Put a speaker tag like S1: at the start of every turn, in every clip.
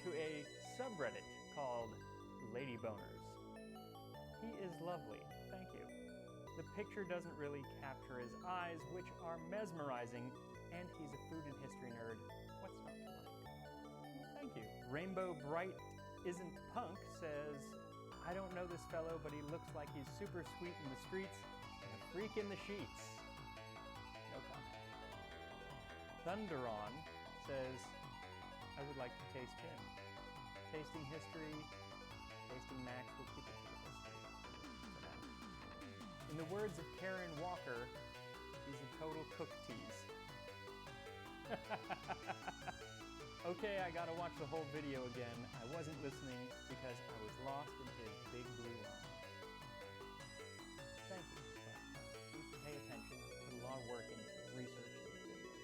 S1: to a subreddit called Lady Boners. He is lovely, thank you. The picture doesn't really capture his eyes, which are mesmerizing, and he's a food and history nerd. What's not to like? Thank you. Rainbow Bright Isn't Punk says, I don't know this fellow, but he looks like he's super sweet in the streets and a freak in the sheets. No comment. Thunderon says, I would like to taste him. Tasting history, tasting Max will keep it to the history for now. In the words of Karen Walker, he's a total cook tease. Okay, I gotta watch the whole video again. I wasn't listening because I was lost in his big blue line. Thank you, but please pay attention. Put a lot of work into researching these videos.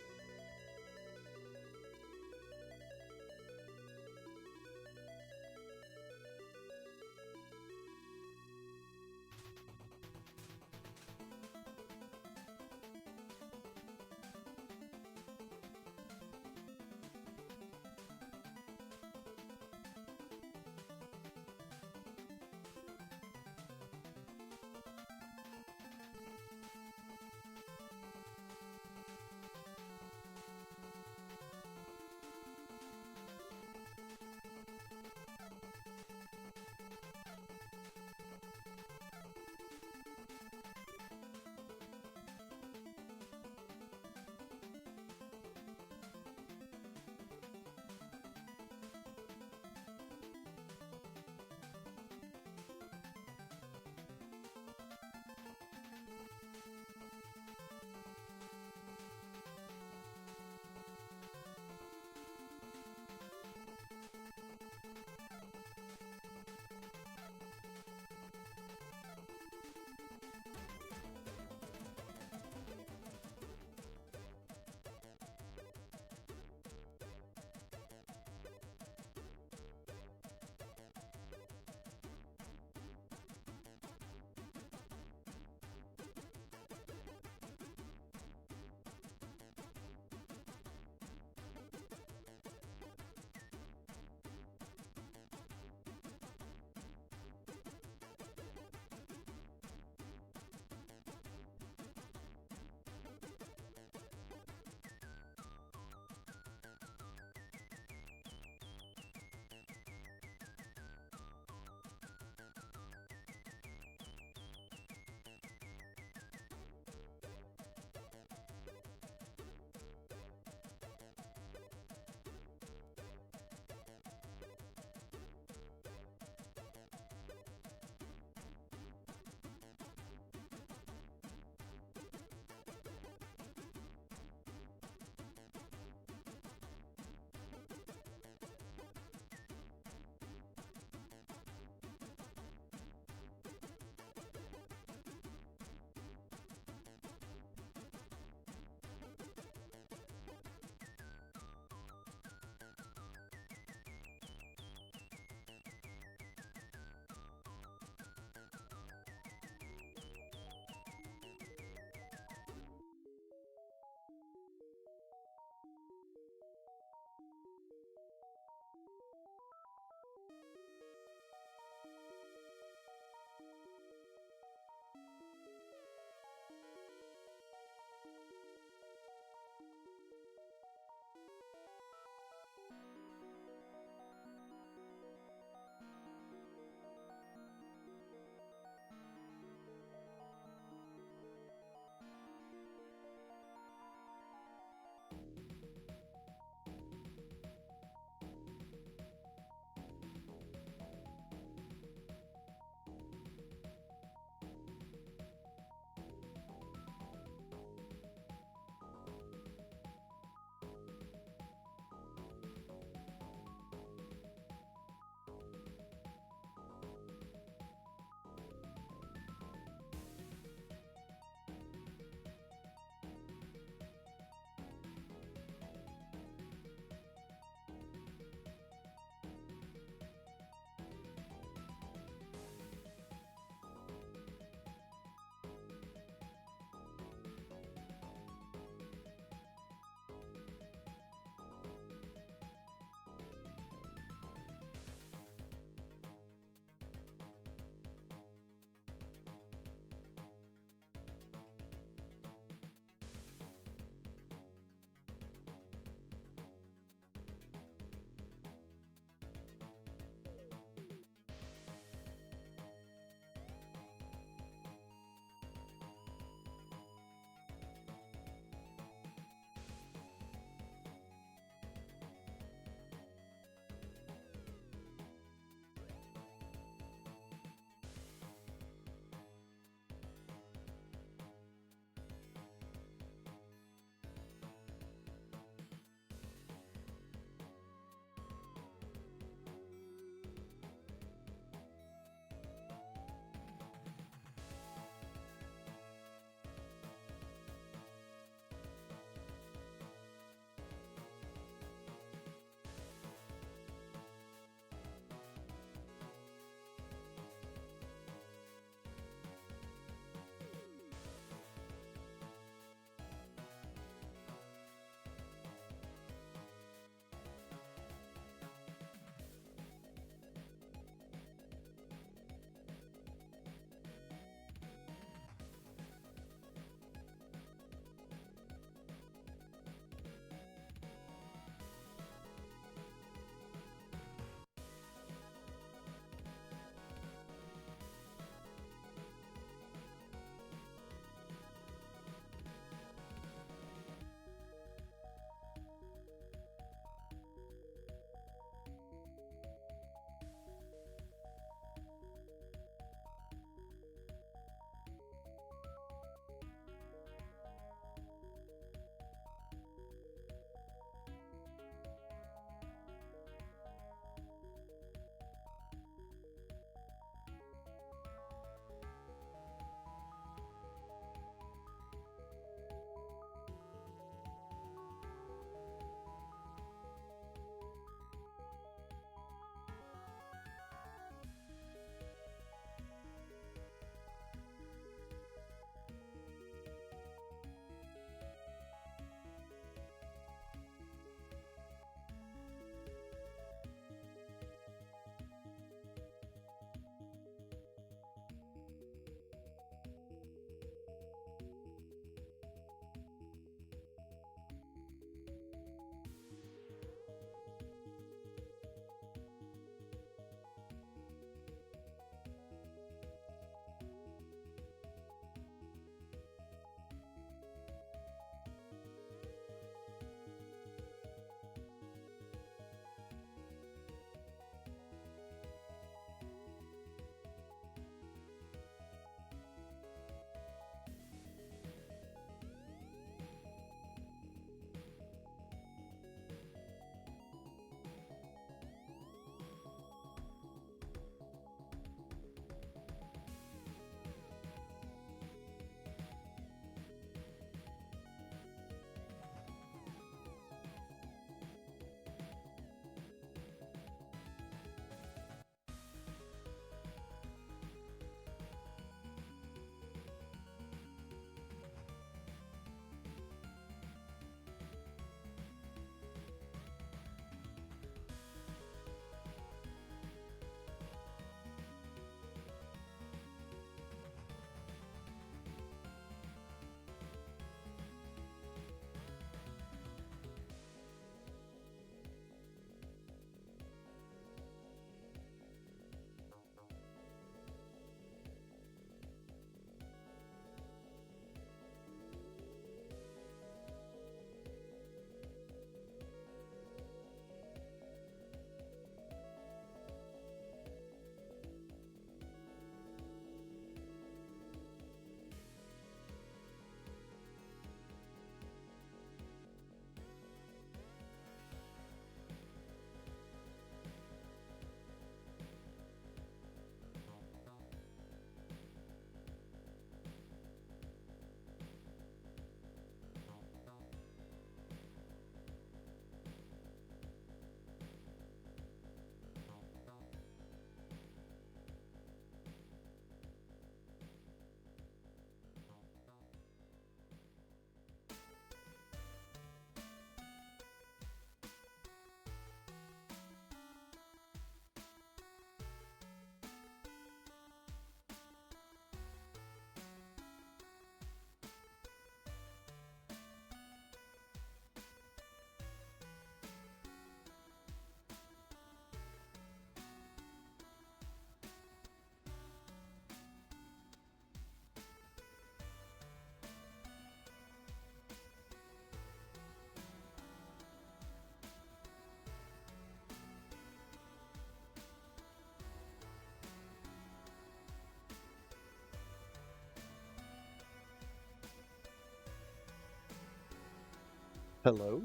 S2: Hello?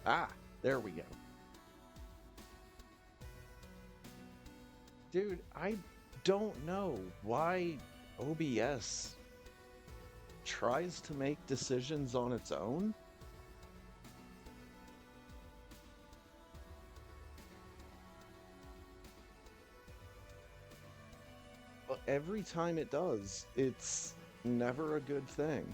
S2: Ah, there we go. Dude, I don't know why OBS tries to make decisions on its own. But every time it does, it's never a good thing.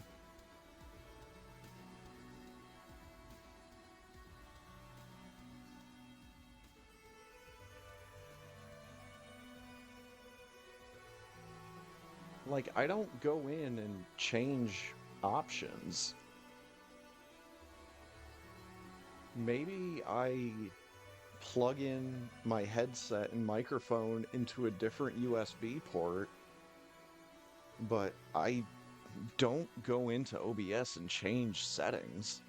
S2: Like, I don't go in and change options. Maybe I plug in my headset and microphone into a different USB port, but I don't go into OBS and change settings.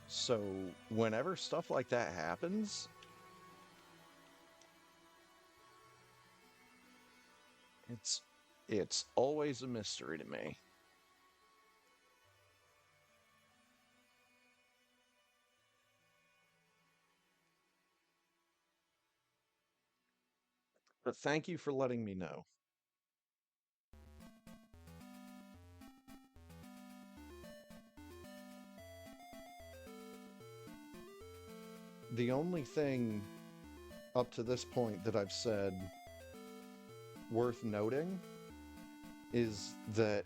S2: So whenever stuff like that happens, it's always a mystery to me. But thank you for letting me know. The only thing up to this point that I've said worth noting is that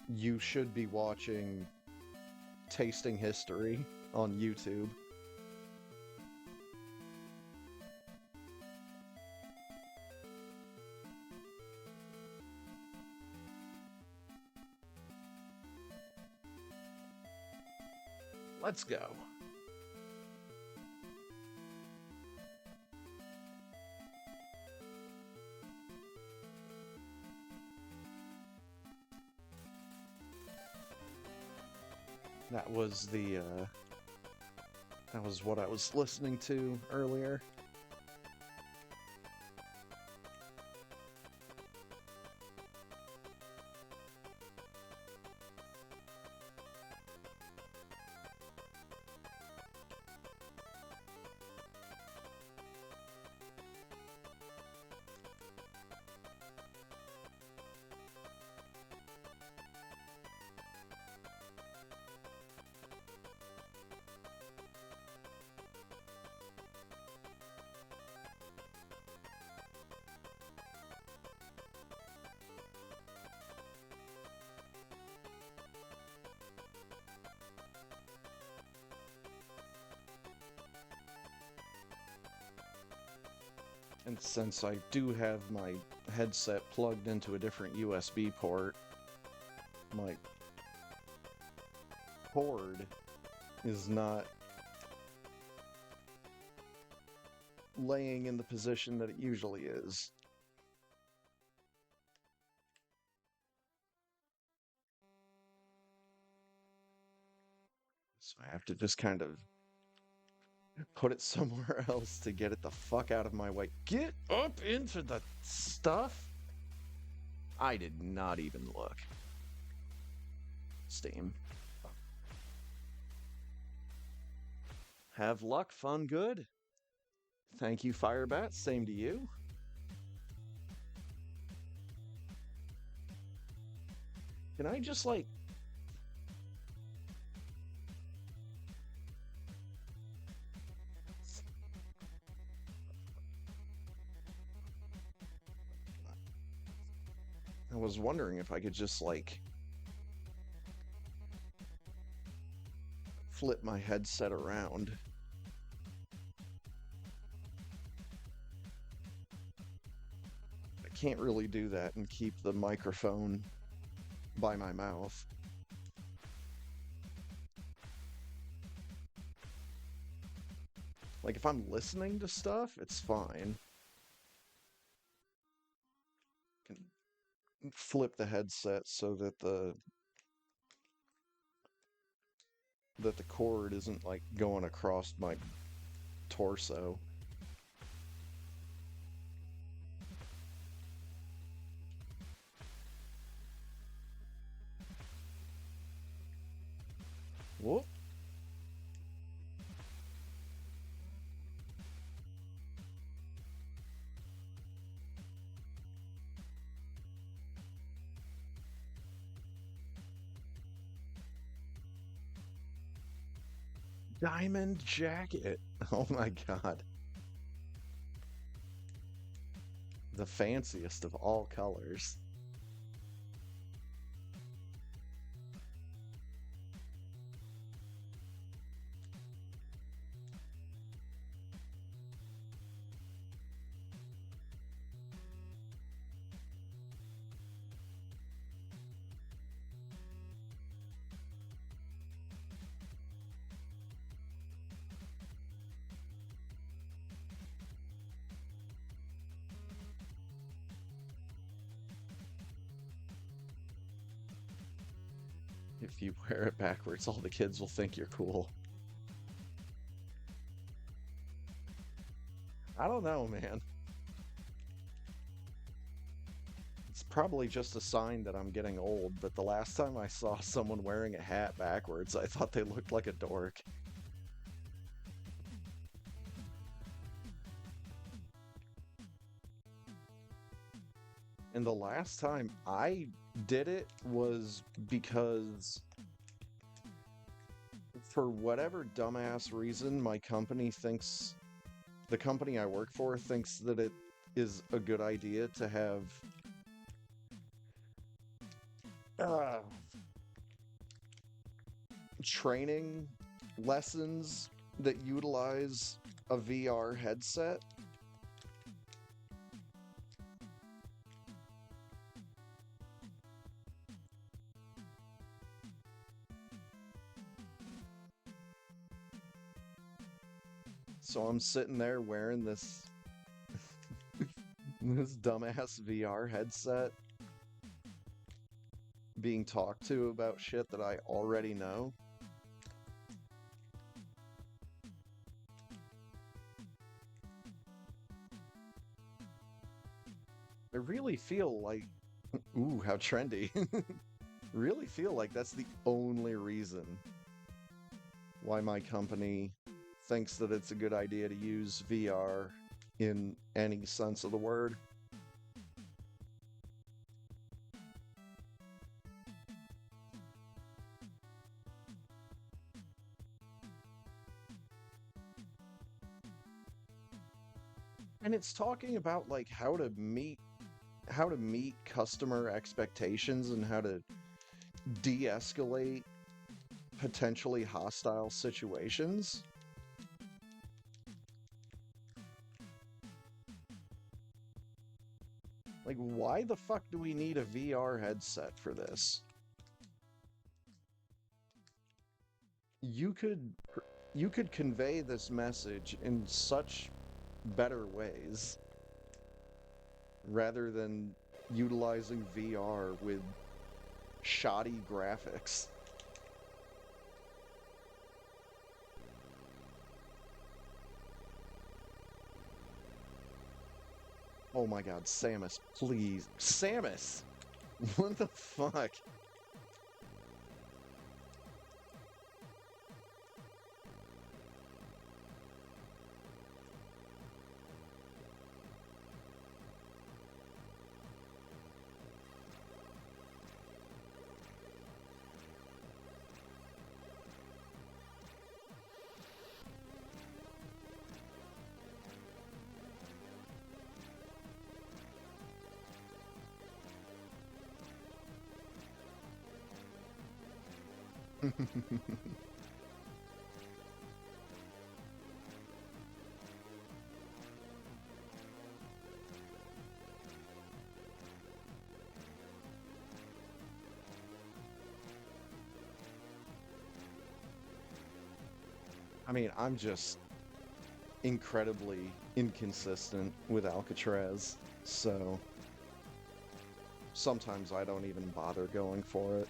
S2: you should be watching Tasting History on YouTube. Let's go. That was that was what I was listening to earlier. And since I do have my headset plugged into a different USB port, my cord is not laying in the position that it usually is. So I have to just kind of put it somewhere else to get it the fuck out of my way. Get up into the stuff? I did not even look. Steam. Have luck, fun, good. Thank you, Firebat. Same to you. Can I just, like... I was wondering if I could just, like... flip my headset around. I can't really do that and keep the microphone by my mouth. Like, if I'm listening to stuff, it's fine. I can flip the headset so that the cord isn't, like, going across my torso. Whoop. Diamond jacket. Oh my god. The fanciest of all colors. If you wear it backwards, all the kids will think you're cool. I don't know, man. It's probably just a sign that I'm getting old, but the last time I saw someone wearing a hat backwards, I thought they looked like a dork. And the last time I did it was because, for whatever dumbass reason, the company I work for thinks that it is a good idea to have uh, training lessons that utilize a VR headset. So I'm sitting there wearing this this dumbass VR headset, being talked to about shit that I already know. I really feel like, ooh, how trendy. Really feel like that's the only reason why my company thinks that it's a good idea to use VR in any sense of the word. And it's talking about like how to meet customer expectations and how to de-escalate potentially hostile situations. Like, why the fuck do we need a VR headset for this? You could convey this message in such better ways rather than utilizing VR with shoddy graphics. Oh my god, Samus, please. Samus! What the fuck? I mean, I'm just incredibly inconsistent with Alcatraz, so sometimes I don't even bother going for it.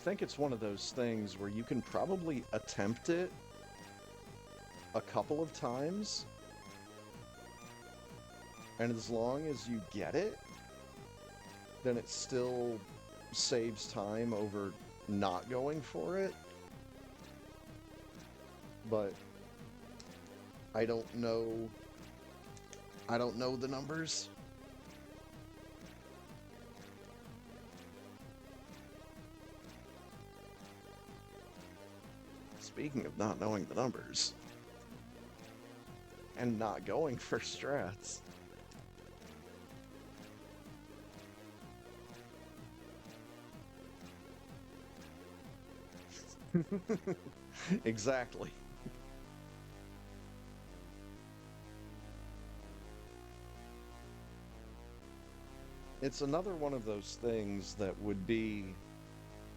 S2: think it's one of those things where you can probably attempt it a couple of times, and as long as you get it, then it still saves time over not going for it. But I don't know the numbers. Speaking of not knowing the numbers and not going for strats, exactly. It's another one of those things that would be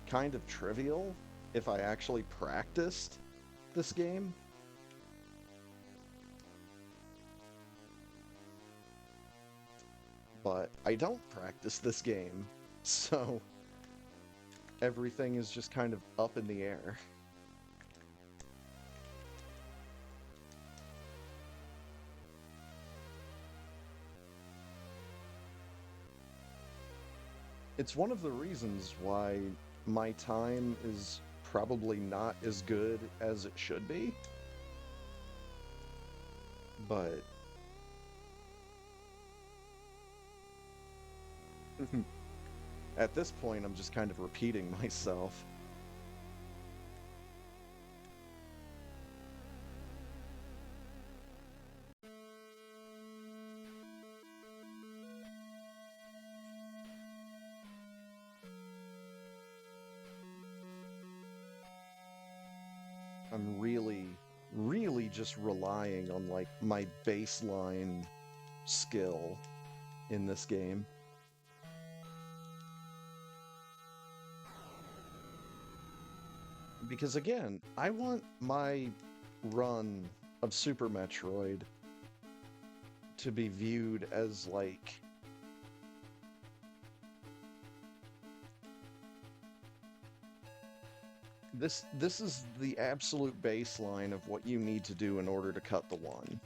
S2: kind of trivial if I actually practiced this game. But I don't practice this game, so everything is just kind of up in the air. It's one of the reasons why my time is probably not as good as it should be. But at this point, I'm just kind of repeating myself. I'm really just relying on, like, my baseline skill in this game. Because again, I want my run of Super Metroid to be viewed as, like, this is the absolute baseline of what you need to do in order to cut the one.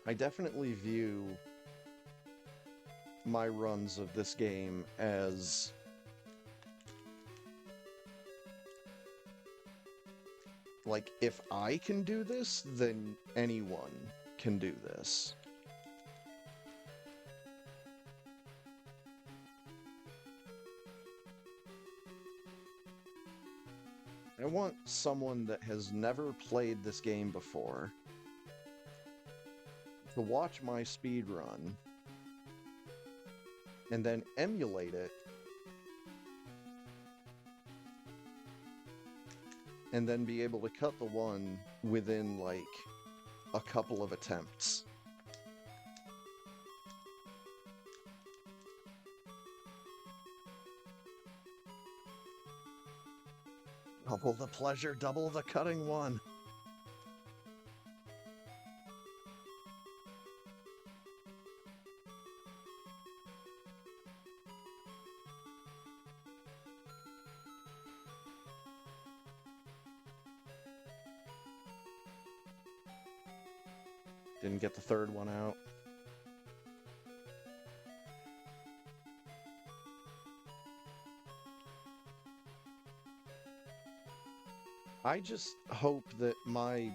S2: I definitely view my runs of this game as like, if I can do this, then anyone can do this. I want someone that has never played this game before to watch my speed run and then emulate it and then be able to cut the one within, like, a couple of attempts. Double the pleasure, double the cutting one. Didn't get the third one out. I just hope that my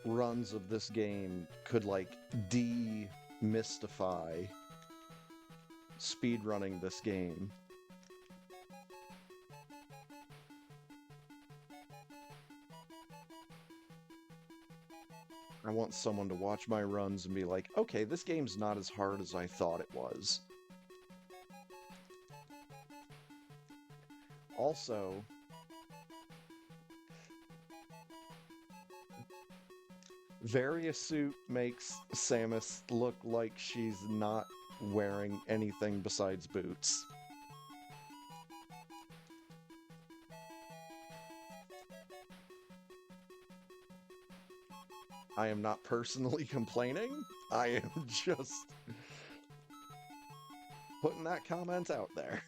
S2: runs of this game could, like, demystify speedrunning this game. I want someone to watch my runs and be like, okay, this game's not as hard as I thought it was. Also, Various suit makes Samus look like she's not wearing anything besides boots. I am not personally complaining. I am just putting that comment out there.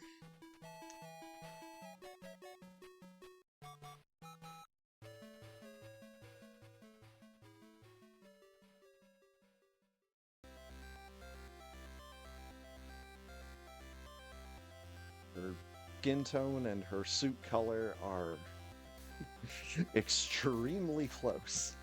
S2: Her skin tone and her suit color are extremely close.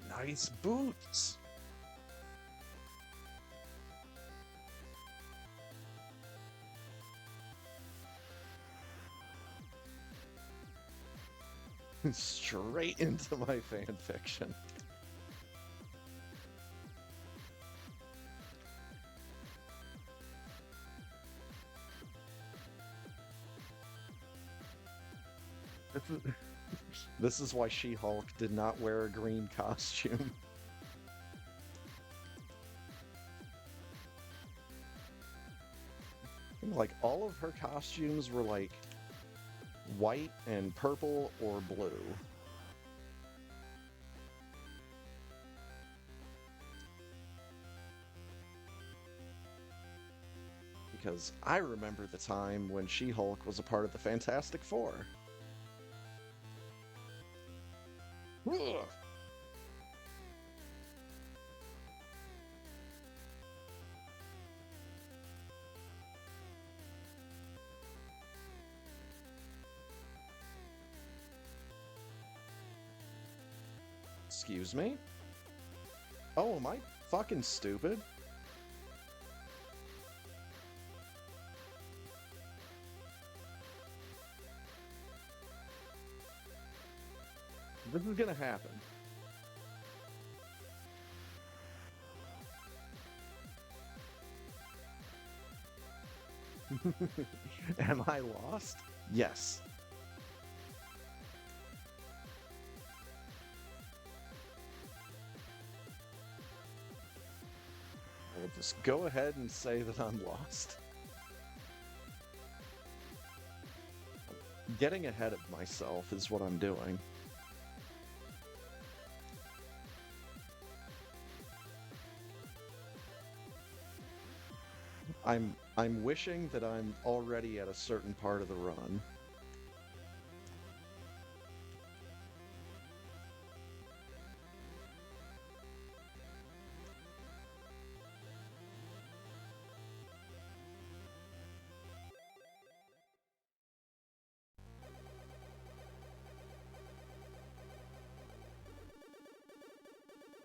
S2: Nice boots. Straight into my fan fiction. This is why She-Hulk did not wear a green costume. Like, all of her costumes were like white and purple or blue. Because I remember the time when She-Hulk was a part of the Fantastic Four. Ugh. Excuse me? Oh, am I fucking stupid? This is gonna happen. Am I lost? Yes. I'll just go ahead and say that I'm lost. Getting ahead of myself is what I'm doing. I'm wishing that I'm already at a certain part of the run.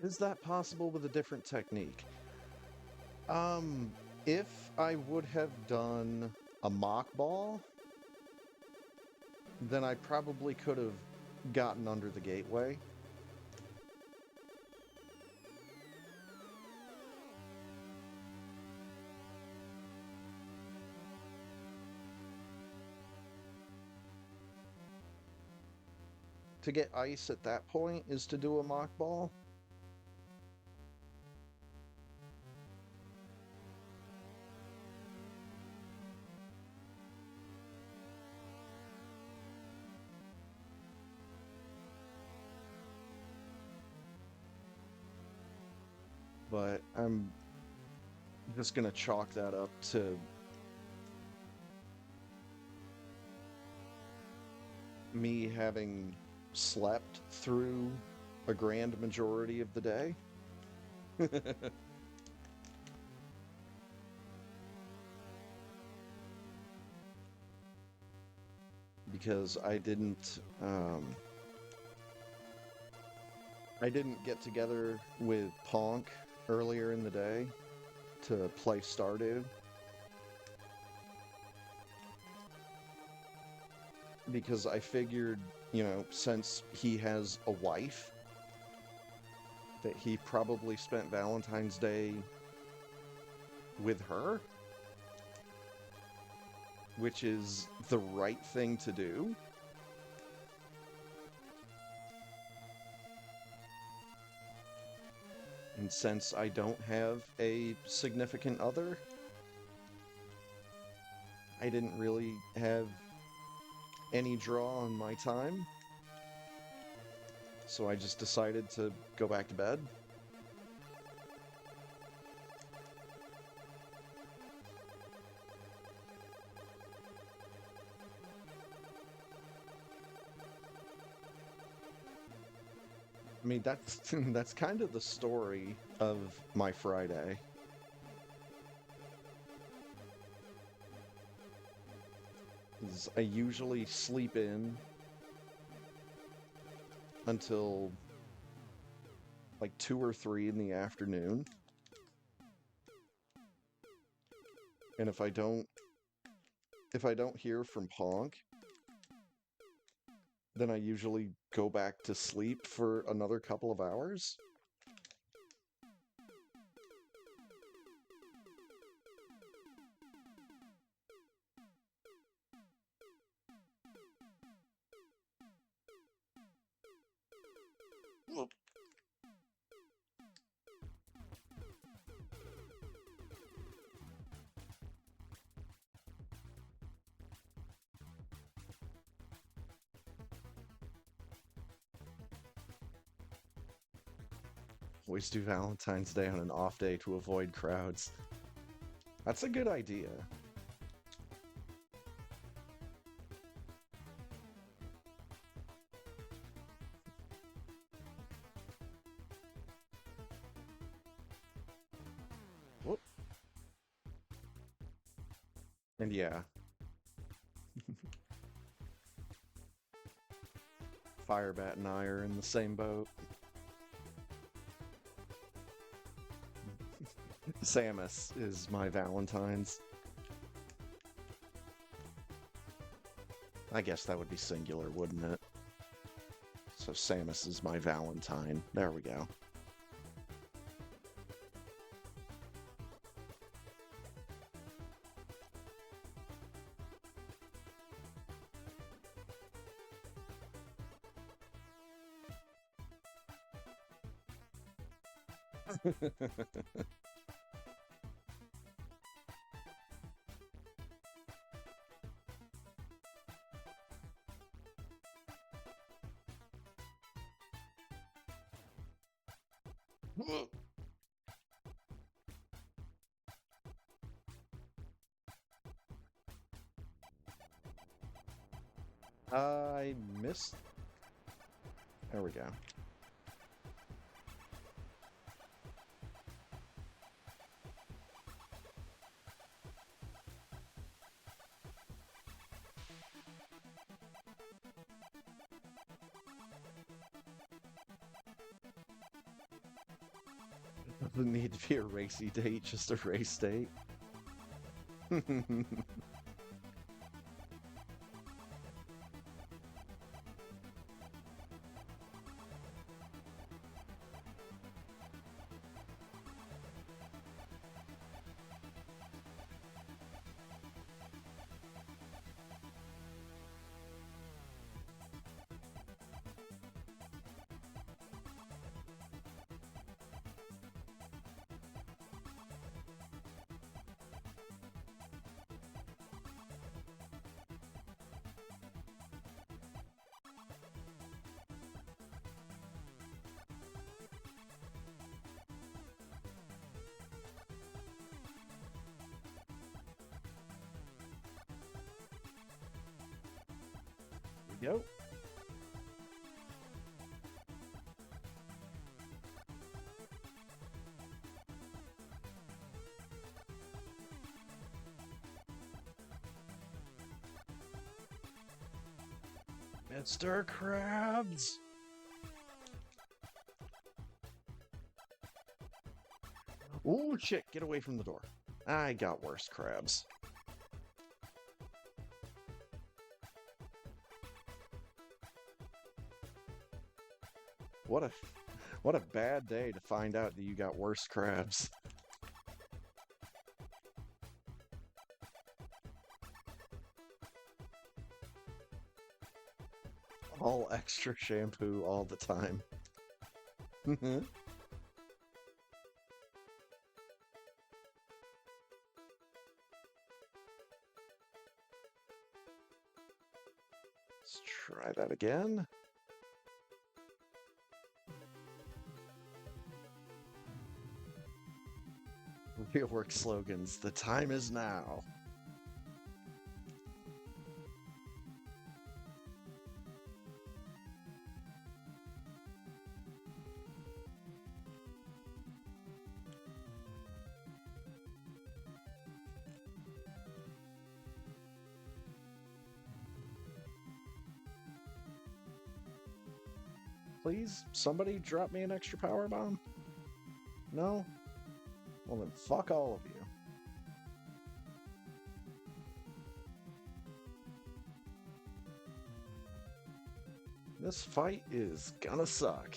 S2: Is that possible with a different technique? If I would have done a mock ball, then I probably could have gotten under the gateway. To get ice at that point is to do a mock ball. But I'm just gonna chalk that up to me having slept through a grand majority of the day. Because I didn't get together with Ponk earlier in the day to play Stardew. Because I figured, you know, since he has a wife, that he probably spent Valentine's Day with her, which is the right thing to do. And since I don't have a significant other, I didn't really have any draw on my time. So I just decided to go back to bed. I mean, that's that's kind of the story of my Friday. I usually sleep in until like 2 or 3 in the afternoon. And if I don't hear from Honk, then I usually go back to sleep for another couple of hours. Whoop. Always do Valentine's Day on an off day to avoid crowds. That's a good idea. Whoop. And yeah. Firebat and I are in the same boat. Samus is my Valentine's. I guess that would be singular, wouldn't it? So Samus is my Valentine. There we go. I missed. There we go. Doesn't need to be a racy date, just a race date. Go. Mr. Krabs! Oh shit, get away from the door. I got worse crabs. What a bad day to find out that you got worse crabs. All extra shampoo all the time. Let's try that again. Real work slogans. The time is now. Please, somebody drop me an extra power bomb? No? Well then, fuck all of you. This fight is gonna suck.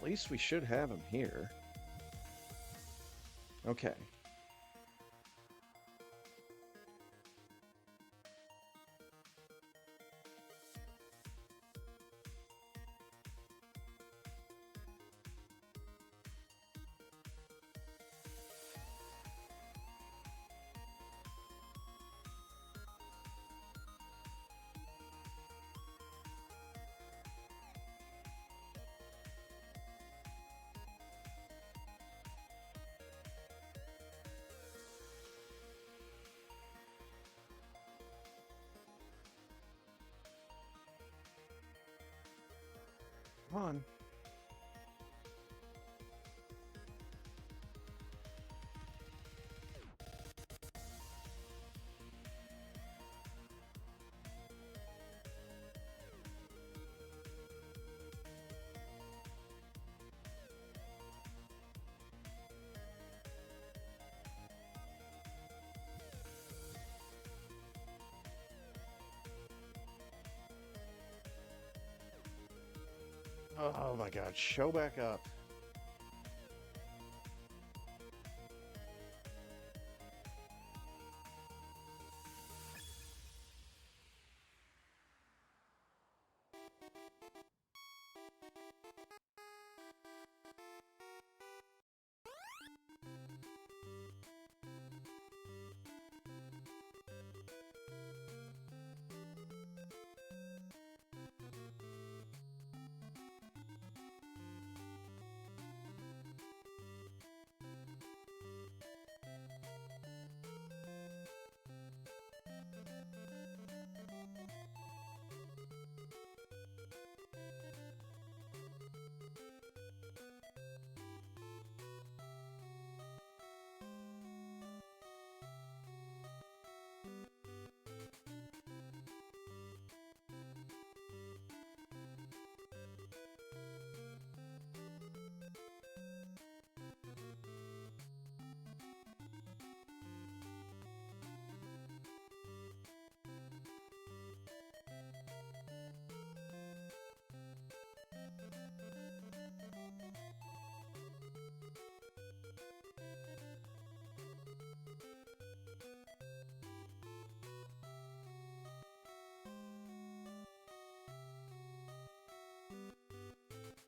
S2: At least we should have him here. Okay. Come on. Oh my god, show back up.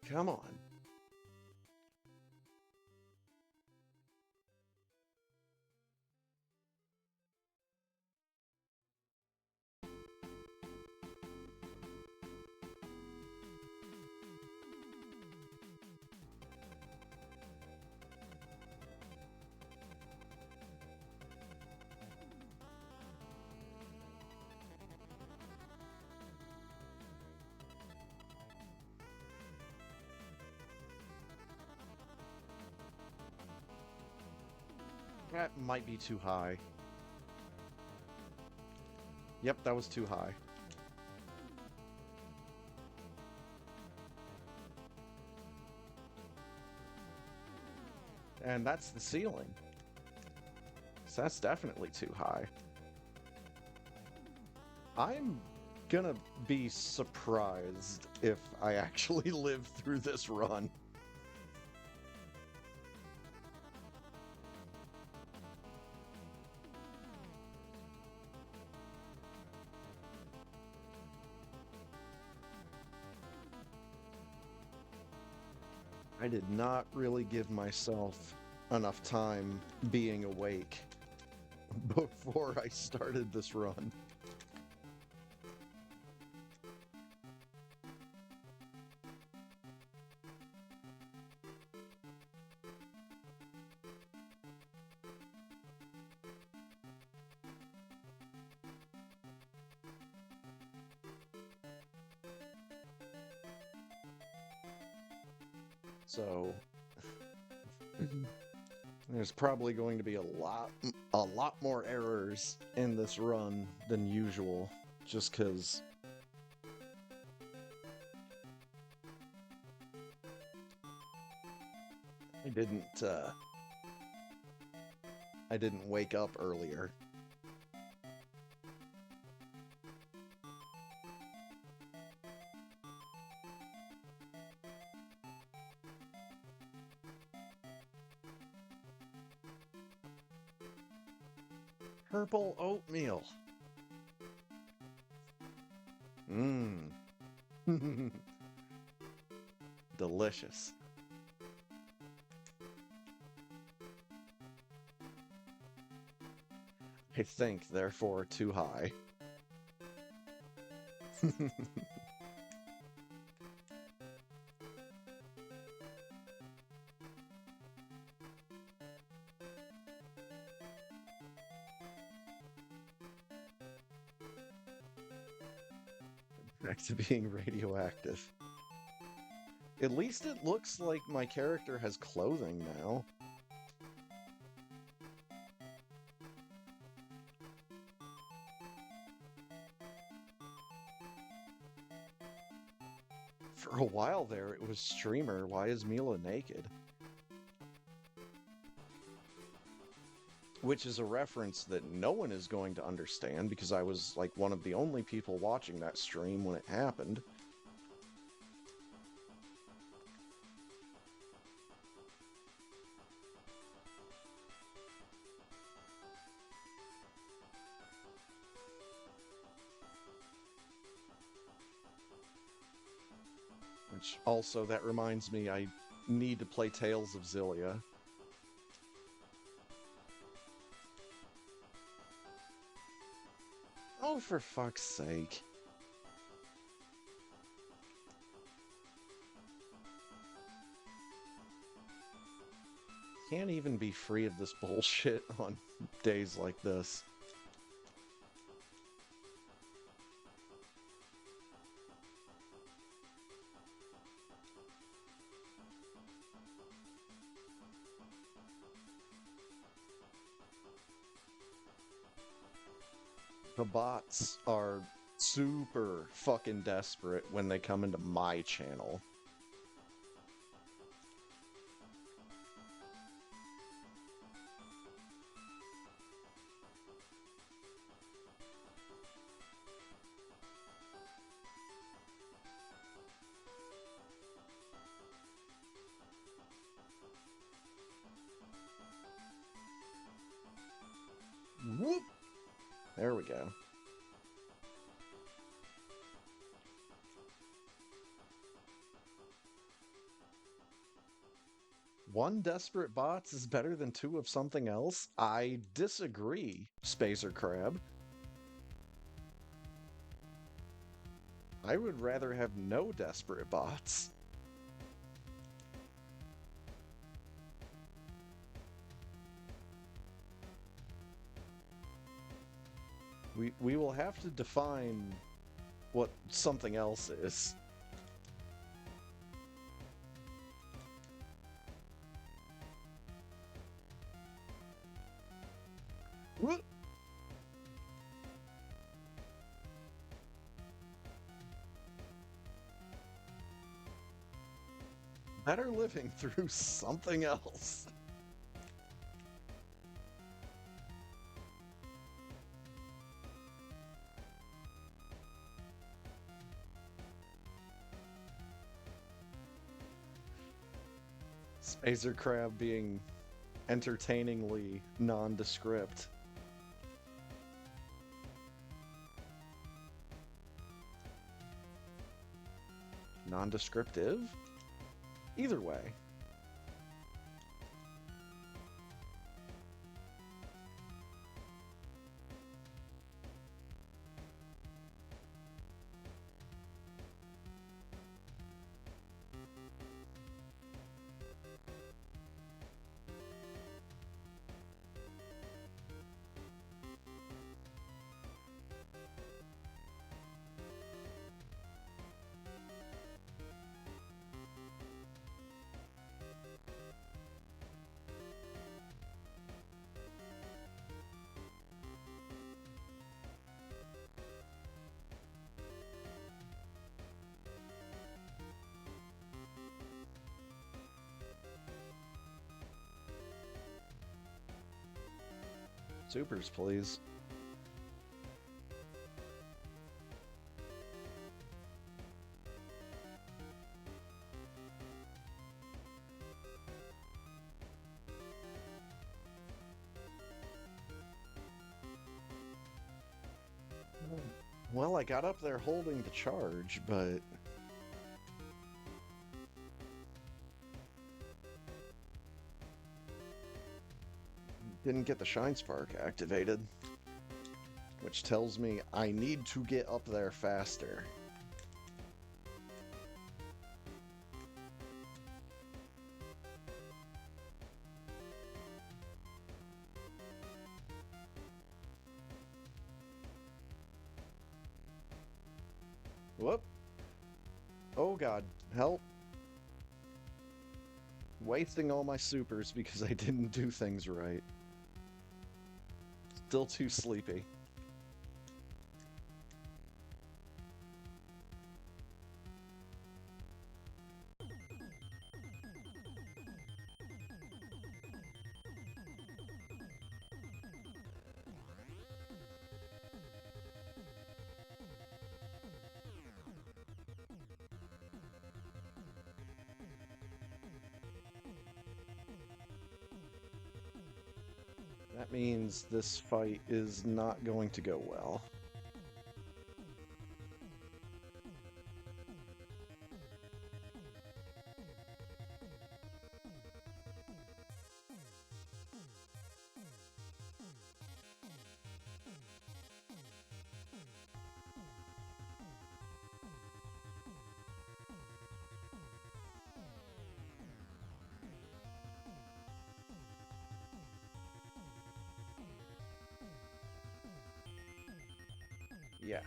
S2: Come on. That might be too high. Yep, that was too high. And that's the ceiling. So that's definitely too high. I'm gonna be surprised if I actually live through this run. I did not really give myself enough time being awake before I started this run. So there's probably going to be a lot more errors in this run than usual, just because I didn't wake up earlier. Purple oatmeal. Mmm. Delicious. I think, therefore, too high. Back to being radioactive. At least it looks like my character has clothing now. For a while there, it was Streamer. Why is Mila naked? Which is a reference that no one is going to understand because I was like one of the only people watching that stream when it happened. Which also, that reminds me, I need to play Tales of Xillia. Oh, for fuck's sake. Can't even be free of this bullshit on days like this. The bots are super fucking desperate when they come into my channel. Whoop! There we go. One desperate bots is better than two of something else? I disagree, Spacer Crab. I would rather have no desperate bots. We will have to define what something else is. Whoop. Better living through something else. Spacer Crab being entertainingly nondescript. Nondescriptive? Either way. Supers, please. Well, I got up there holding the charge, but didn't get the Shine Spark activated, which tells me I need to get up there faster. Whoop. Oh god, help. Wasting all my supers because I didn't do things right. Still too sleepy. That means this fight is not going to go well. Yeah.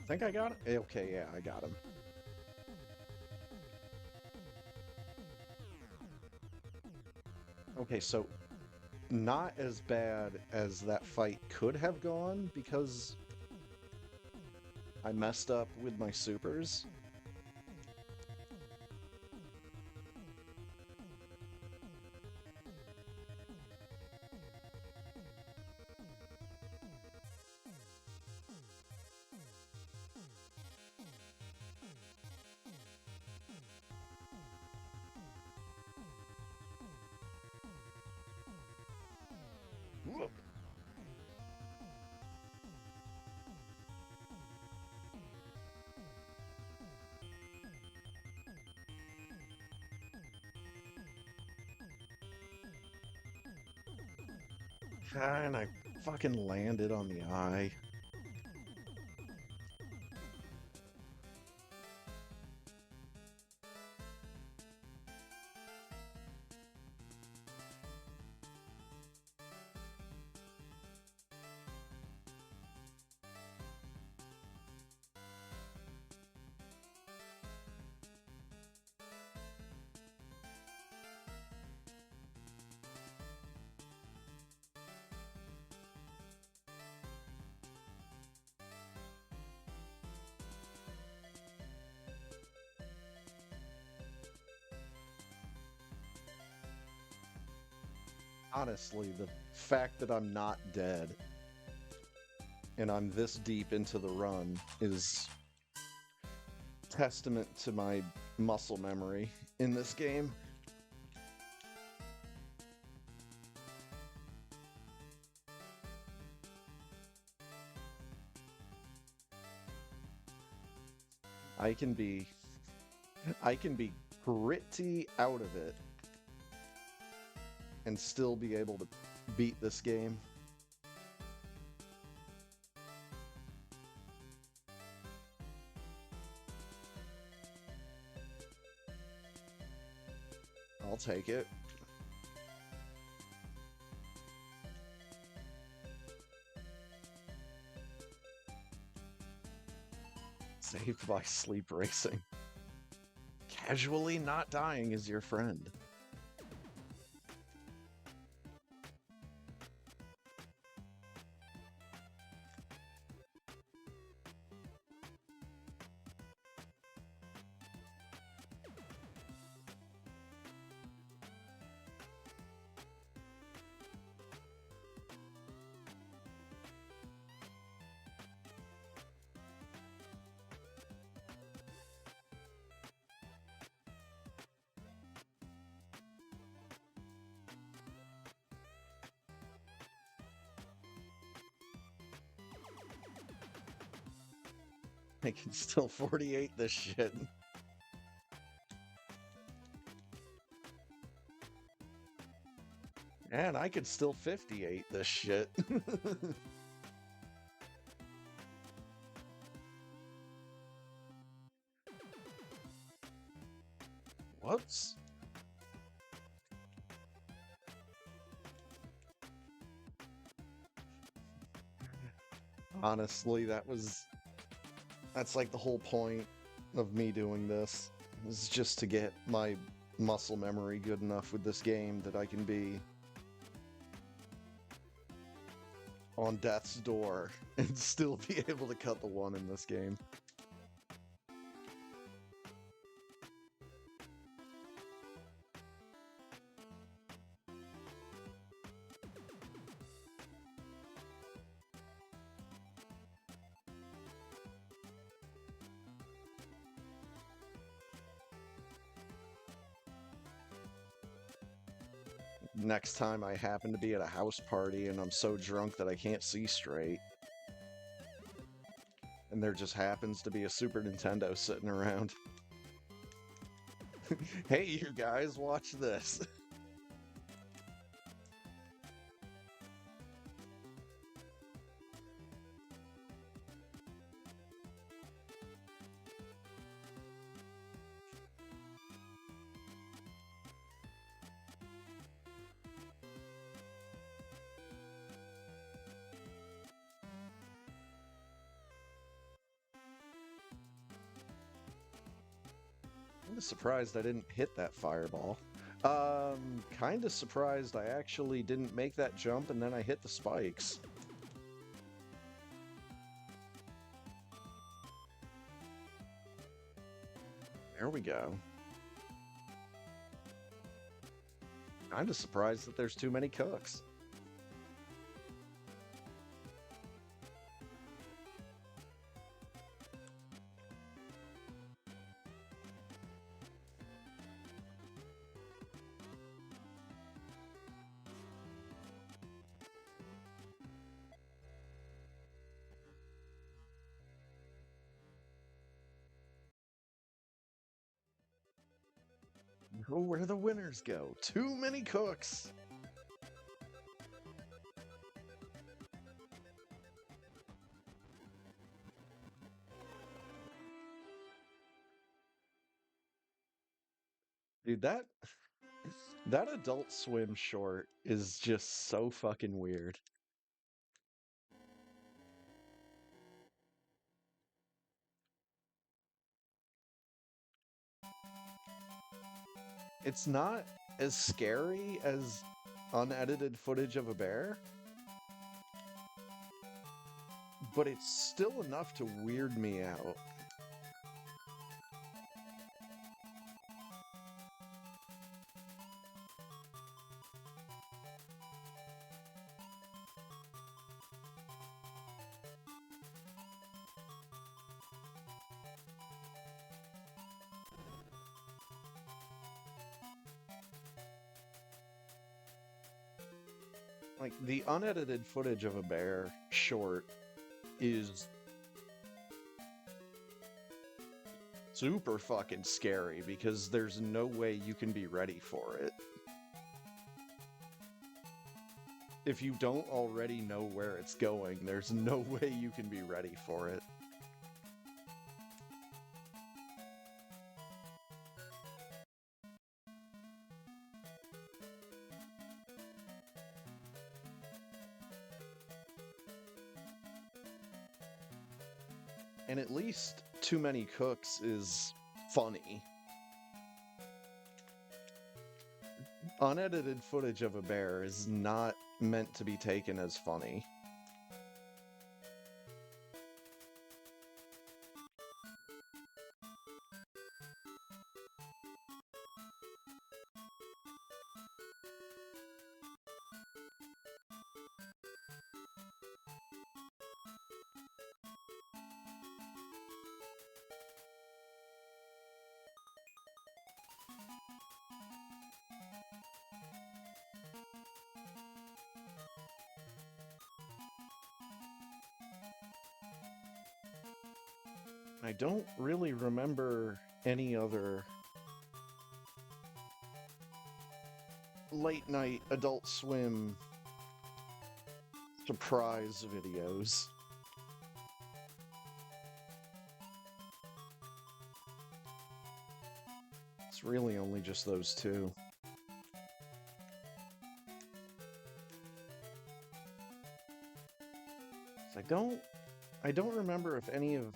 S2: Think I got it? Okay, yeah, I got him. Okay, so not as bad as that fight could have gone because I messed up with my supers. Whoop. And I fucking landed on the eye. Honestly, the fact that I'm not dead and I'm this deep into the run is testament to my muscle memory in this game. I can be pretty out of it and still be able to beat this game. I'll take it. Saved by sleep racing. Casually not dying is your friend. I can still 48 this shit. And I could still 58 this shit. Whoops. Honestly, that's like the whole point of me doing this, is just to get my muscle memory good enough with this game that I can be on death's door and still be able to cut the one in this game. Next time I happen to be at a house party and I'm so drunk that I can't see straight, and there just happens to be a Super Nintendo sitting around. Hey, you guys, watch this. I'm surprised I didn't hit that fireball. Kinda surprised I actually didn't make that jump and then I hit the spikes. There we go. I'm just surprised that there's too many cooks. Go where the winners go. Too many cooks. Dude, that Adult Swim short is just so fucking weird. It's not as scary as unedited footage of a bear, but it's still enough to weird me out. Like, the unedited footage of a bear short is super fucking scary because there's no way you can be ready for it. If you don't already know where it's going, there's no way you can be ready for it. And at least Too Many Cooks is funny. Unedited footage of a bear is not meant to be taken as funny. I don't really remember any other late night Adult Swim surprise videos. It's really only just those two. I don't remember if any of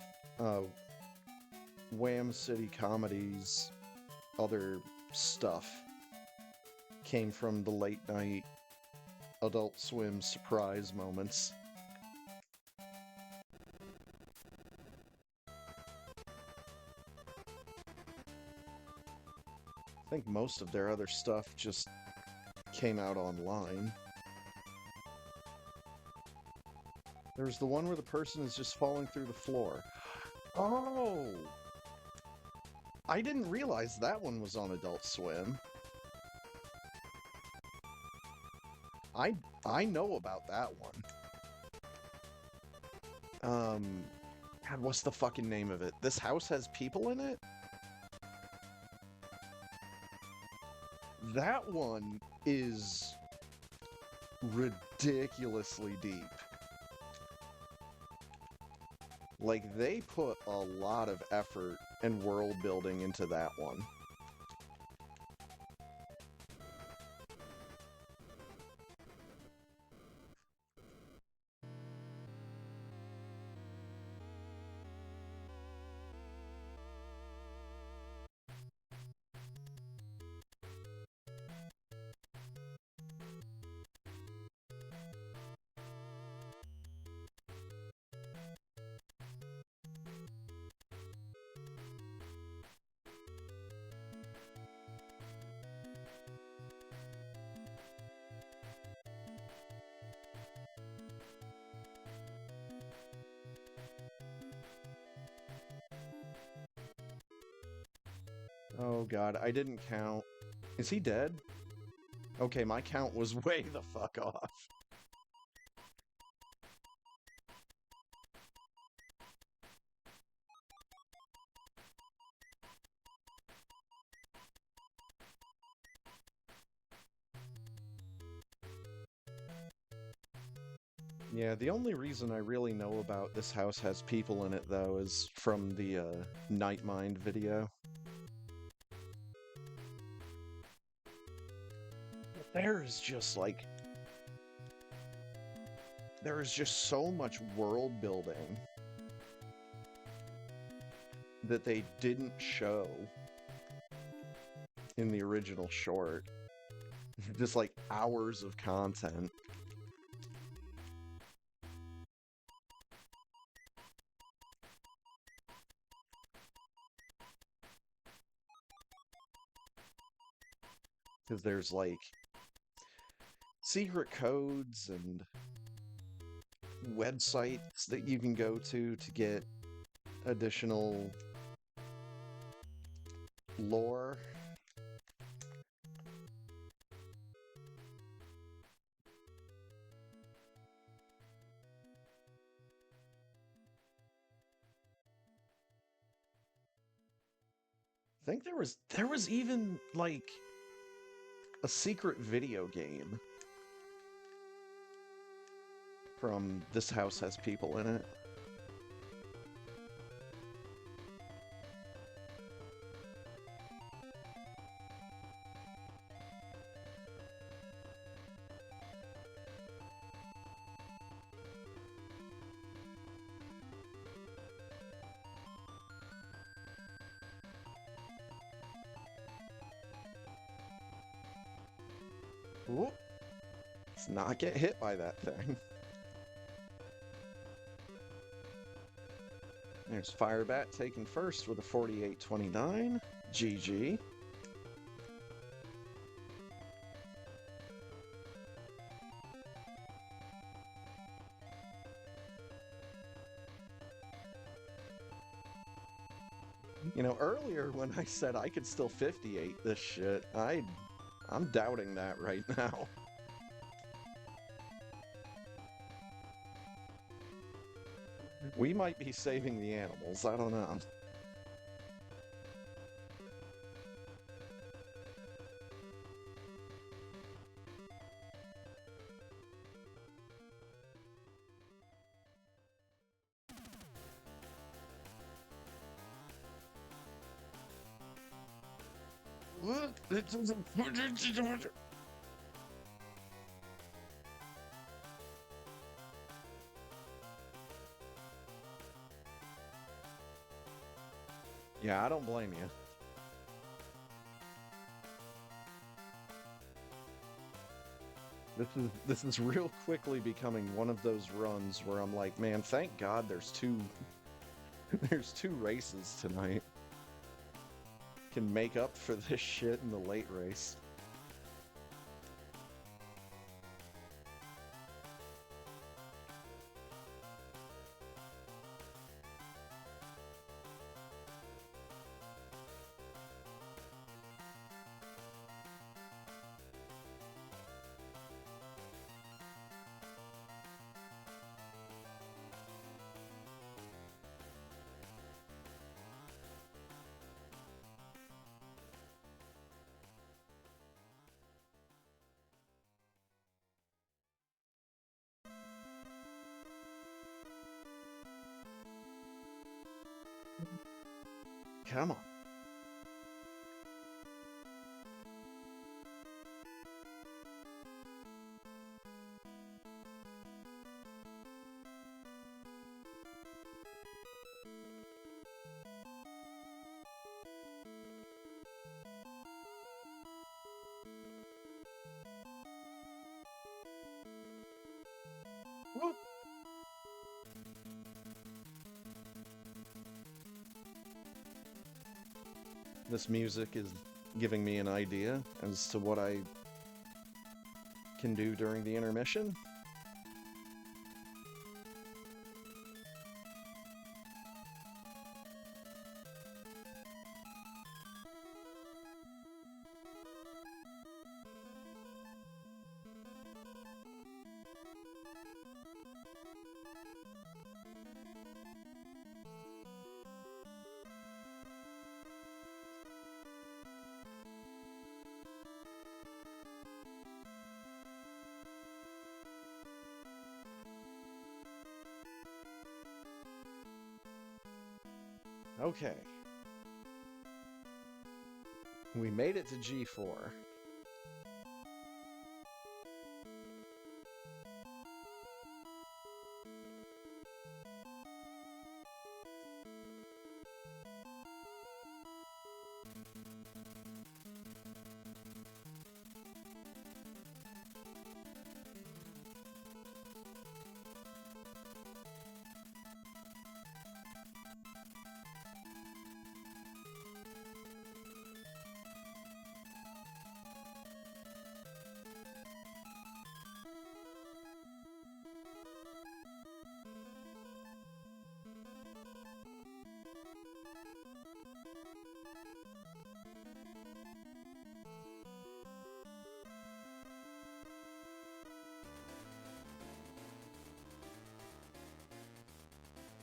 S2: Wham City Comedy's other stuff came from the late night Adult Swim surprise moments. I think most of their other stuff just came out online. There's the one where the person is just falling through the floor. Oh! I didn't realize that one was on Adult Swim. I know about that one. God, what's the fucking name of it? This House Has People in It? That one is ridiculously deep. Like, they put a lot of effort and world building into that one. Oh god, I didn't count. Is he dead? Okay, my count was way the fuck off. Yeah, the only reason I really know about This House Has People in It, though, is from the Night Mind video. There's just, like... There is just so much world building that they didn't show in the original short. Just, like, hours of content. Because there's, like, secret codes and websites that you can go to get additional lore. I think there was even like a secret video game from This House Has People in It. Ooh, let's not get hit by that thing. There's Firebat taken first with a 48-29. GG. You know, earlier when I said I could still 58 this shit, I'm doubting that right now. We might be saving the animals, I don't know. Look, it doesn't. Yeah, I don't blame you. This is real quickly becoming one of those runs where I'm like, man, thank God there's two there's two races tonight. Can make up for this shit in the late race. Come on. Whoop. This music is giving me an idea as to what I can do during the intermission. Okay. We made it to G4.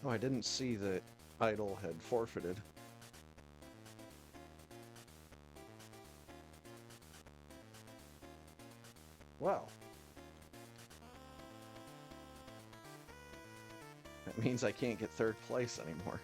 S2: Oh, I didn't see that Idol had forfeited. Well, that means I can't get third place anymore.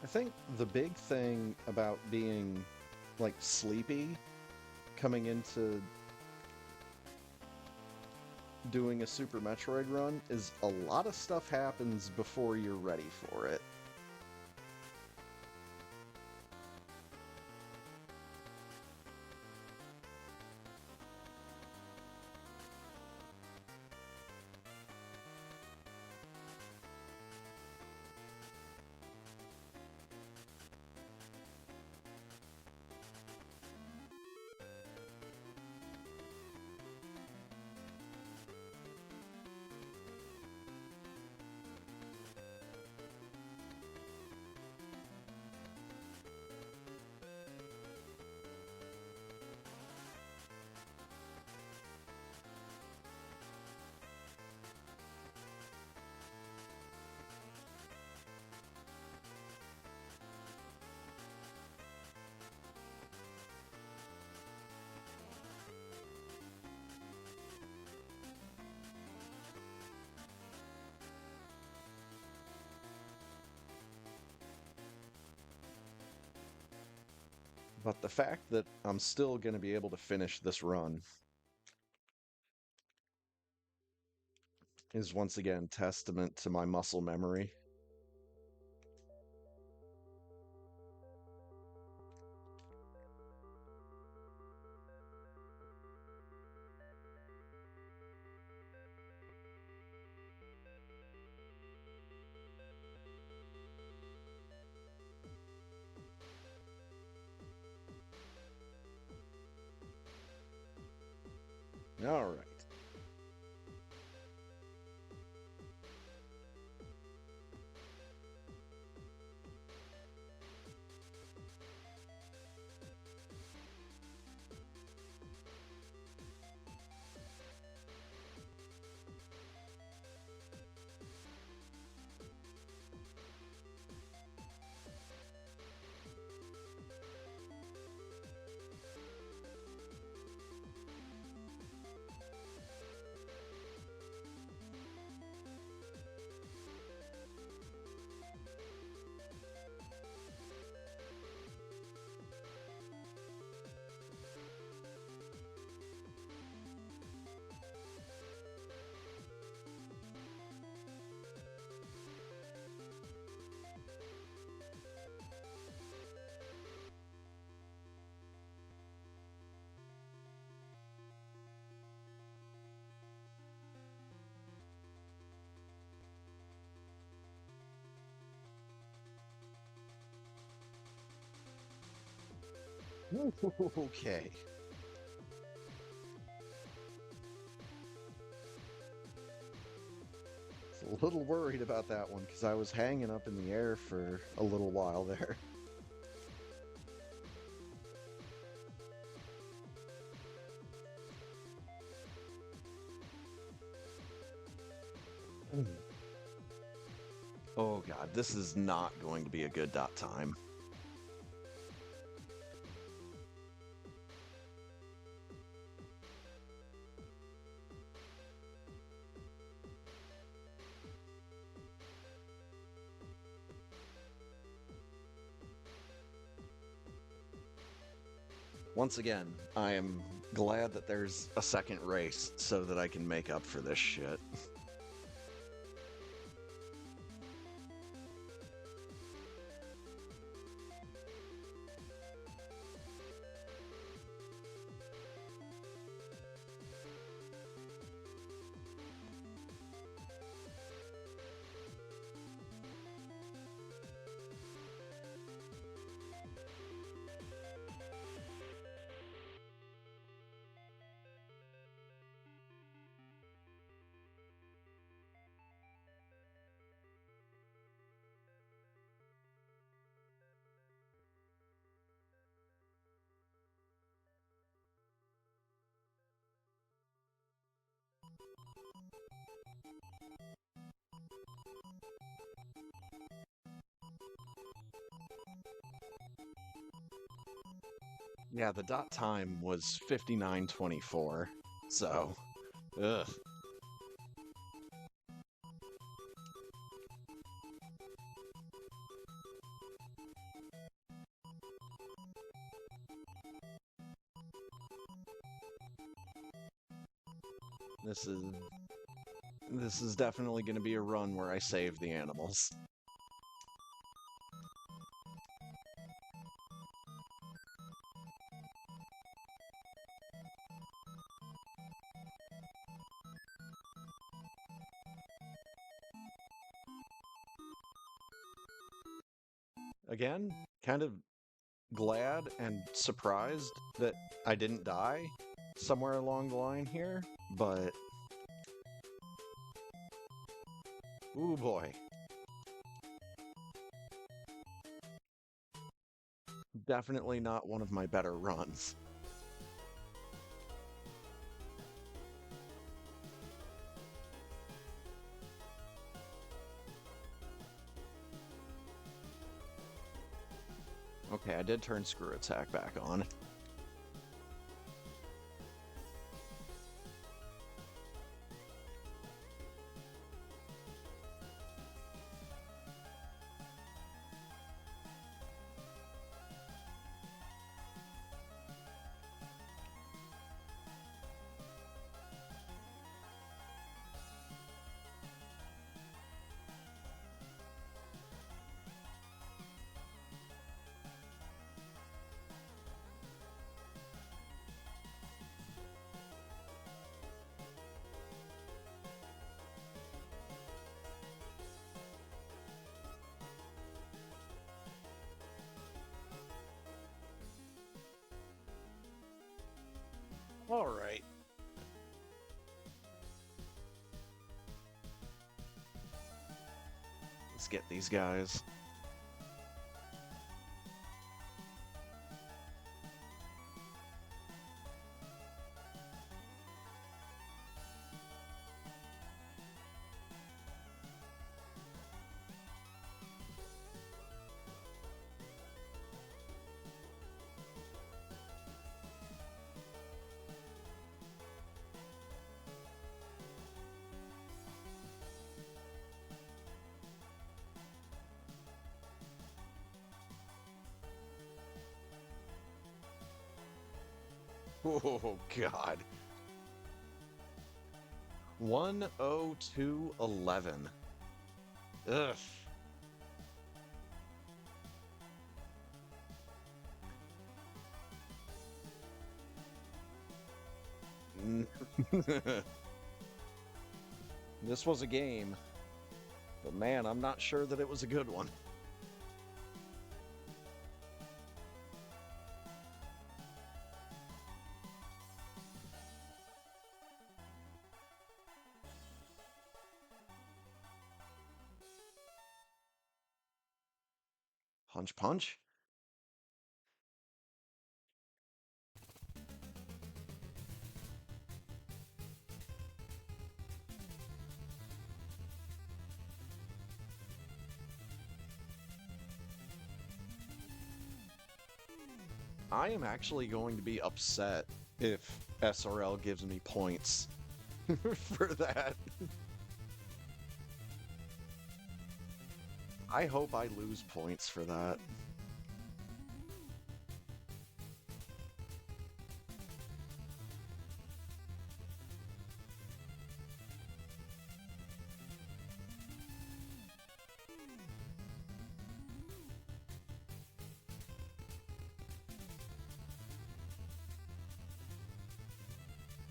S2: I think the big thing about being like sleepy coming into doing a Super Metroid run is a lot of stuff happens before you're ready for it. But the fact that I'm still going to be able to finish this run is once again testament to my muscle memory. All right. Okay. A little worried about that one because I was hanging up in the air for a little while there. Oh god, this is not going to be a good dot time. Once again, I am glad that there's a second race so that I can make up for this shit. Yeah, the dot time was 59:24. So, ugh. This is this is definitely going to be a run where I save the animals. Again, kind of glad and surprised that I didn't die somewhere along the line here, but ooh boy. Definitely not one of my better runs. Okay, I did turn screw attack back on. All right. Let's get these guys. Oh God. 10211. Ugh. This was a game, but man, I'm not sure that it was a good one. Punch, punch. I am actually going to be upset if SRL gives me points for that. I hope I lose points for that.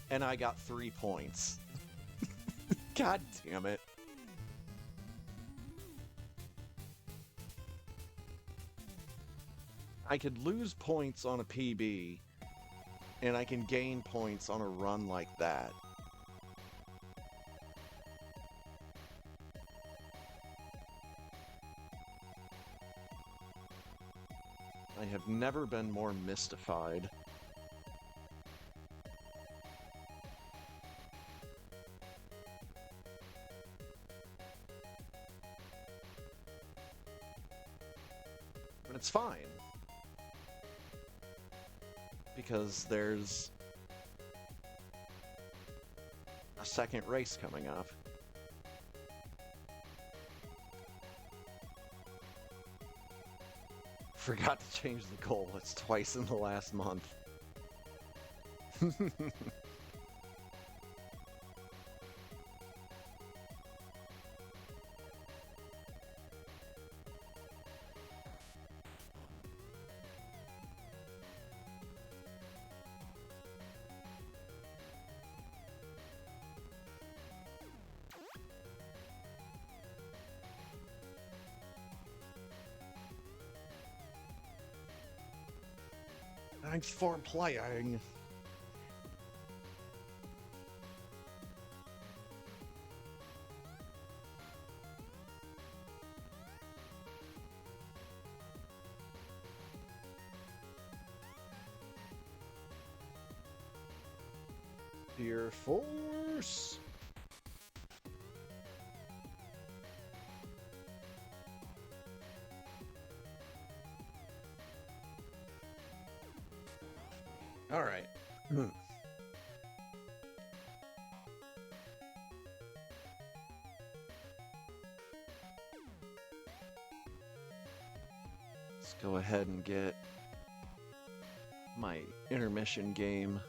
S2: And I got 3 points. God damn it. I could lose points on a PB, and I can gain points on a run like that. I have never been more mystified. And it's fine. Because there's a second race coming up. Forgot to change the goal. It's twice in the last month. Thanks for playing. Dear Force. All right. Let's go ahead and get my intermission game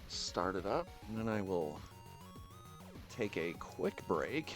S2: started up, and then I will take a quick break.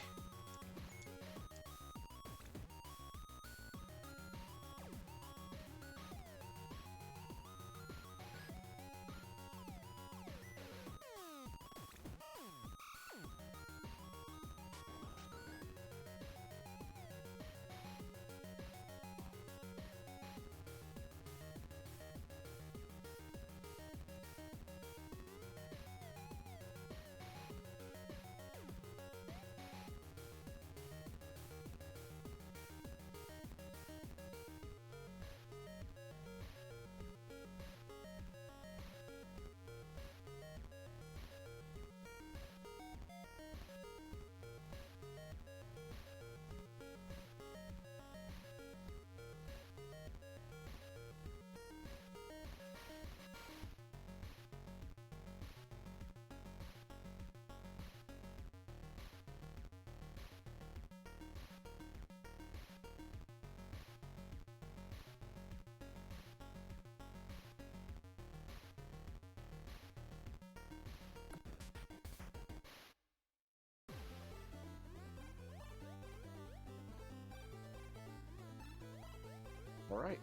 S2: All right,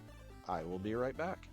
S2: I will be right back.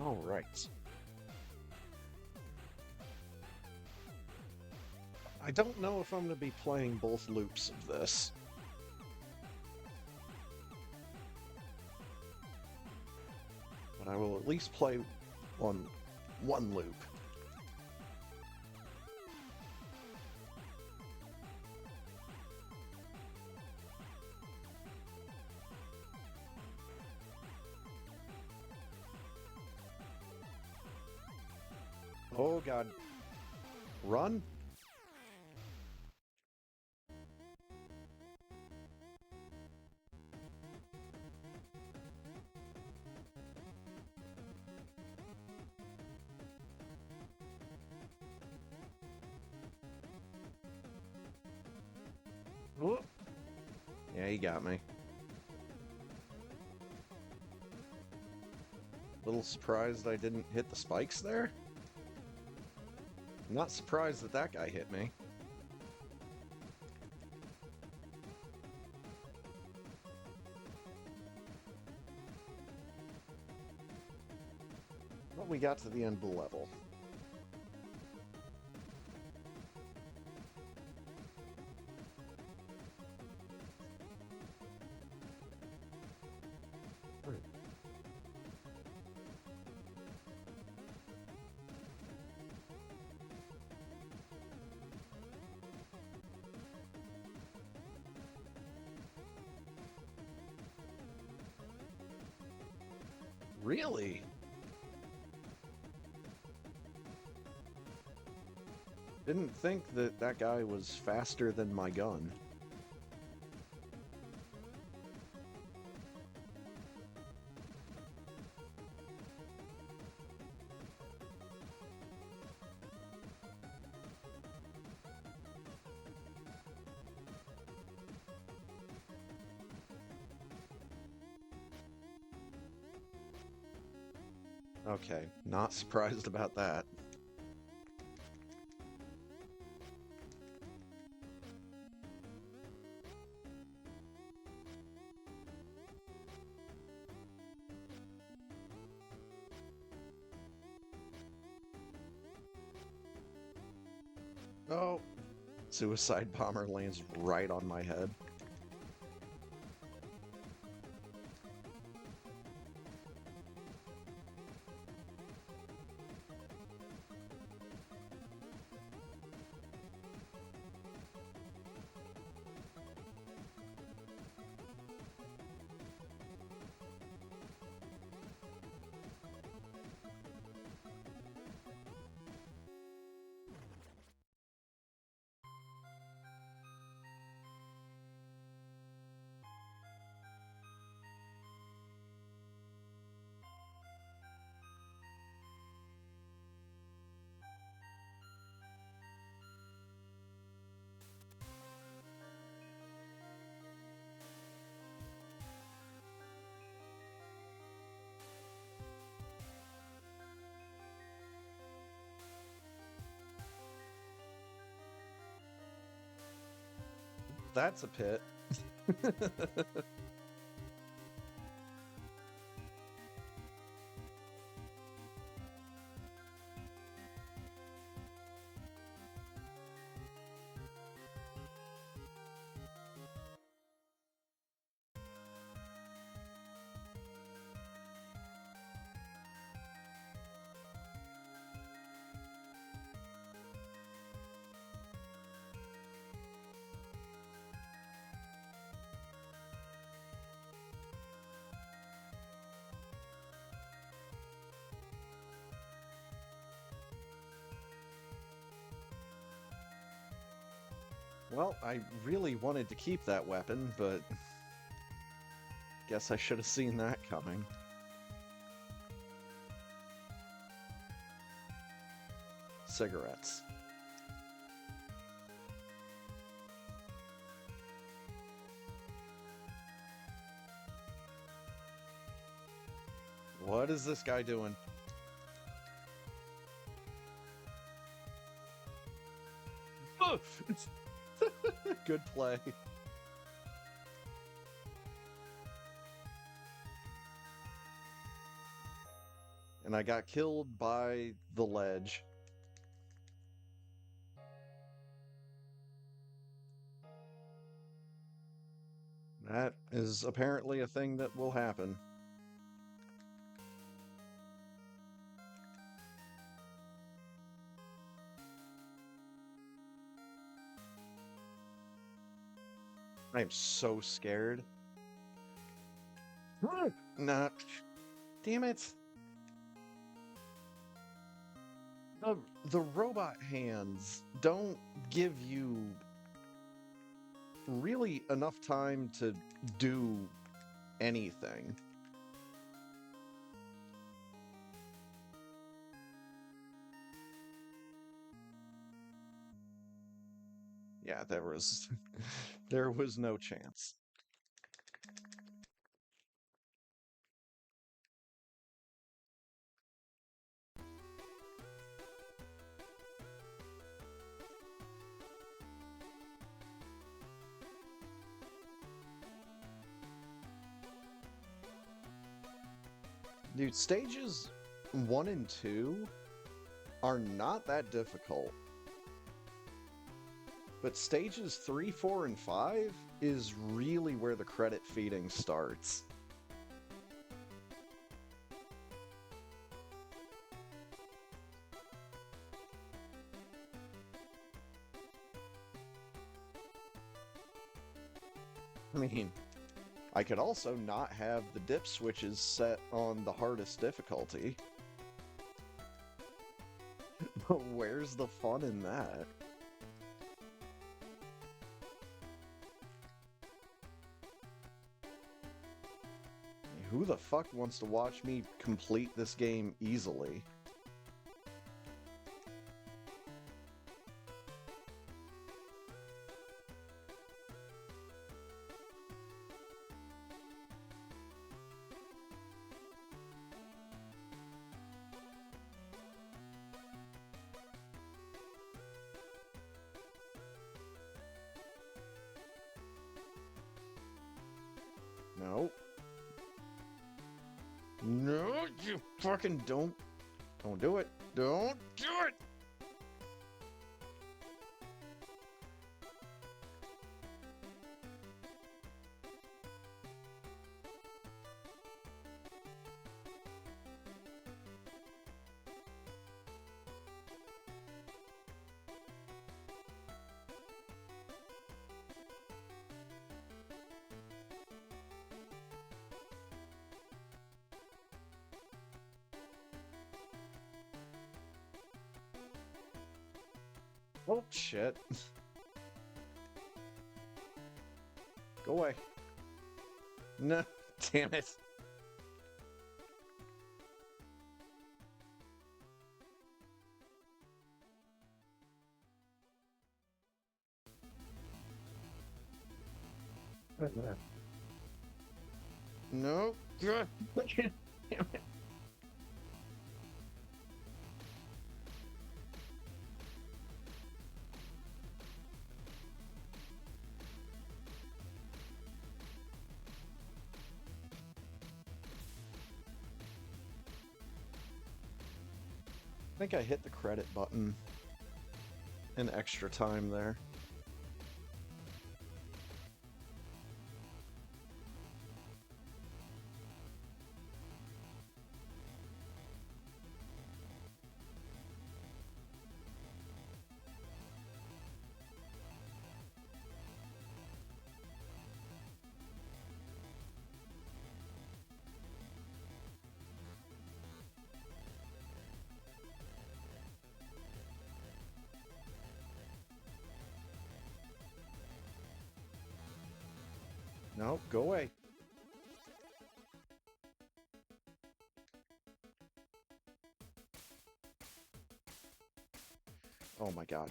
S2: All right. I don't know if I'm going to be playing both loops of this. But I will at least play on one loop. Oh god. Run? Oh. Yeah, he got me. Little surprised I didn't hit the spikes there. Not surprised that that guy hit me. Well, we got to the end of the level. Really? Didn't think that that guy was faster than my gun. Okay, not surprised about that. Oh, suicide bomber lands right on my head. That's a pit. Well, I really wanted to keep that weapon, but guess I should have seen that coming. Cigarettes. What is this guy doing? Good play. and I got killed by the ledge. That is apparently a thing that will happen. I am so scared. Nah. Damn it. The robot hands don't give you really enough time to do anything. Yeah, there was there was no chance. Dude, stages 1 and 2 are not that difficult. But stages 3, 4, and 5 is really where the credit feeding starts. I mean, I could also not have the dip switches set on the hardest difficulty. But where's the fun in that? Who the fuck wants to watch me complete this game easily? No. No, you fucking don't do it. Don't do it! Oh, shit. Go away. No, damn it. No, God. Damn it. I think I hit the credit button an extra time there. No, go away. Oh my God.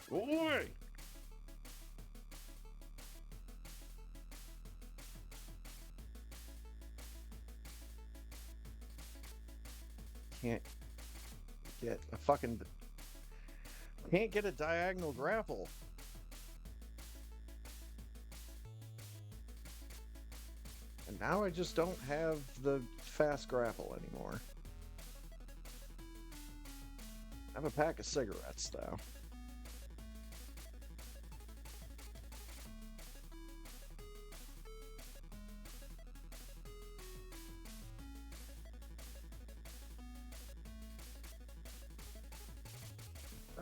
S2: Go away! Can't get a fucking... Can't get a diagonal grapple. And now I just don't have the fast grapple anymore. Have a pack of cigarettes, though.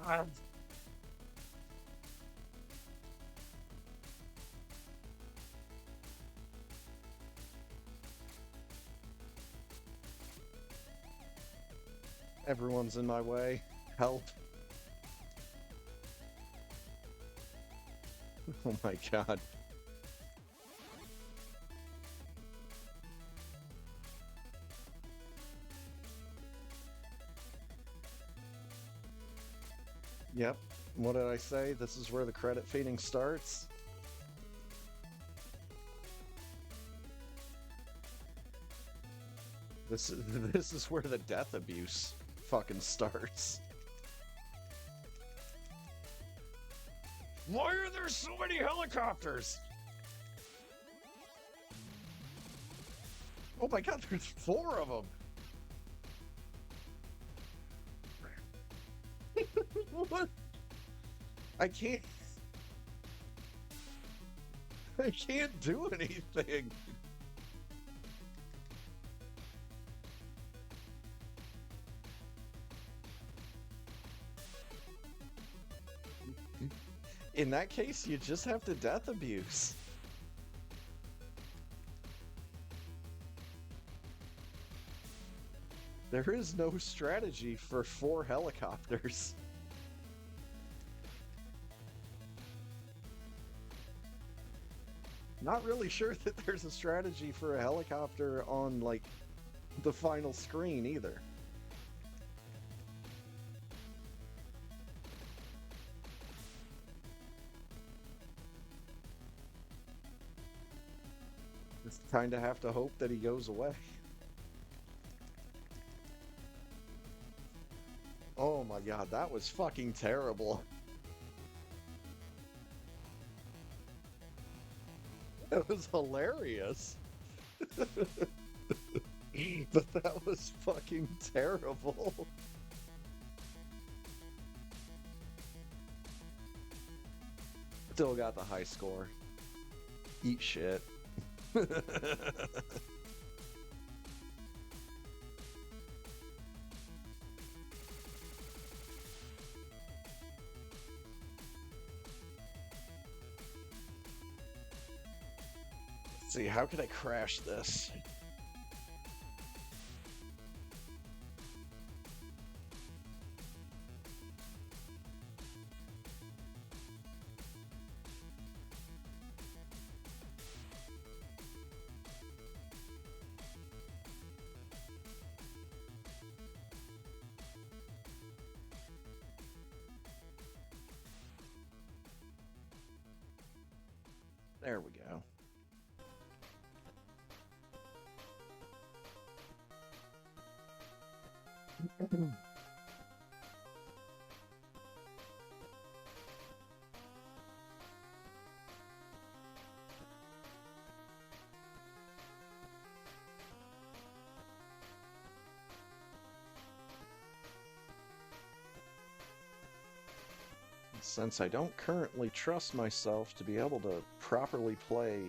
S2: Ah. Everyone's in my way. Help. Oh my god. Yep. What did I say? This is where the credit fading starts? This is where the death abuse fucking starts. Why are there so many helicopters? Oh my god, there's 4 of them. What? I can't do anything. In that case, you just have to death abuse. There is no strategy for 4 helicopters. Not really sure that there's a strategy for a helicopter on, like, the final screen either. Just kind of have to hope that he goes away. Oh my god, that was fucking terrible. That was hilarious. But that was fucking terrible. Still got the high score. Eat shit. Let's see, how can I crash this? There we go. Since I don't currently trust myself to be able to properly play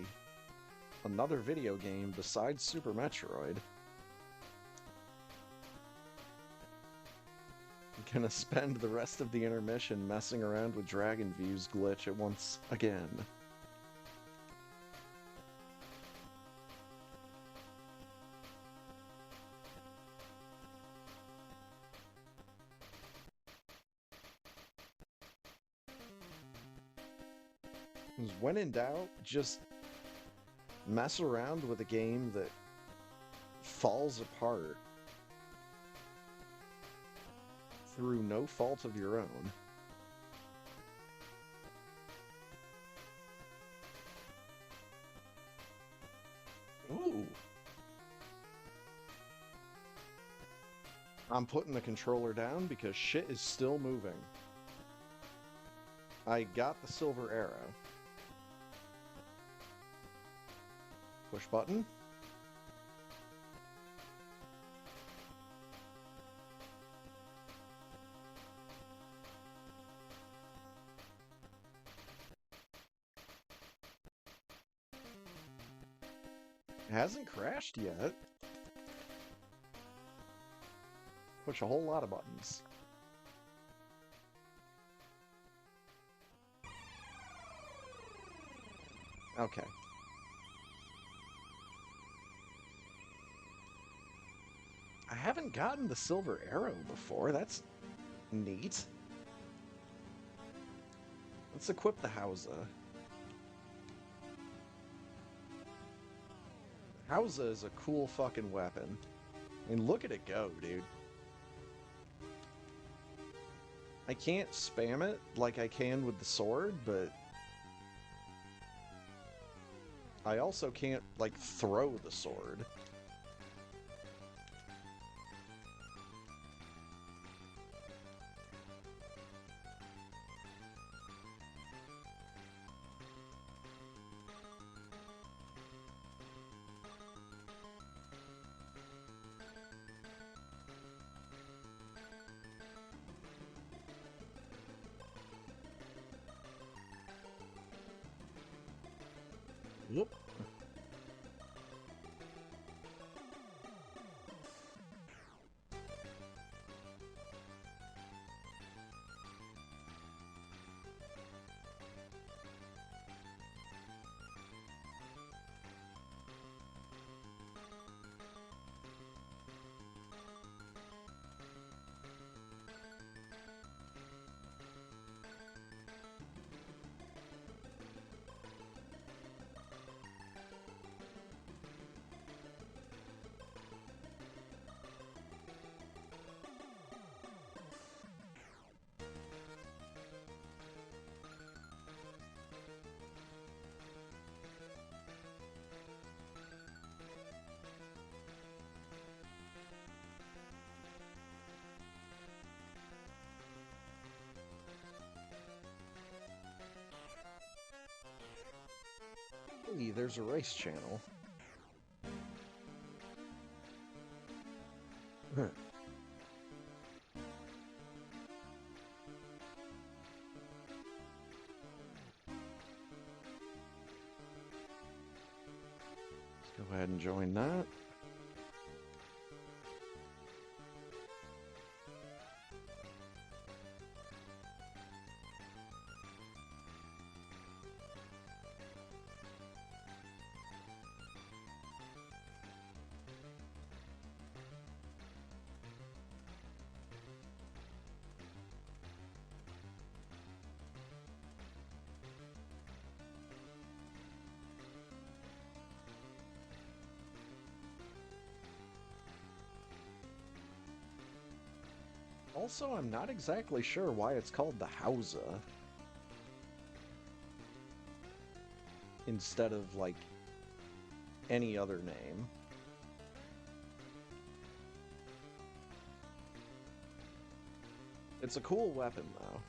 S2: another video game besides Super Metroid, I'm gonna spend the rest of the intermission messing around with Dragon View's glitch once again. When in doubt, just mess around with a game that falls apart through no fault of your own. Ooh. I'm putting the controller down because shit is still moving. I got the silver arrow. Push button. Hasn't crashed yet. Push a whole lot of buttons. Okay. I haven't gotten the silver arrow before. That's neat. Let's equip the Hausa. Hausa is a cool fucking weapon. I mean, look at it go, dude. I can't spam it like I can with the sword, but I also can't, like, throw the sword. Yep. Hey, there's a race channel. Let's go ahead and join that. Also, I'm not exactly sure why it's called the Hausa instead of, like, any other name. It's a cool weapon, though.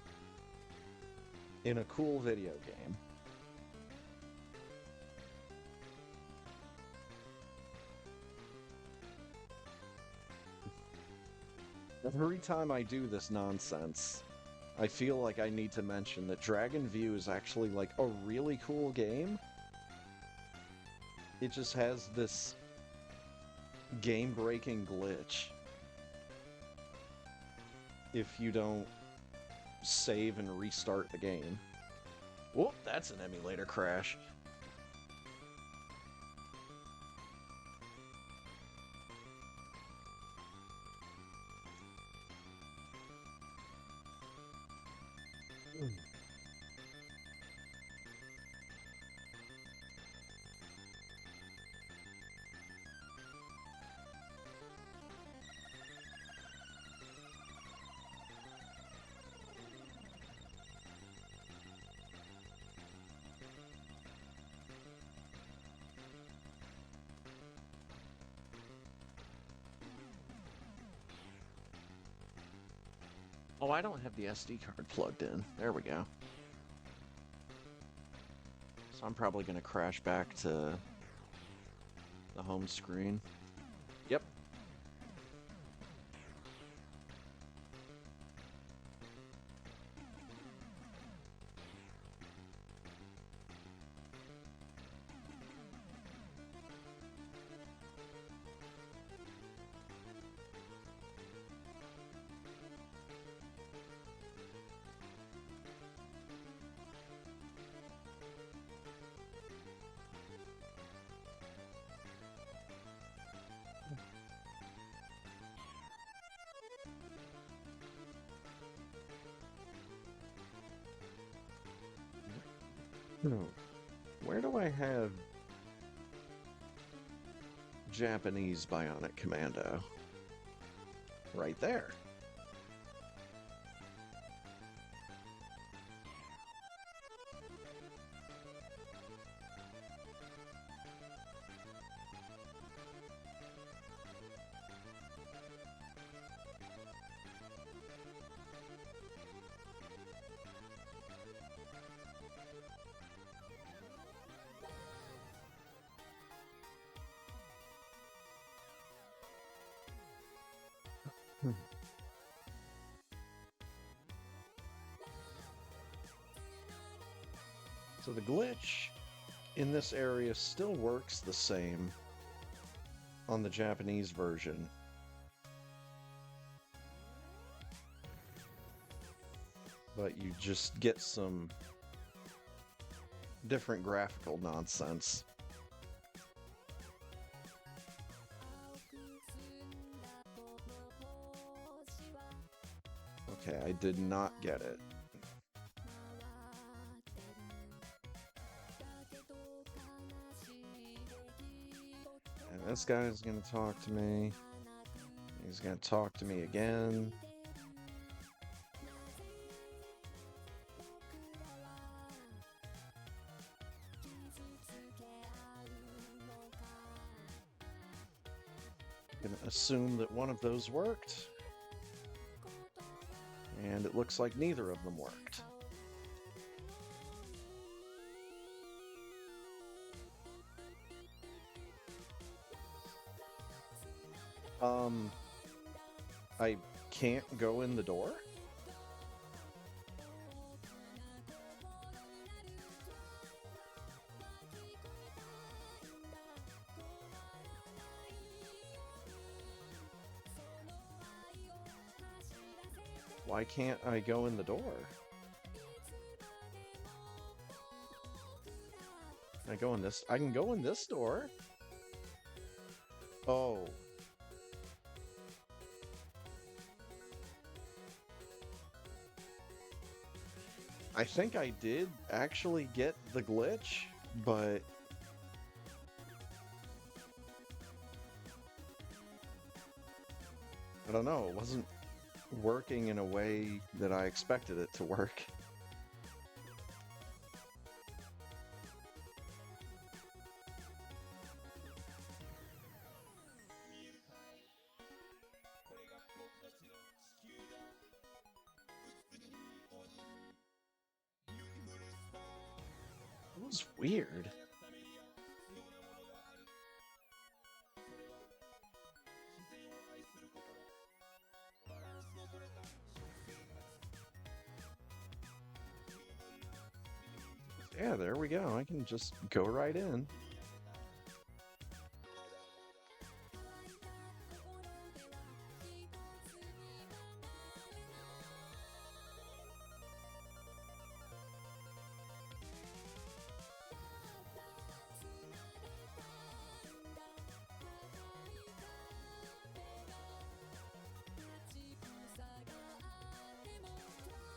S2: In a cool video game. Every time I do this nonsense, I feel like I need to mention that Dragon View is actually, like, a really cool game. It just has this game-breaking glitch if you don't save and restart the game. Whoop, that's an emulator crash. Oh, I don't have the SD card plugged in. There we go. So I'm probably going to crash back to the home screen. Yep. Hmm. Where do I have Japanese Bionic Commando? Right there. Hmm. So the glitch in this area still works the same on the Japanese version. But you just get some different graphical nonsense. Okay, I did not get it. And this guy's gonna talk to me. He's gonna talk to me again. Gonna assume that one of those worked. And it looks like neither of them worked. I can't go in the door? Why can't I go in the door? Can I go in this? I can go in this door. Oh. I think I did actually get the glitch, but I don't know, it wasn't working in a way that I expected it to work. It was weird. Yeah, there we go. I can just go right in.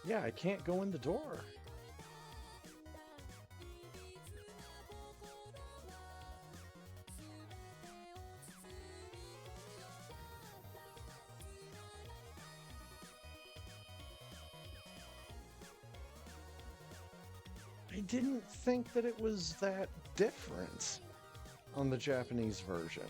S2: Yeah, I can't go in the door. I didn't think that it was that different on the Japanese version.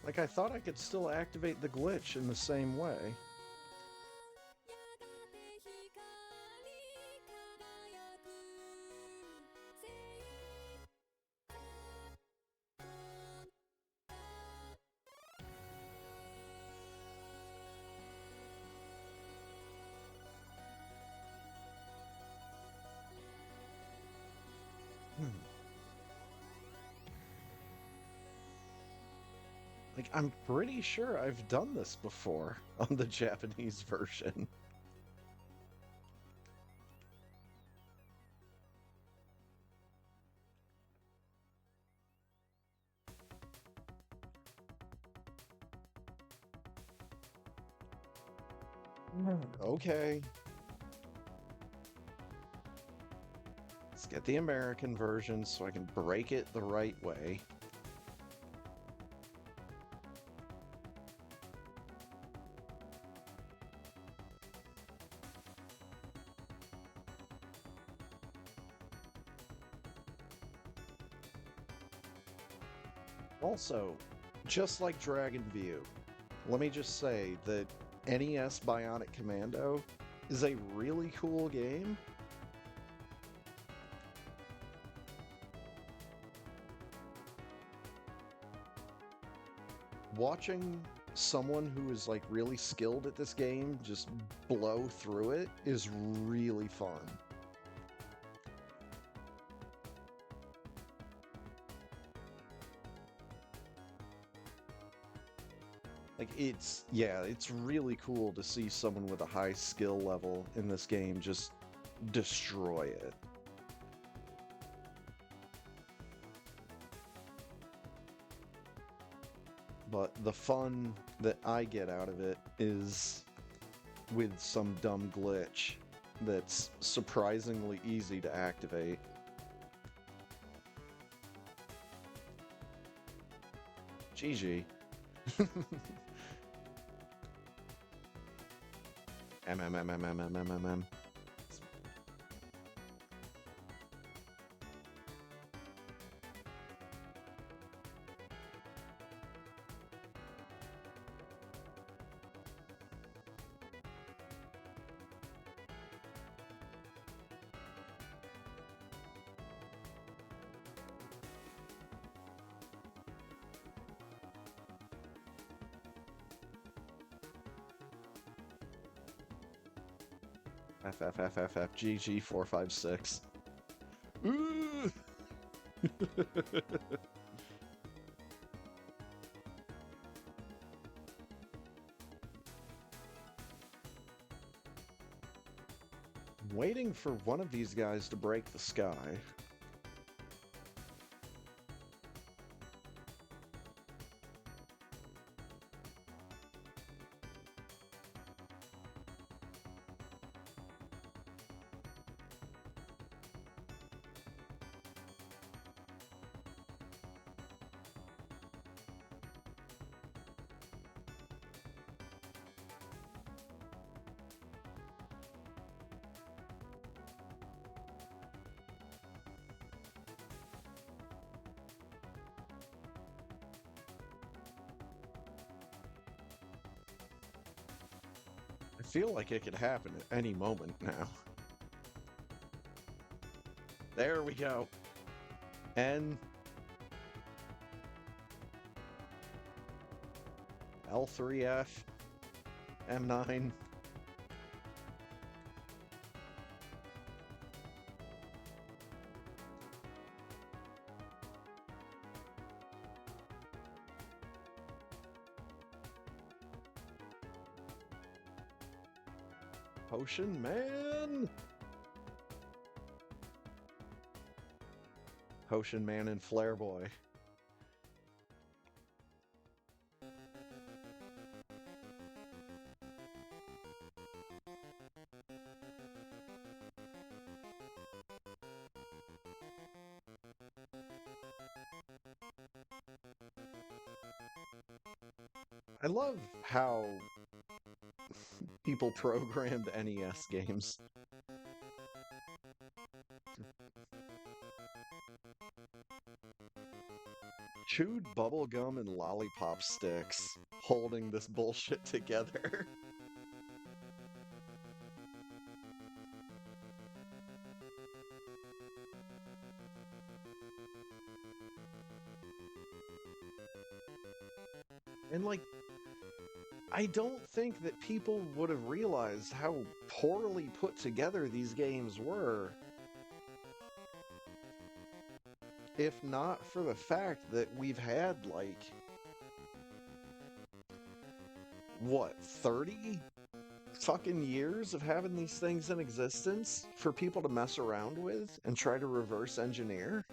S2: Like, I thought I could still activate the glitch in the same way. Like, I'm pretty sure I've done this before on the Japanese version. Okay. Let's get the American version so I can break it the right way. Also, just like Dragon View, let me just say that NES Bionic Commando is a really cool game. Watching someone who is like really skilled at this game just blow through it is really fun. Like it's really cool to see someone with a high skill level in this game just destroy it. But the fun that I get out of it is with some dumb glitch that's surprisingly easy to activate. GG. MMMMMMMM. FFFFFGG456. Ooh! Waiting for one of these guys to break the sky. I feel like it could happen at any moment now. There we go. N L3F M9. Potion Man! Potion Man and Flare Boy. I love how people programmed NES games. Chewed bubblegum and lollipop sticks holding this bullshit together. And like, I don't think that people would have realized how poorly put together these games were if not for the fact that we've had, like, what, 30 fucking years of having these things in existence for people to mess around with and try to reverse engineer?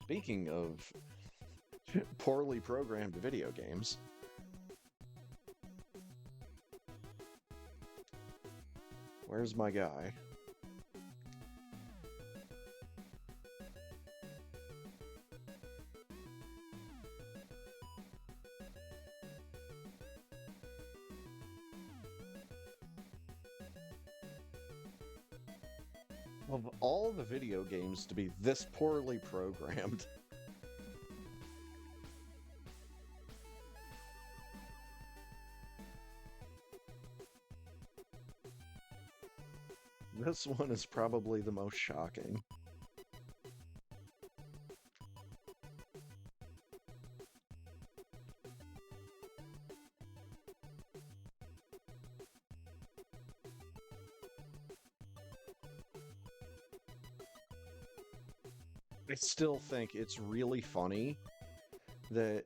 S2: Speaking of poorly programmed video games, where's my guy? Of all the video games to be this poorly programmed, this one is probably the most shocking. I still think it's really funny that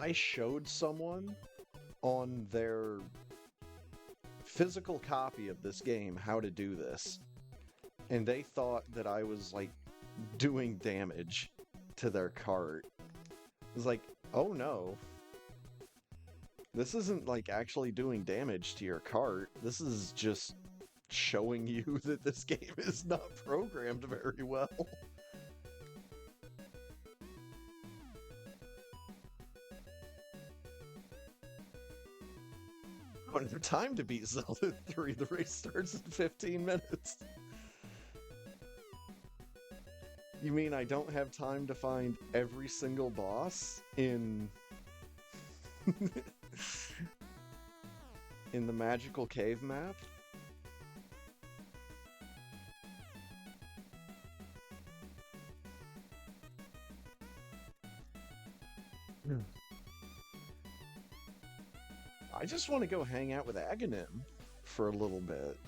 S2: I showed someone on their physical copy of this game how to do this, and they thought that I was like doing damage to their cart. It's like, oh no, this isn't like actually doing damage to your cart. This is just showing you that this game is not programmed very well. I don't have time to beat Zelda 3. The race starts in 15 minutes. You mean I don't have time to find every single boss in in the magical cave map? I just want to go hang out with Aghanim for a little bit.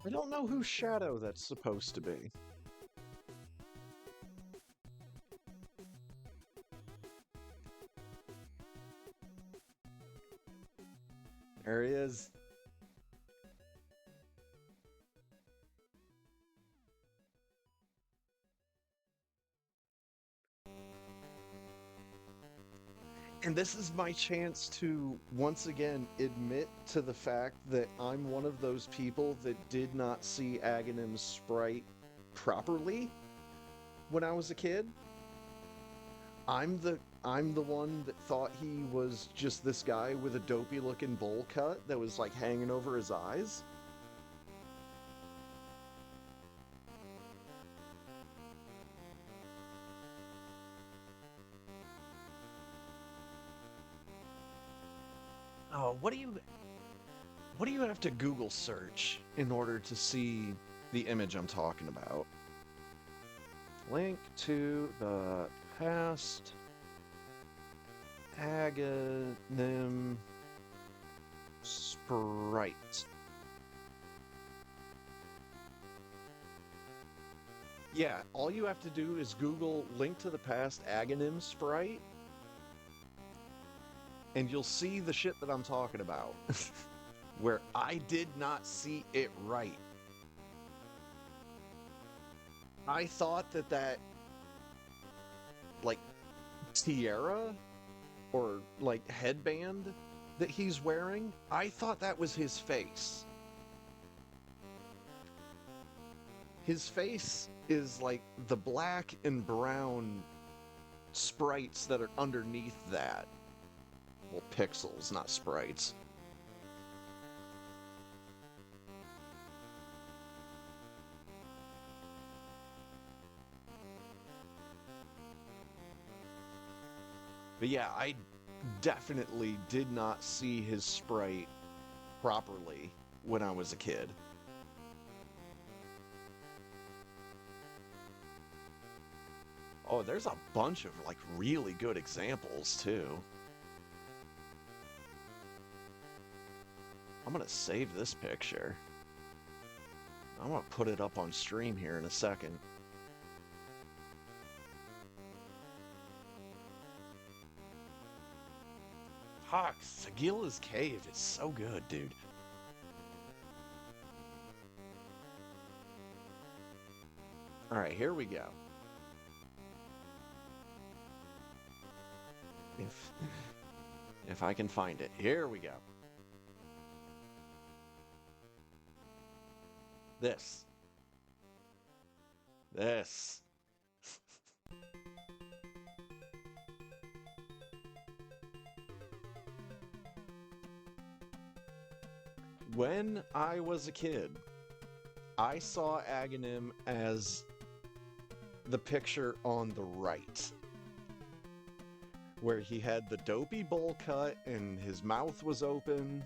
S2: I don't know whose shadow that's supposed to be. There he is. And this is my chance to, once again, admit to the fact that I'm one of those people that did not see Aghanim's sprite properly when I was a kid. I'm the one that thought he was just this guy with a dopey-looking bowl cut that was, like, hanging over his eyes. Oh, what do you have to Google search in order to see the image I'm talking about? Link to the past Aghanim sprite. Yeah, all you have to do is Google link to the past Aghanim sprite, and you'll see the shit that I'm talking about. Where I did not see it right. I thought that like tiara or like headband that he's wearing, I thought that was his face. His face is like the black and brown sprites that are underneath that. Well, pixels, not sprites. But yeah, I definitely did not see his sprite properly when I was a kid. Oh, there's a bunch of like really good examples too. I'm gonna save this picture. I'm gonna put it up on stream here in a second. Fuck, Sagila's Cave is so good, dude. Alright, here we go. If I can find it. Here we go. This. When I was a kid, I saw Aghanim as the picture on the right, where he had the dopey bowl cut and his mouth was open,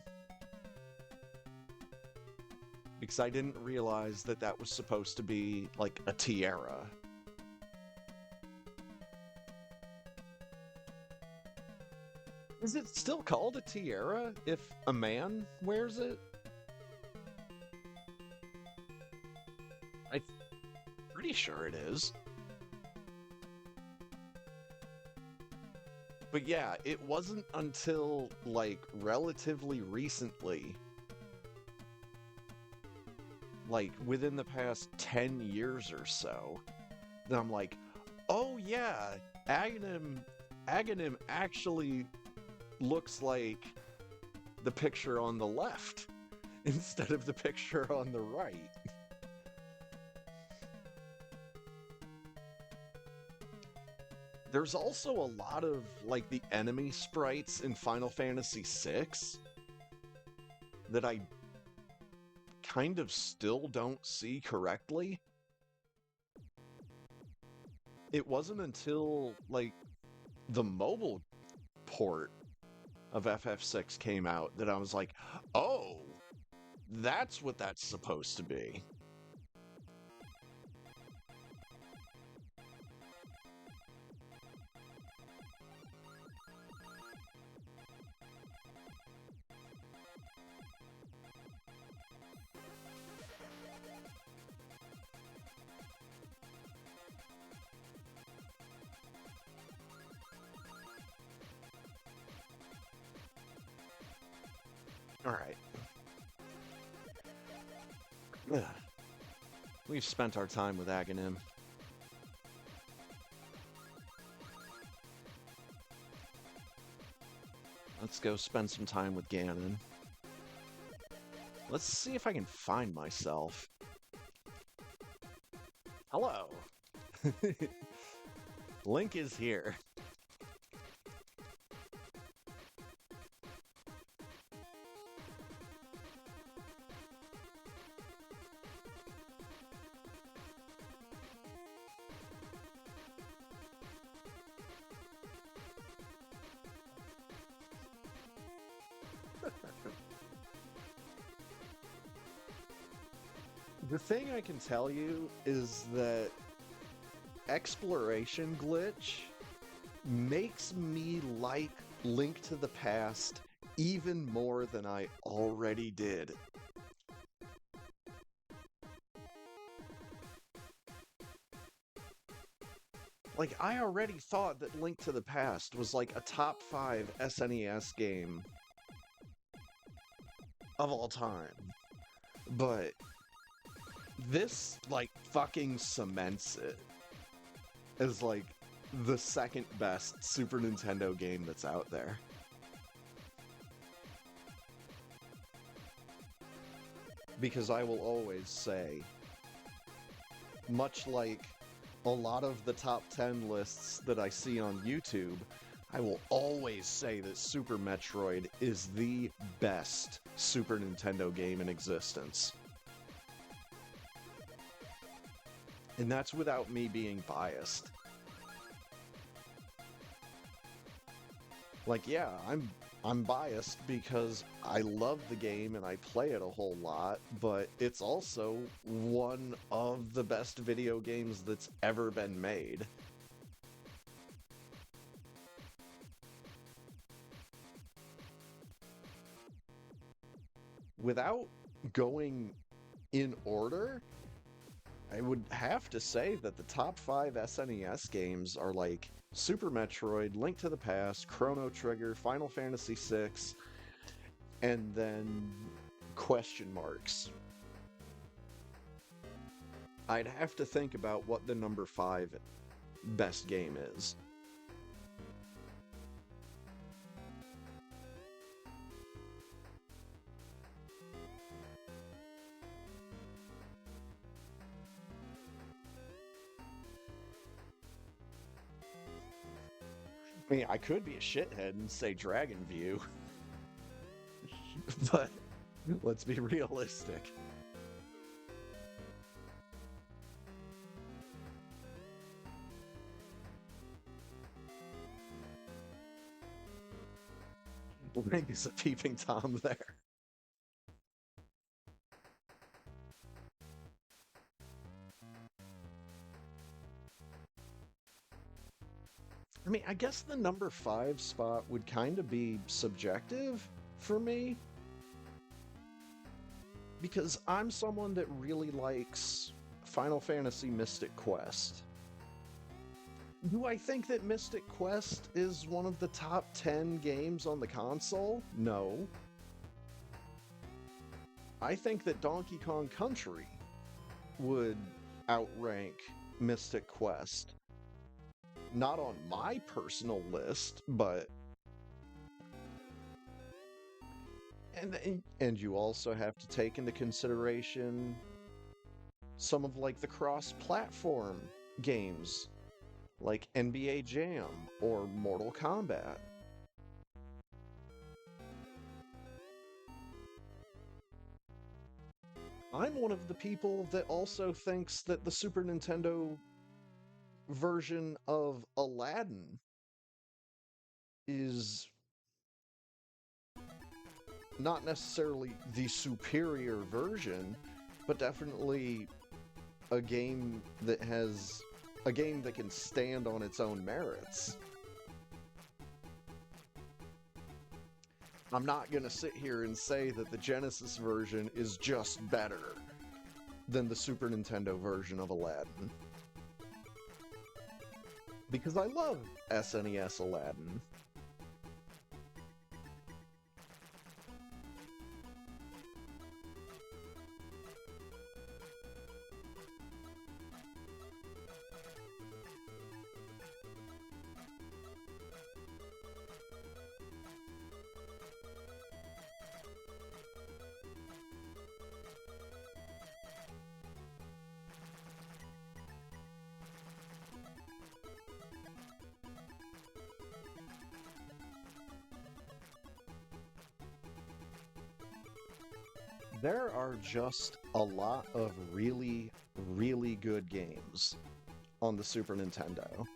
S2: because I didn't realize that that was supposed to be like a tiara. Is it still called a tiara if a man wears it? I'm pretty sure it is. But yeah, it wasn't until, like, relatively recently, like, within the past 10 years or so, that I'm like, oh yeah, Aghanim actually looks like the picture on the left instead of the picture on the right. There's also a lot of, like, the enemy sprites in Final Fantasy VI that I kind of still don't see correctly. It wasn't until, like, the mobile port of FF6 came out that I was like, oh, that's what that's supposed to be. Alright. We've spent our time with Aghanim. Let's go spend some time with Ganon. Let's see if I can find myself. Hello! Link is here. The thing I can tell you is that Exploration Glitch makes me like Link to the Past even more than I already did. Like, I already thought that Link to the Past was like a top 5 SNES game of all time. But this, like, fucking cements it as, like, the second best Super Nintendo game that's out there. Because I will always say, much like a lot of the top 10 lists that I see on YouTube, I will always say that Super Metroid is the best Super Nintendo game in existence. And that's without me being biased. Like, yeah, I'm biased because I love the game and I play it a whole lot, but it's also one of the best video games that's ever been made. Without going in order, I would have to say that the top 5 SNES games are like Super Metroid, Link to the Past, Chrono Trigger, Final Fantasy VI, and then question marks. I'd have to think about what the number 5 best game is. I mean, I could be a shithead and say Dragon View, but let's be realistic. Maybe it's a peeping Tom there. I mean, I guess the number 5 spot would kind of be subjective for me. Because I'm someone that really likes Final Fantasy Mystic Quest. Do I think that Mystic Quest is one of the top 10 games on the console? No. I think that Donkey Kong Country would outrank Mystic Quest. Not on my personal list, but... And you also have to take into consideration some of like the cross-platform games like NBA Jam or Mortal Kombat. I'm one of the people that also thinks that the Super Nintendo version of Aladdin is not necessarily the superior version, but definitely a game that can stand on its own merits. I'm not gonna sit here and say that the Genesis version is just better than the Super Nintendo version of Aladdin. Because I love SNES Aladdin. There are just a lot of really, really good games on the Super Nintendo.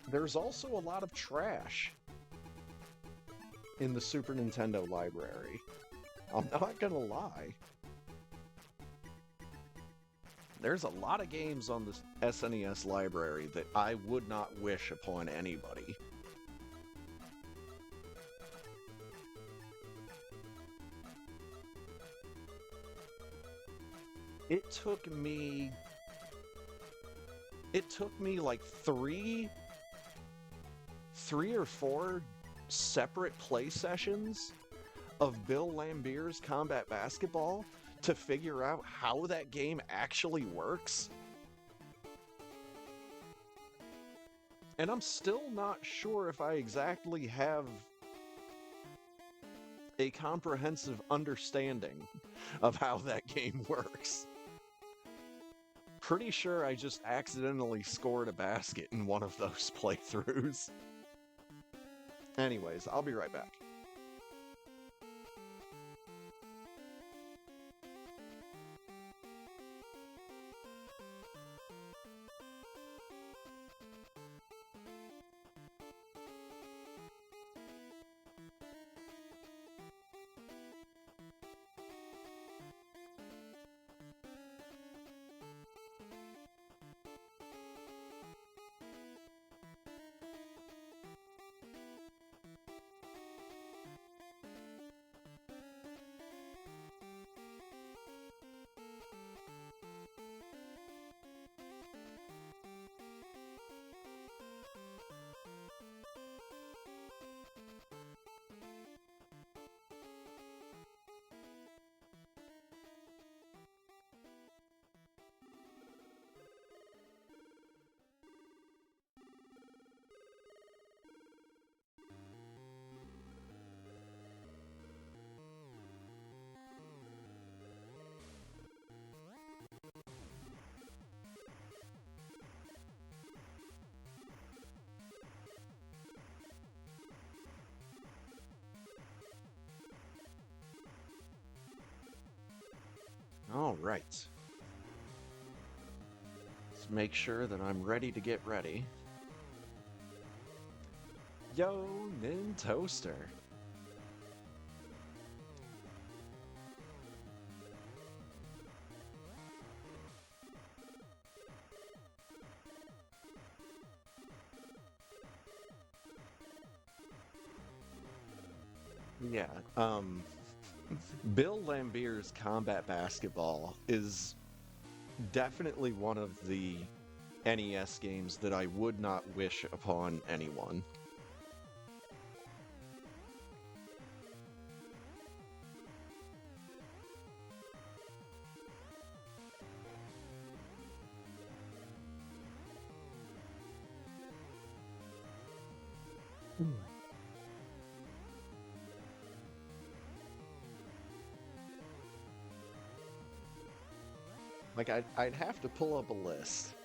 S2: There's also a lot of trash in the Super Nintendo library. I'm not gonna lie. There's a lot of games on the SNES library that I would not wish upon anybody. It took me like three or four separate play sessions of Bill Lambert's Combat Basketball to figure out how that game actually works. And I'm still not sure if I exactly have a comprehensive understanding of how that game works. Pretty sure I just accidentally scored a basket in one of those playthroughs. Anyways, I'll be right back. All right. Let's make sure that I'm ready to get ready. Yo, Nintoaster. Yeah, Bill Lambert's Combat Basketball is definitely one of the NES games that I would not wish upon anyone. Like, I'd have to pull up a list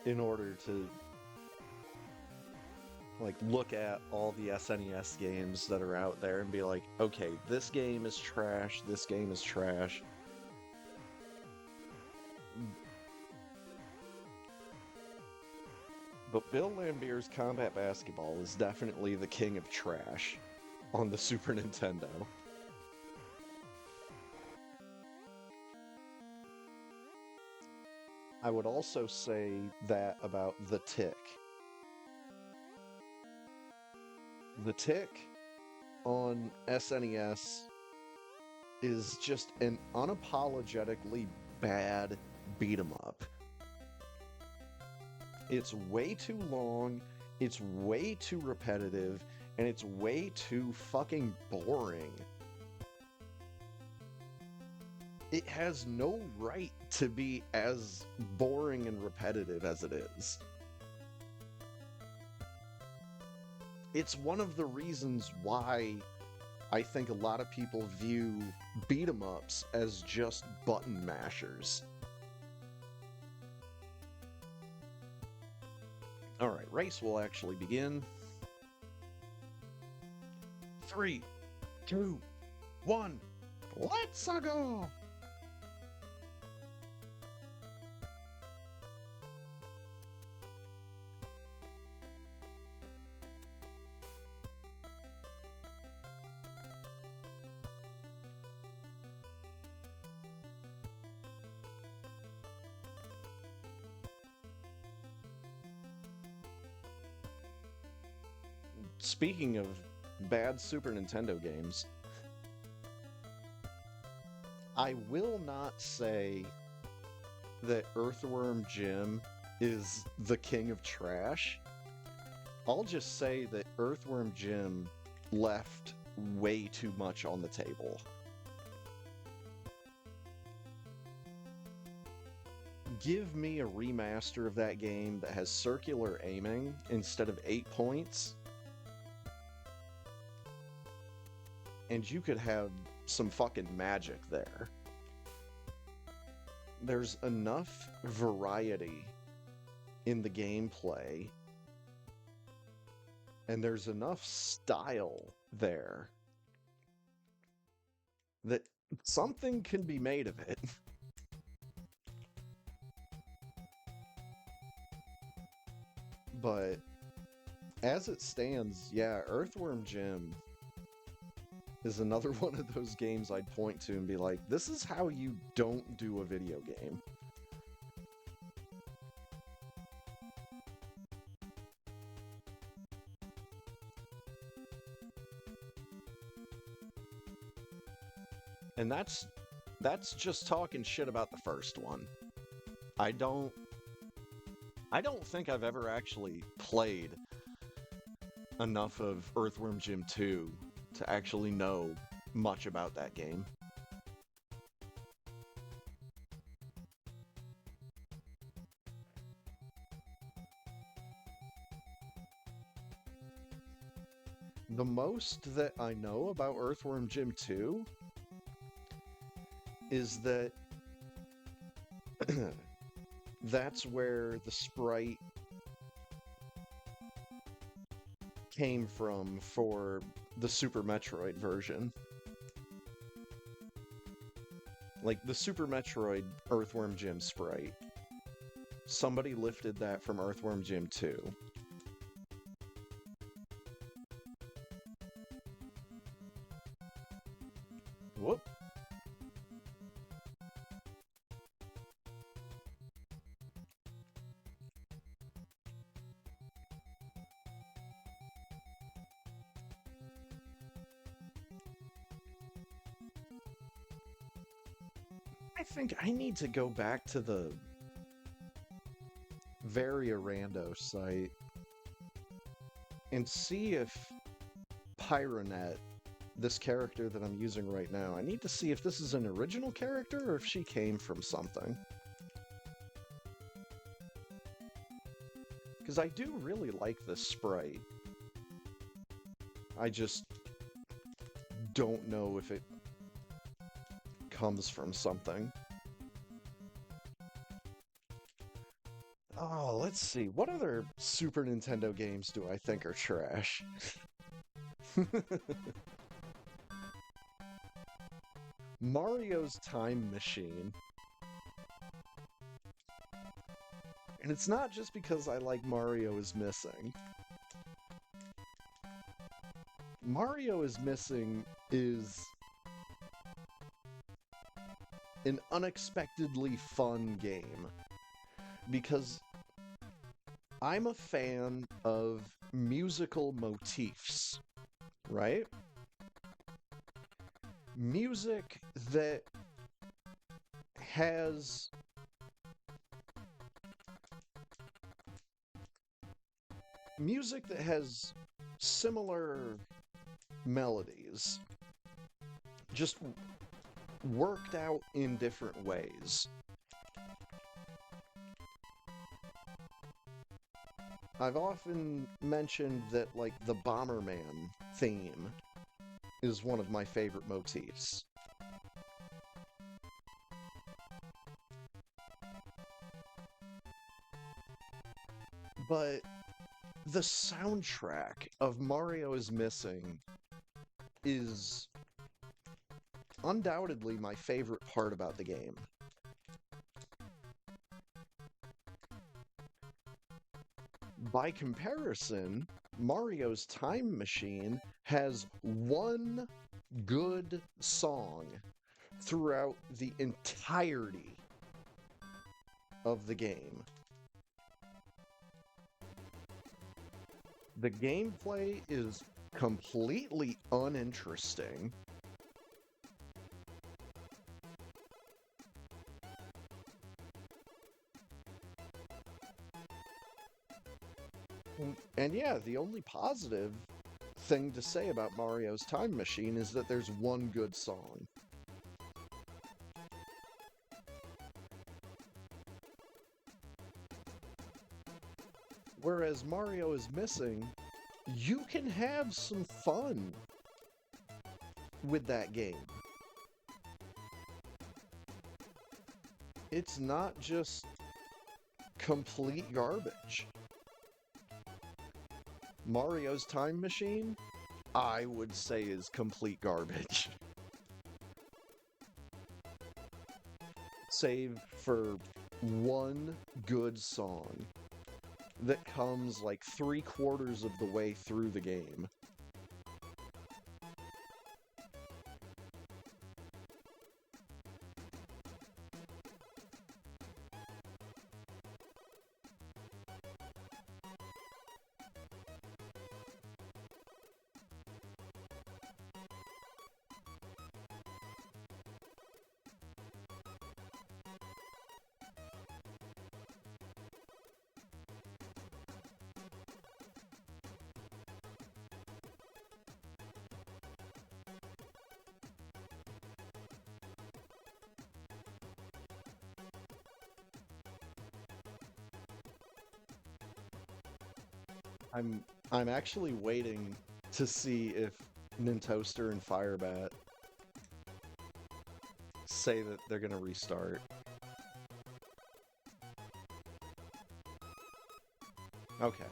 S2: in order to, like, look at all the SNES games that are out there and be like, okay, this game is trash, this game is trash. But Bill Lambert's Combat Basketball is definitely the king of trash on the Super Nintendo. I would also say that about The Tick. The Tick on SNES is just an unapologetically bad beat 'em up. It's way too long, it's way too repetitive, and it's way too fucking boring. It has no right to be as boring and repetitive as it is. It's one of the reasons why I think a lot of people view beat 'em ups as just button mashers. Alright, race will actually begin. 3, 2, 1, let's go! Speaking of bad Super Nintendo games, I will not say that Earthworm Jim is the king of trash. I'll just say that Earthworm Jim left way too much on the table. Give me a remaster of that game that has circular aiming instead of 8 points, and you could have some fucking magic there. There's enough variety in the gameplay, and there's enough style there that something can be made of it. But as it stands, yeah, Earthworm Jim is another one of those games I'd point to and be like, this is how you don't do a video game. And that's just talking shit about the first one. I don't think I've ever actually played enough of Earthworm Jim 2 to actually know much about that game. The most that I know about Earthworm Jim 2 is that that's where the sprite came from for the Super Metroid version. Like the Super Metroid Earthworm Jim sprite. Somebody lifted that from Earthworm Jim 2. Whoop. I think I need to go back to the Variorando site and see if Pyronet, this character that I'm using right now, I need to see if this is an original character or if she came from something. Because I do really like this sprite. I just don't know if it comes from something. Oh, let's see. What other Super Nintendo games do I think are trash? Mario's Time Machine. And it's not just because I like Mario is Missing. Mario is Missing is an unexpectedly fun game. Because I'm a fan of musical motifs, right? Music that has similar melodies, just worked out in different ways. I've often mentioned that, like, the Bomberman theme is one of my favorite motifs. But the soundtrack of Mario is Missing is undoubtedly my favorite part about the game. By comparison, Mario's Time Machine has one good song throughout the entirety of the game. The gameplay is completely uninteresting. And yeah, the only positive thing to say about Mario's Time Machine is that there's one good song. Whereas Mario is Missing, you can have some fun with that game. It's not just complete garbage. Mario's Time Machine, I would say, is complete garbage. Save for one good song that comes like 3/4 of the way through the game. I'm actually waiting to see if Nintoaster and Firebat say that they're gonna restart. Okay.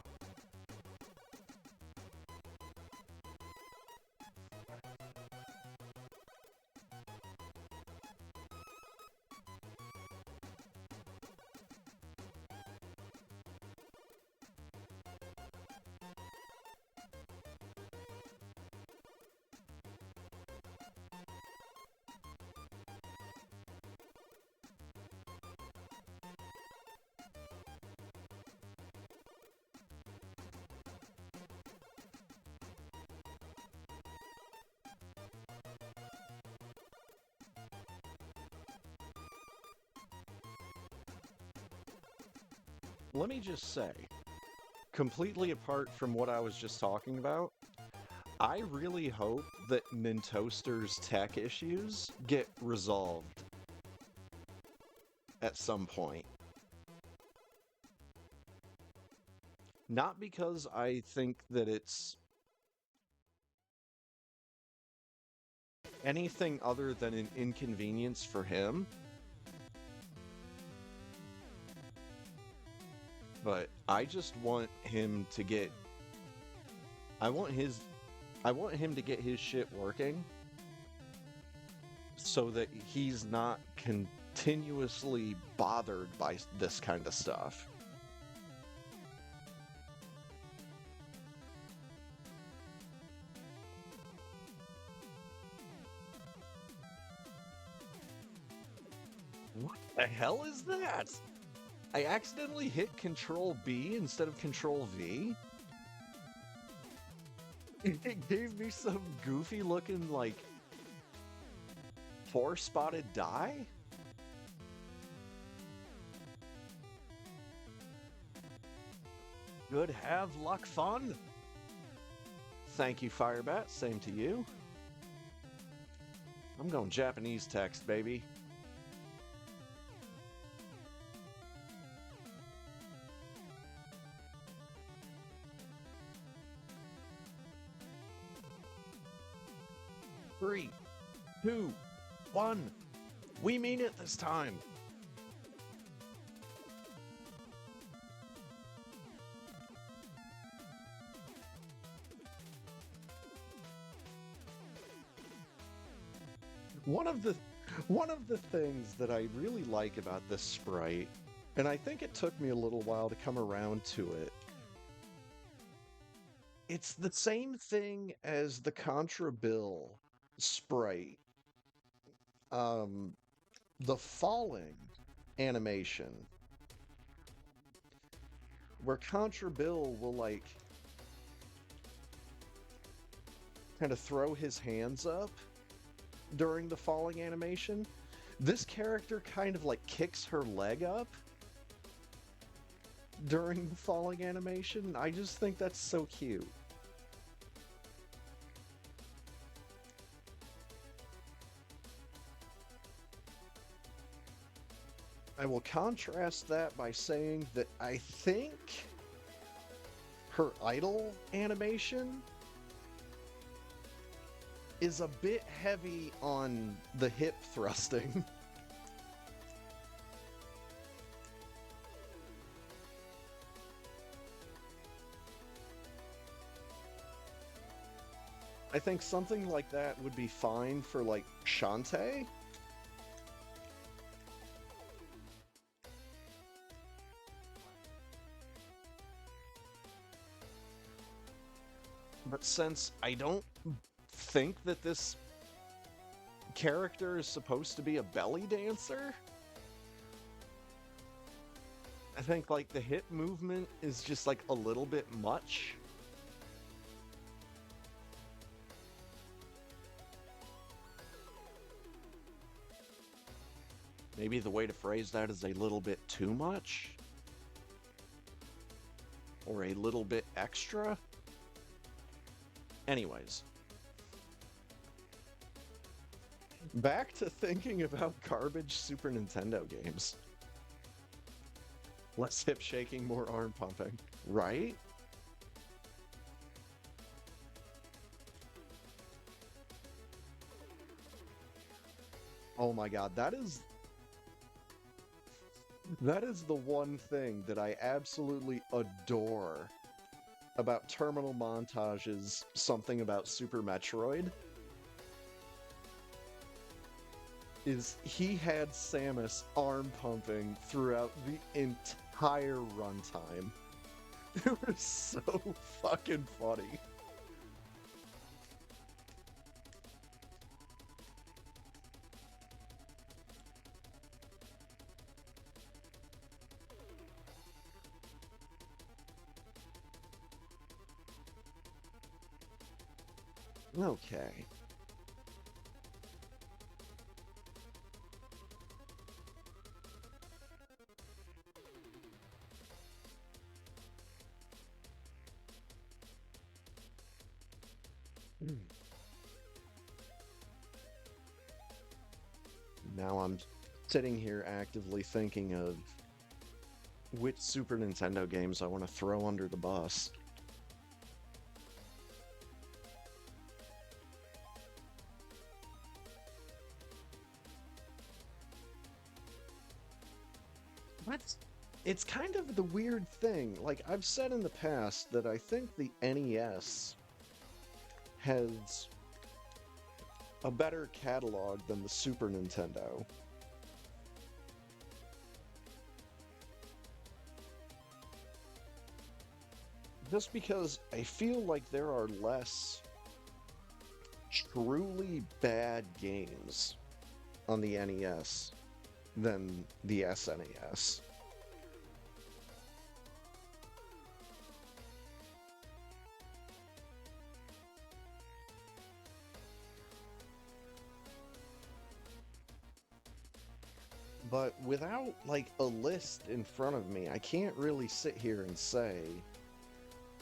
S2: let me just say, completely apart from what I was just talking about, I really hope that Mintoaster's tech issues get resolved at some point. Not because I think that it's anything other than an inconvenience for him, but I just want him to get I want him to get his shit working so that he's not continuously bothered by this kind of stuff. What the hell is that? I accidentally hit Control B instead of Control V. It gave me some goofy looking, like, 4-spotted die? Good have luck fun. Thank you, Firebat. Same to you. I'm going Japanese text, baby. Three, 2, 1. We mean it this time. One of the things that I really like about this sprite, and I think it took me a little while to come around to it, it's the same thing as the Contra Bill sprite. The falling animation, where Contra Bill will, like, kind of throw his hands up during the falling animation. This character kind of, like, kicks her leg up during the falling animation. I just think that's so cute. I will contrast that by saying that I think her idle animation is a bit heavy on the hip thrusting. I think something like that would be fine for, like, Shantae. But since I don't think that this character is supposed to be a belly dancer, I think, like, the hip movement is just, like, a little bit much. Maybe the way to phrase that is a little bit too much? Or a little bit extra? Anyways. Back to thinking about garbage Super Nintendo games. Less hip shaking, more arm pumping. Right? Oh my god, that is the one thing that I absolutely adore about terminal montages, something about Super Metroid, is he had Samus arm pumping throughout the entire runtime. It was so fucking funny. Okay. Now I'm sitting here actively thinking of which Super Nintendo games I want to throw under the bus. That's it's kind of the weird thing. Like I've said in the past that I think the NES has a better catalog than the Super Nintendo. Just because I feel like there are less truly bad games on the NES than the SNES. But without like a list in front of me, I can't really sit here and say,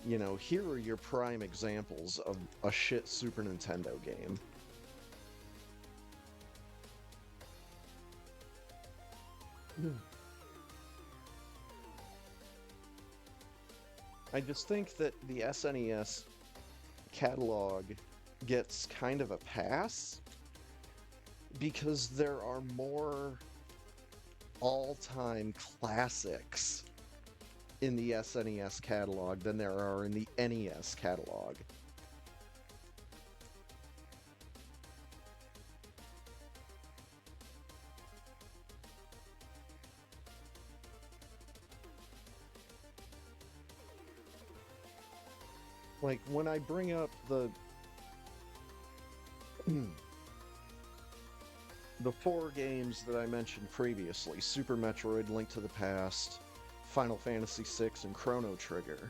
S2: you know, here are your prime examples of a shit Super Nintendo game. I just think that the SNES catalog gets kind of a pass because there are more all-time classics in the SNES catalog than there are in the NES catalog. Like when I bring up the four games that I mentioned previously, Super Metroid, Link to the Past, Final Fantasy VI, and Chrono Trigger,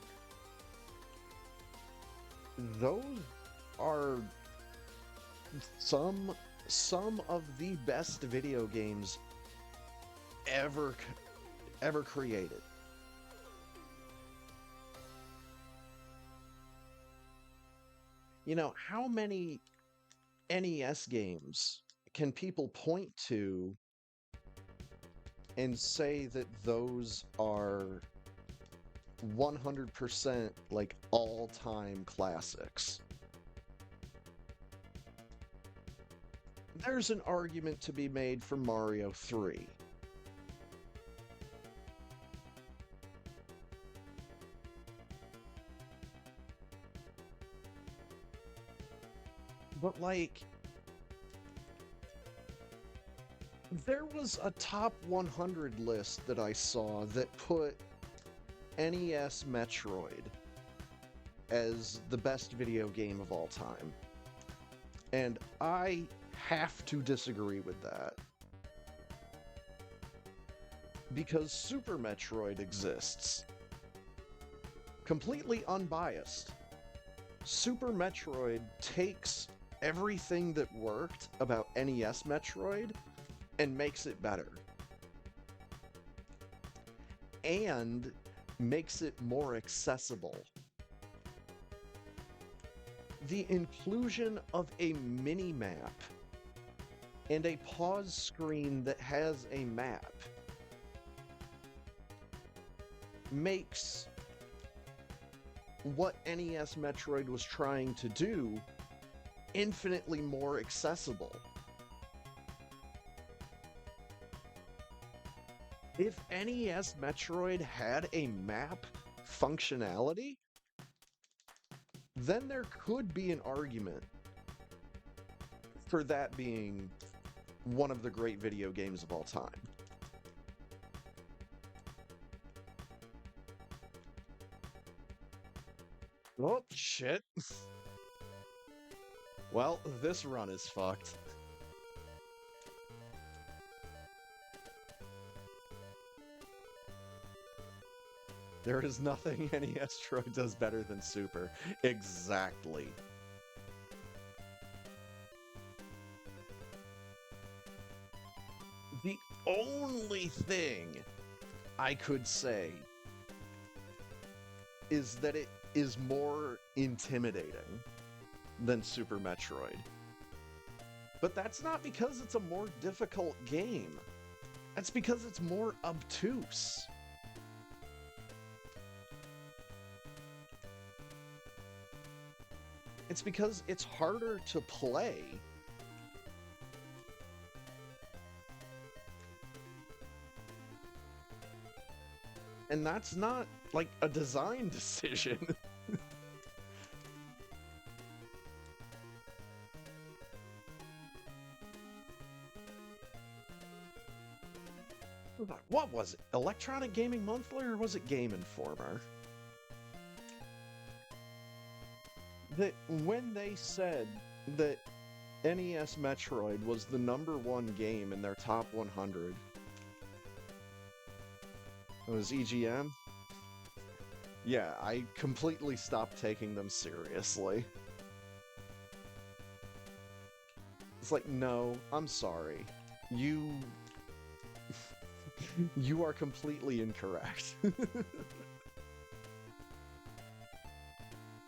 S2: those are some of the best video games ever created. You know, how many NES games can people point to and say that those are 100% like all-time classics? There's an argument to be made for Mario 3. But like, there was a top 100 list that I saw that put NES Metroid as the best video game of all time. And I have to disagree with that. Because Super Metroid exists. Completely unbiased. Super Metroid takes everything that worked about NES Metroid and makes it better. And makes it more accessible. The inclusion of a mini-map and a pause screen that has a map makes what NES Metroid was trying to do infinitely more accessible. If NES Metroid had a map functionality, then there could be an argument for that being one of the great video games of all time. Oh, shit. Well, this run is fucked. There is nothing NES Troid does better than Super. Exactly. The only thing I could say is that it is more intimidating than Super Metroid. But that's not because it's a more difficult game. That's because it's more obtuse. It's because it's harder to play. And that's not, like, a design decision. What was it? Electronic Gaming Monthly, or was it Game Informer? That when they said that NES Metroid was the #1 game in their top 100, it was EGM? Yeah, I completely stopped taking them seriously. It's like, no, I'm sorry. You are completely incorrect.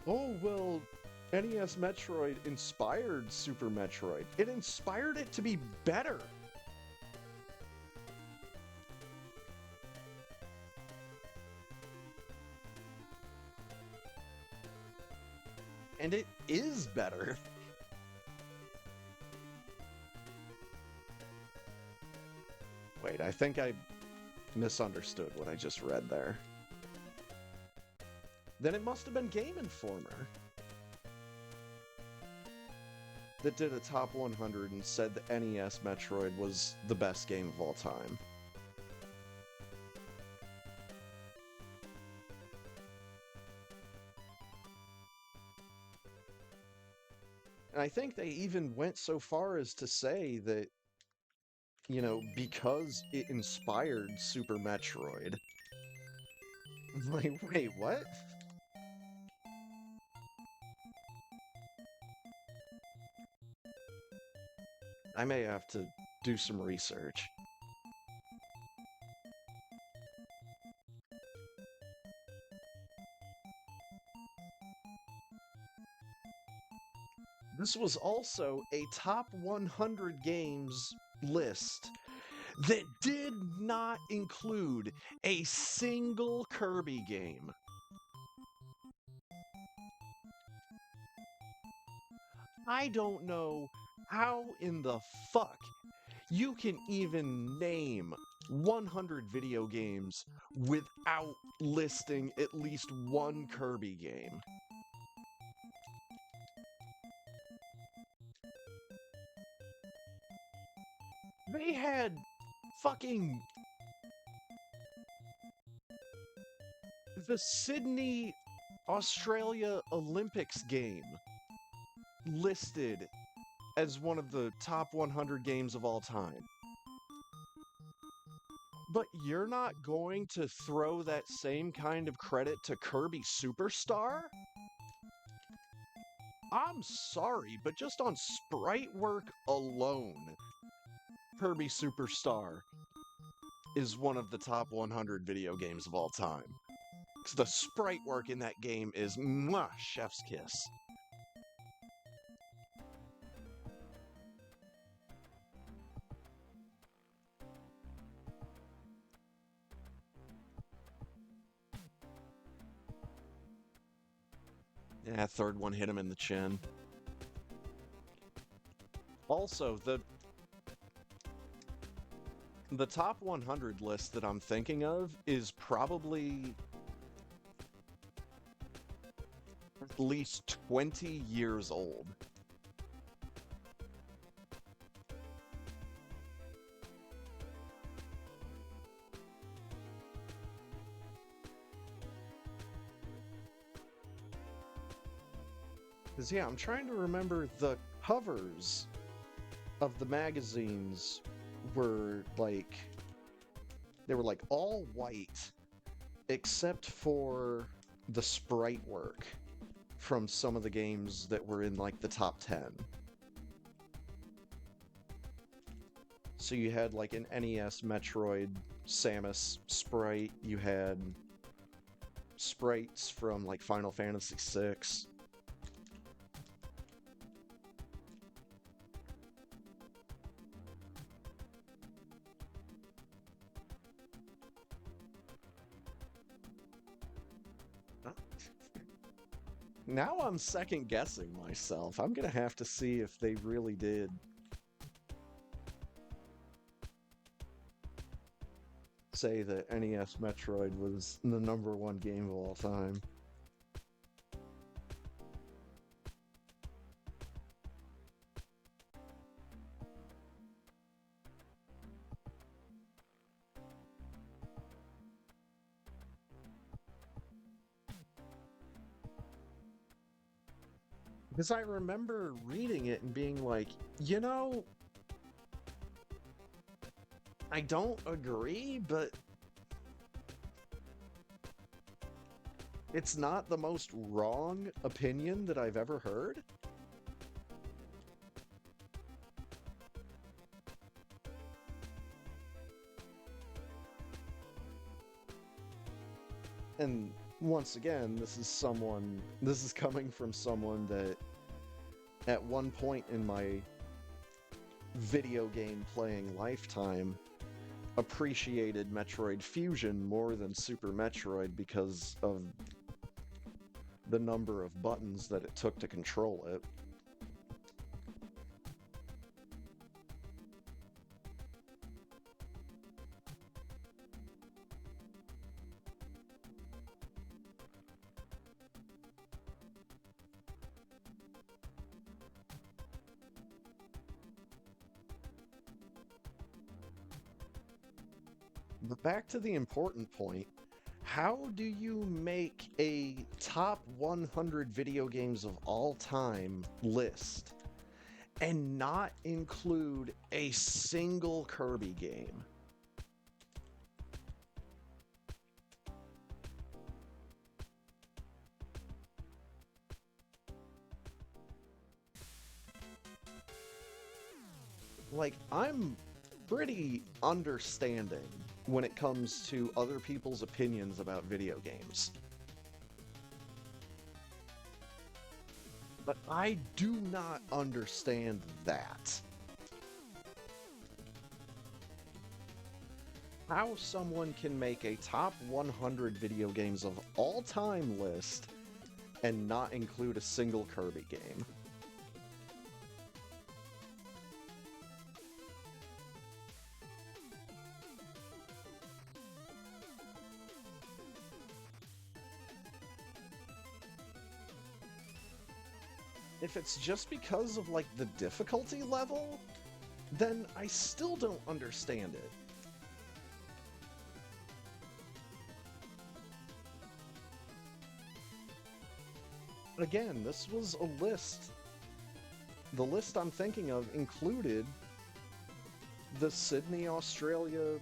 S2: Oh, well, NES Metroid inspired Super Metroid. It inspired it to be better. And it is better. Wait, I think I misunderstood what I just read there. Then it must have been Game Informer that did a top 100 and said that NES Metroid was the best game of all time. And I think they even went so far as to say that, you know, because it inspired Super Metroid. Like, wait, what? I may have to do some research. This was also a top 100 games list that did not include a single Kirby game. I don't know how in the fuck you can even name 100 video games without listing at least one Kirby game. They had fucking the Sydney, Australia Olympics game listed as one of the top 100 games of all time. But you're not going to throw that same kind of credit to Kirby Superstar? I'm sorry, but just on sprite work alone, Kirby Superstar is one of the top 100 video games of all time. Because the sprite work in that game is mwah, chef's kiss. Yeah, third one hit him in the chin. Also, the top 100 list that I'm thinking of is probably at least 20 years old. Because, yeah, I'm trying to remember the covers of the magazines were like, they were like all white except for the sprite work from some of the games that were in like the top 10. So you had like an NES Metroid Samus sprite, you had sprites from like Final Fantasy VI. Now I'm second guessing myself. I'm gonna have to see if they really did say that NES Metroid was the #1 game of all time. Because I remember reading it and being like, you know, I don't agree, but it's not the most wrong opinion that I've ever heard. And once again, this is coming from someone that at one point in my video game playing lifetime appreciated Metroid Fusion more than Super Metroid because of the number of buttons that it took to control it. But back to the important point, how do you make a top 100 video games of all time list and not include a single Kirby game? Like, I'm pretty understanding when it comes to other people's opinions about video games. But I do not understand that. How someone can make a top 100 video games of all time list and not include a single Kirby game. If it's just because of, like, the difficulty level, then I still don't understand it. Again, this was a list. The list I'm thinking of included the Sydney, Australia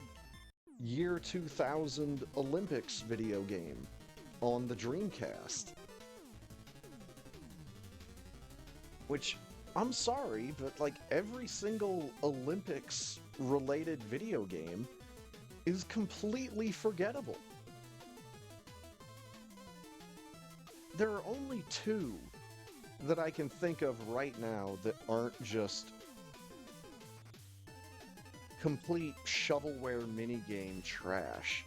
S2: year 2000 Olympics video game on the Dreamcast. Which, I'm sorry, but like every single Olympics-related video game is completely forgettable. There are only two that I can think of right now that aren't just complete shovelware minigame trash.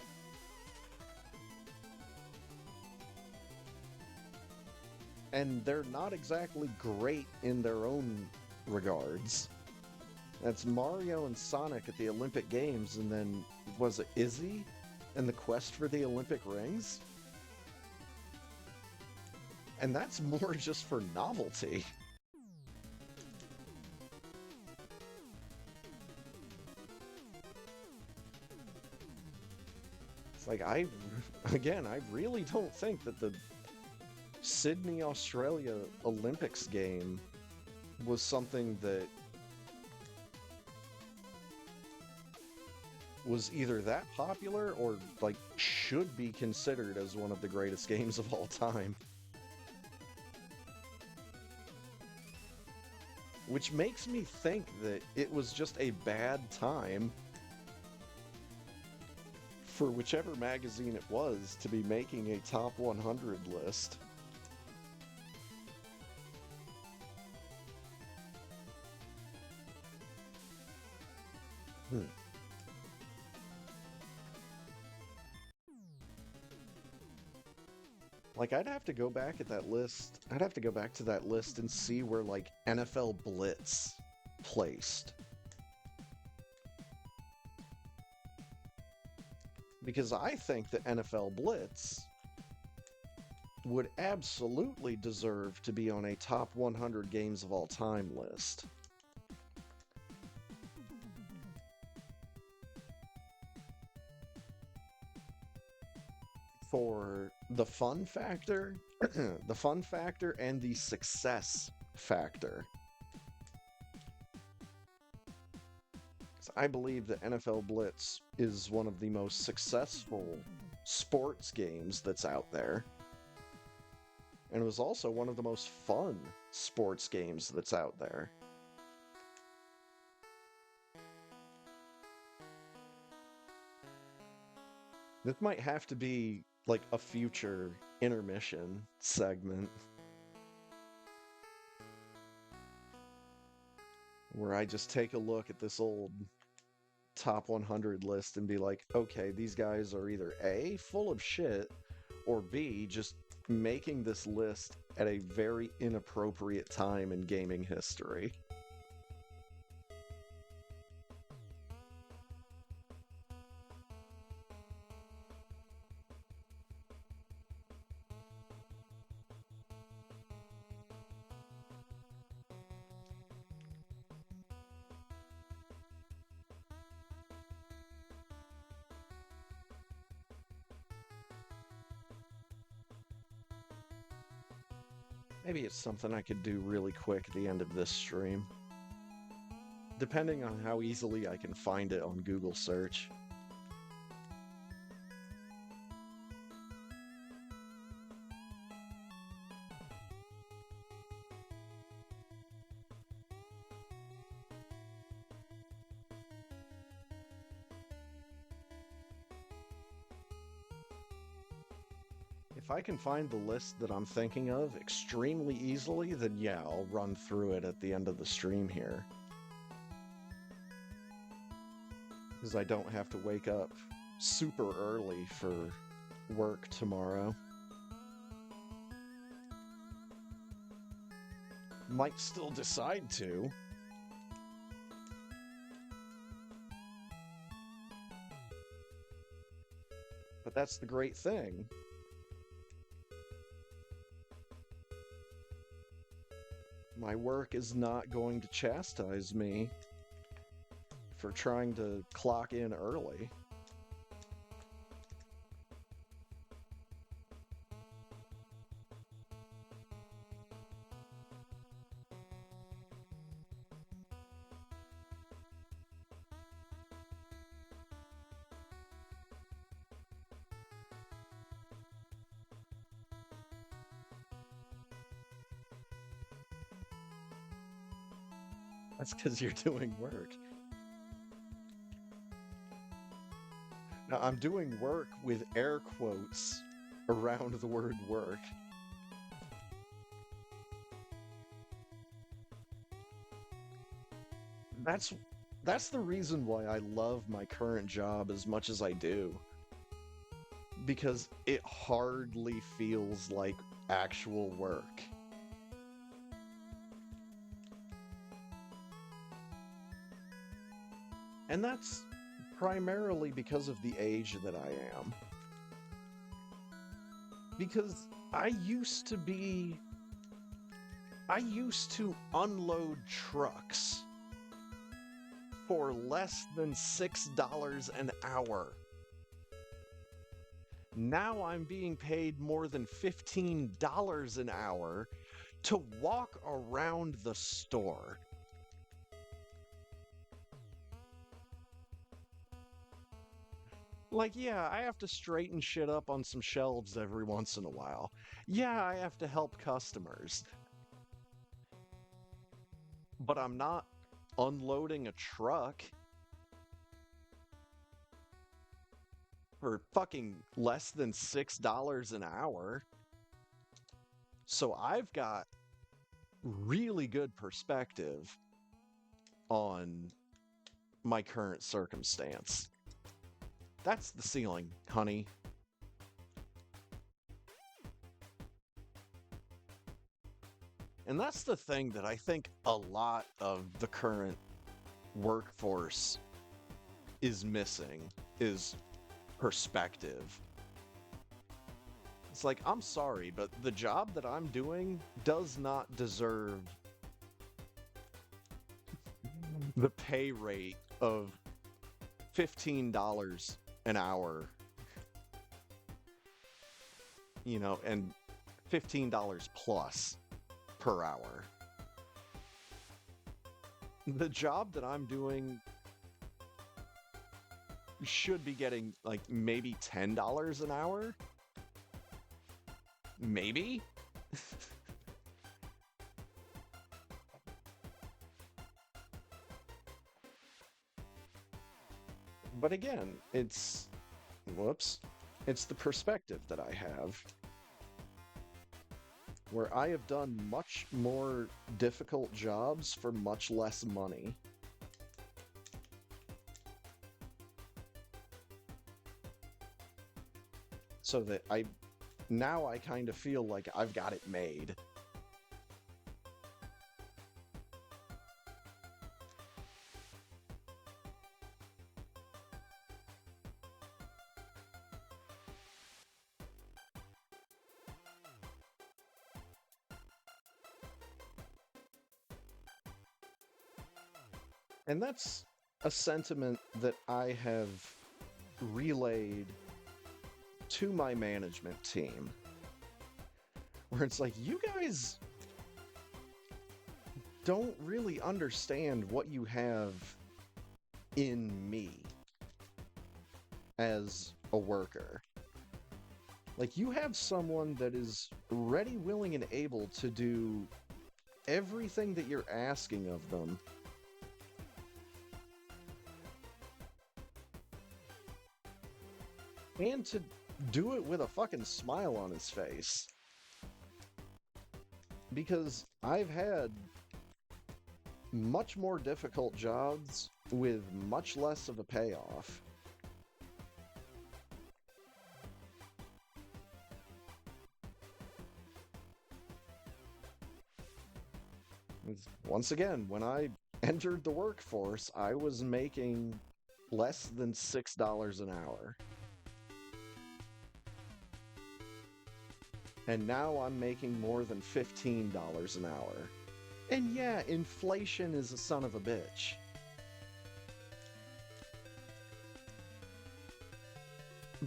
S2: And they're not exactly great in their own regards. That's Mario and Sonic at the Olympic Games, and then, was it Izzy and the Quest for the Olympic Rings? And that's more just for novelty. It's like, I really don't think that the Sydney, Australia Olympics game was something that was either that popular or, like, should be considered as one of the greatest games of all time. Which makes me think that it was just a bad time for whichever magazine it was to be making a top 100 list. Like, I'd have to go back at that list. I'd have to go back to that list and see where, like, NFL Blitz placed. Because I think that NFL Blitz would absolutely deserve to be on a top 100 games of all time list. For the fun factor, the fun factor and the success factor. So I believe that NFL Blitz is one of the most successful sports games that's out there. And it was also one of the most fun sports games that's out there. This might have to be like a future intermission segment where I just take a look at this old top 100 list and be like, okay, these guys are either A, full of shit, or B, just making this list at a very inappropriate time in gaming history. Maybe it's something I could do really quick at the end of this stream, depending on how easily I can find it on Google search. If I can find the list that I'm thinking of extremely easily, then yeah, I'll run through it at the end of the stream here. Because I don't have to wake up super early for work tomorrow. Might still decide to. But that's the great thing. My work is not going to chastise me for trying to clock in early. That's because you're doing work. Now, I'm doing work with air quotes around the word work. That's the reason why I love my current job as much as I do. Because it hardly feels like actual work. And that's primarily because of the age that I am. Because I used to unload trucks for less than $6 an hour. Now I'm being paid more than $15 an hour to walk around the store. Like, yeah, I have to straighten shit up on some shelves every once in a while. Yeah, I have to help customers. But I'm not unloading a truck for fucking less than $6 an hour. So I've got really good perspective on my current circumstance. That's the ceiling, honey. And that's the thing that I think a lot of the current workforce is missing, is perspective. It's like, I'm sorry, but the job that I'm doing does not deserve the pay rate of $15 an hour, you know, and $15 plus per hour. The job that I'm doing should be getting like maybe $10 an hour. Maybe. But again, it's the perspective that I have, where I have done much more difficult jobs for much less money. So that now I kind of feel like I've got it made. And that's a sentiment that I have relayed to my management team, where it's like, you guys don't really understand what you have in me as a worker. Like, you have someone that is ready, willing, and able to do everything that you're asking of them. And to do it with a fucking smile on his face. Because I've had much more difficult jobs with much less of a payoff. Once again, when I entered the workforce, I was making less than $6 an hour. And now I'm making more than $15 an hour. And yeah, inflation is a son of a bitch.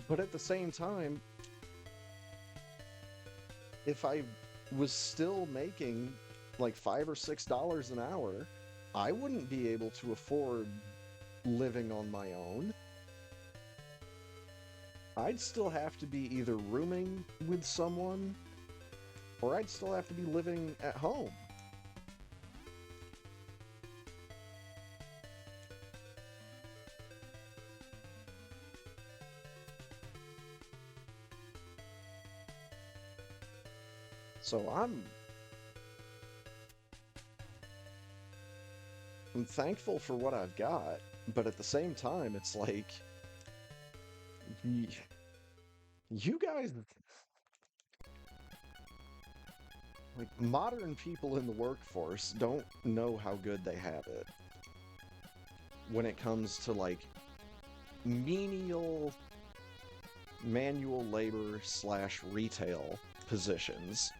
S2: But at the same time, if I was still making like $5 or $6 an hour, I wouldn't be able to afford living on my own. I'd still have to be either rooming with someone, or I'd still have to be living at home. So I'm thankful for what I've got, but at the same time, it's like, you guys, like, modern people in the workforce don't know how good they have it when it comes to like menial manual labor / retail positions.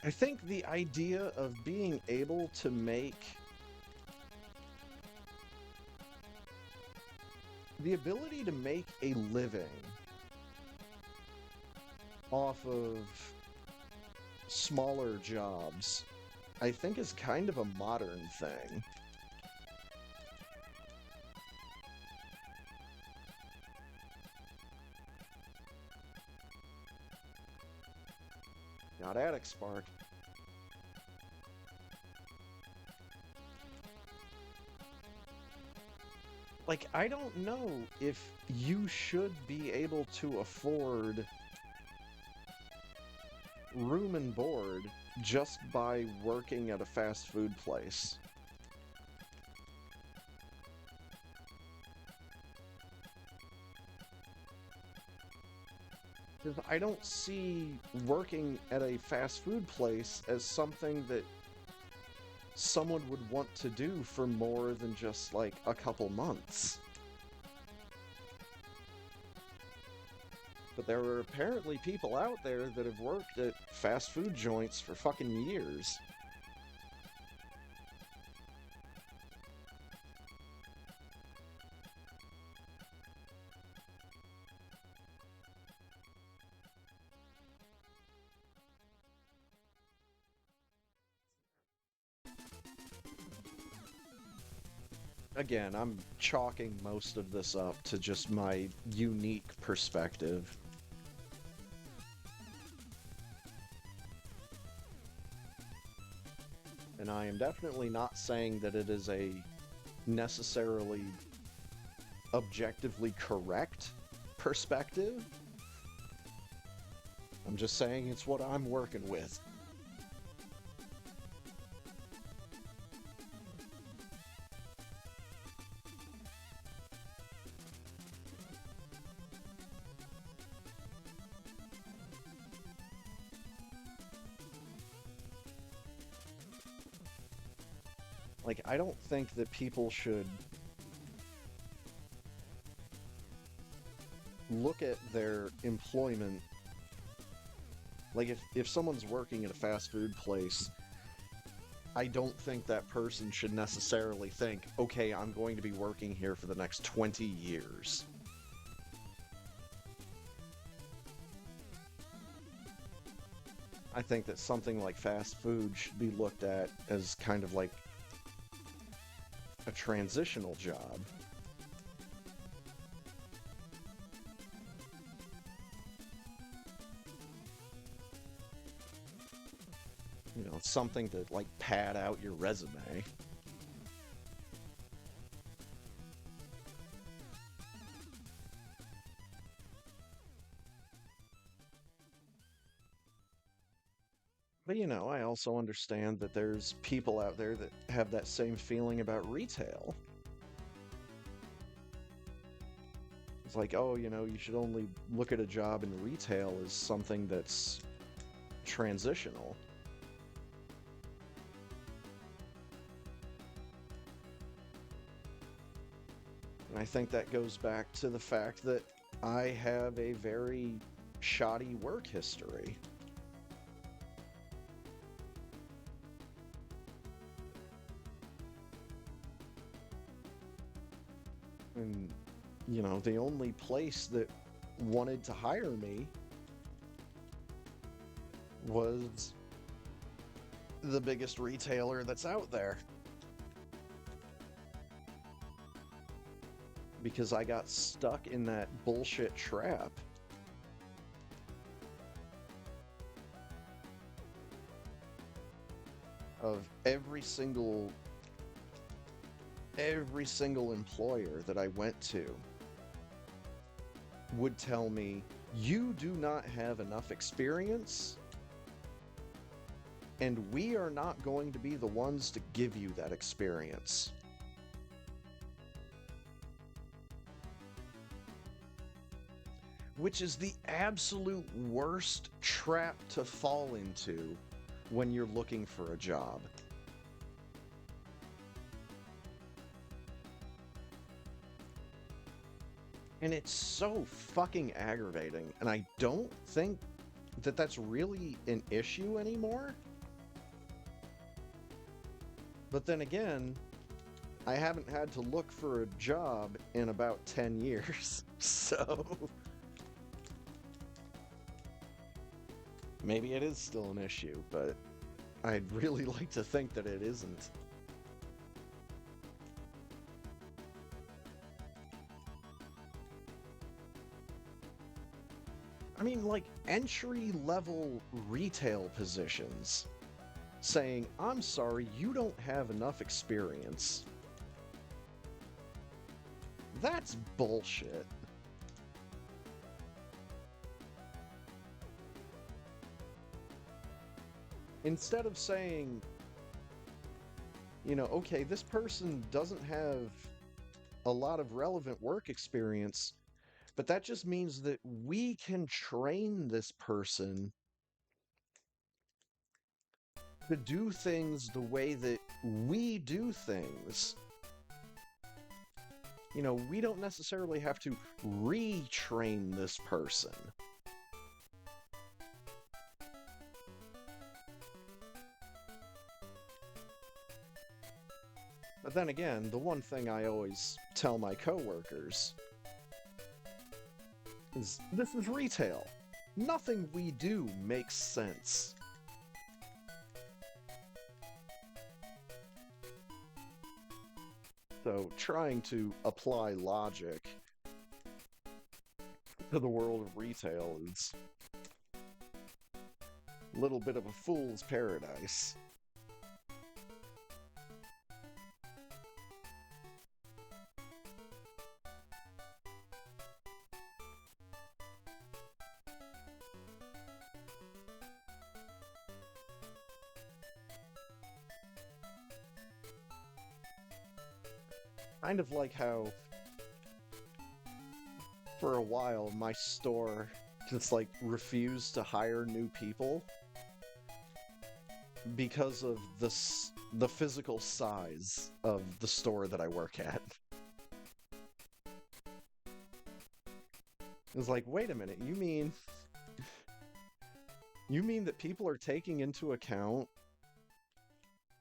S2: I think the idea of being able to make the ability to make a living off of smaller jobs, I think is kind of a modern thing. Not Attic Spark. Like, I don't know if you should be able to afford room and board just by working at a fast food place. Because I don't see working at a fast food place as something that someone would want to do for more than just like a couple months. But there are apparently people out there that have worked at fast food joints for fucking years. Again, I'm chalking most of this up to just my unique perspective. And I am definitely not saying that it is a necessarily objectively correct perspective. I'm just saying it's what I'm working with. Like, I don't think that people should look at their employment. Like, if someone's working at a fast food place, I don't think that person should necessarily think, okay, I'm going to be working here for the next 20 years. I think that something like fast food should be looked at as kind of like a transitional job. You know, something to like pad out your resume. But you know, I also understand that there's people out there that have that same feeling about retail. It's like, oh, you know, you should only look at a job in retail as something that's transitional. And I think that goes back to the fact that I have a very shoddy work history. And, you know, the only place that wanted to hire me was the biggest retailer that's out there. Because I got stuck in that bullshit trap of every single employer that I went to would tell me, you do not have enough experience, and we are not going to be the ones to give you that experience. Which is the absolute worst trap to fall into when you're looking for a job. And it's so fucking aggravating, and I don't think that that's really an issue anymore. But then again, I haven't had to look for a job in about 10 years, so maybe it is still an issue, but I'd really like to think that it isn't. I mean, like, entry-level retail positions saying, I'm sorry, you don't have enough experience. That's bullshit. Instead of saying, you know, okay, this person doesn't have a lot of relevant work experience, But that just means that we can train this person to do things the way that we do things. You know, we don't necessarily have to retrain this person. But then again, the one thing I always tell my coworkers is this is retail. Nothing we do makes sense. So trying to apply logic to the world of retail is a little bit of a fool's paradise. Kind of like how for a while my store just like refused to hire new people because of the physical size of the store that I work at. It's like, wait a minute, you mean that people are taking into account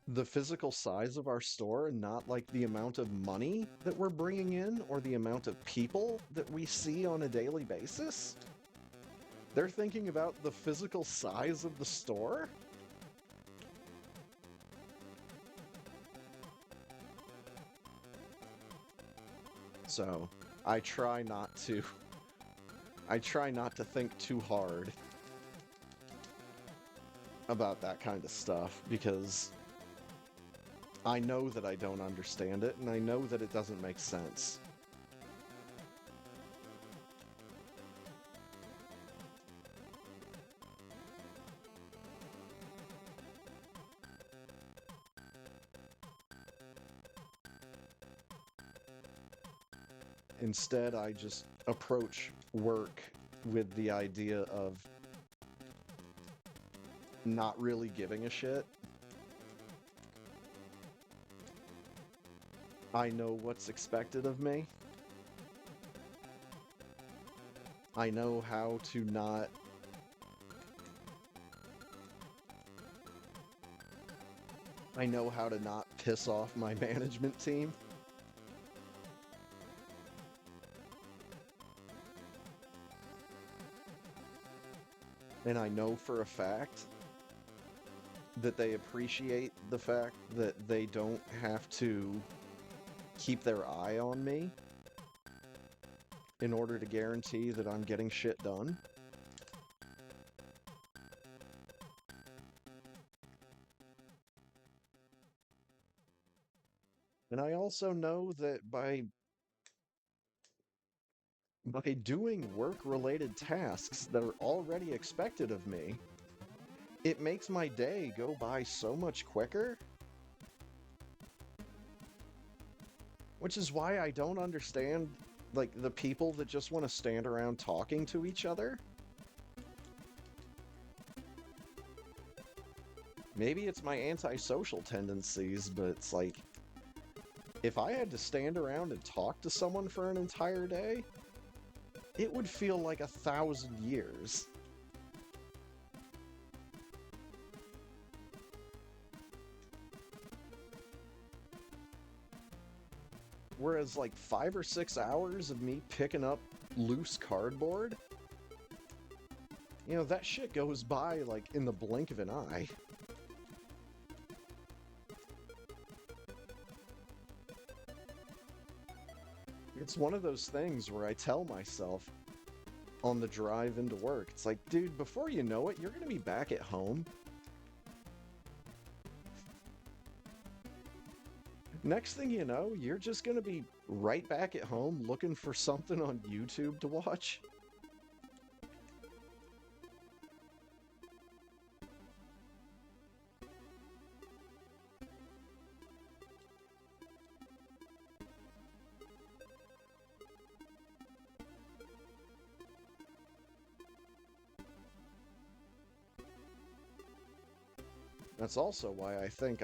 S2: the physical size of our store and not like the amount of money that we're bringing in or the amount of people that we see on a daily basis? They're thinking about the physical size of the store? So, I try not to think too hard about that kind of stuff because I know that I don't understand it, and I know that it doesn't make sense. Instead, I just approach work with the idea of not really giving a shit. I know what's expected of me. I know how to not piss off my management team. And I know for a fact that they appreciate the fact that they don't have to keep their eye on me in order to guarantee that I'm getting shit done. And I also know that by doing work-related tasks that are already expected of me, it makes my day go by so much quicker. Which is why I don't understand, like, the people that just want to stand around talking to each other. Maybe it's my antisocial tendencies, but it's like, if I had to stand around and talk to someone for an entire day, it would feel like 1,000 years. Whereas like 5 or 6 hours of me picking up loose cardboard, you know, that shit goes by like in the blink of an eye. It's one of those things where I tell myself on the drive into work, it's like, dude, before you know it, you're gonna be back at home. Next thing you know, you're just gonna be right back at home looking for something on YouTube to watch. That's also why I think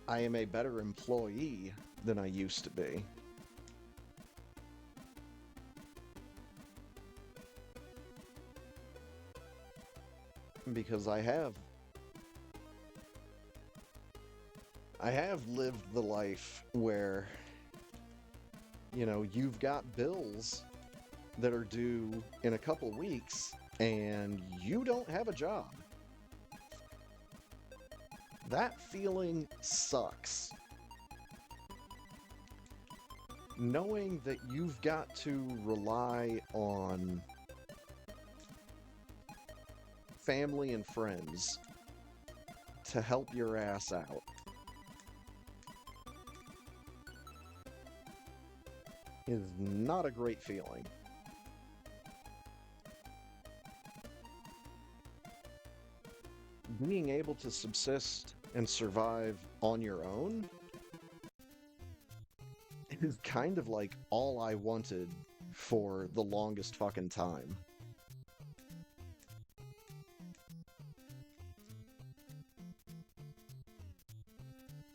S2: I am a better employee than I used to be. Because I have lived the life where, you know, you've got bills that are due in a couple weeks and you don't have a job. That feeling sucks. Knowing that you've got to rely on family and friends to help your ass out. Is not a great feeling. Being able to subsist and survive on your own is kind of like all I wanted for the longest fucking time.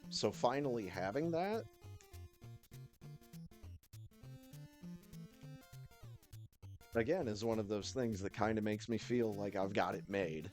S2: So finally having that, again, is one of those things that kind of makes me feel like I've got it made.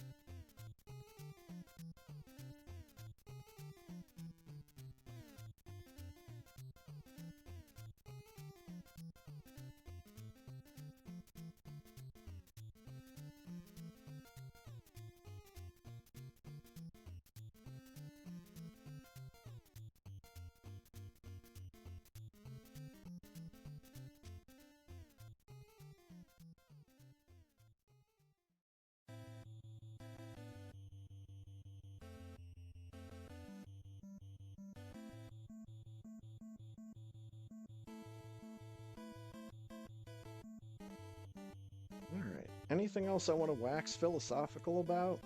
S2: Alright. Anything else I want to wax philosophical about?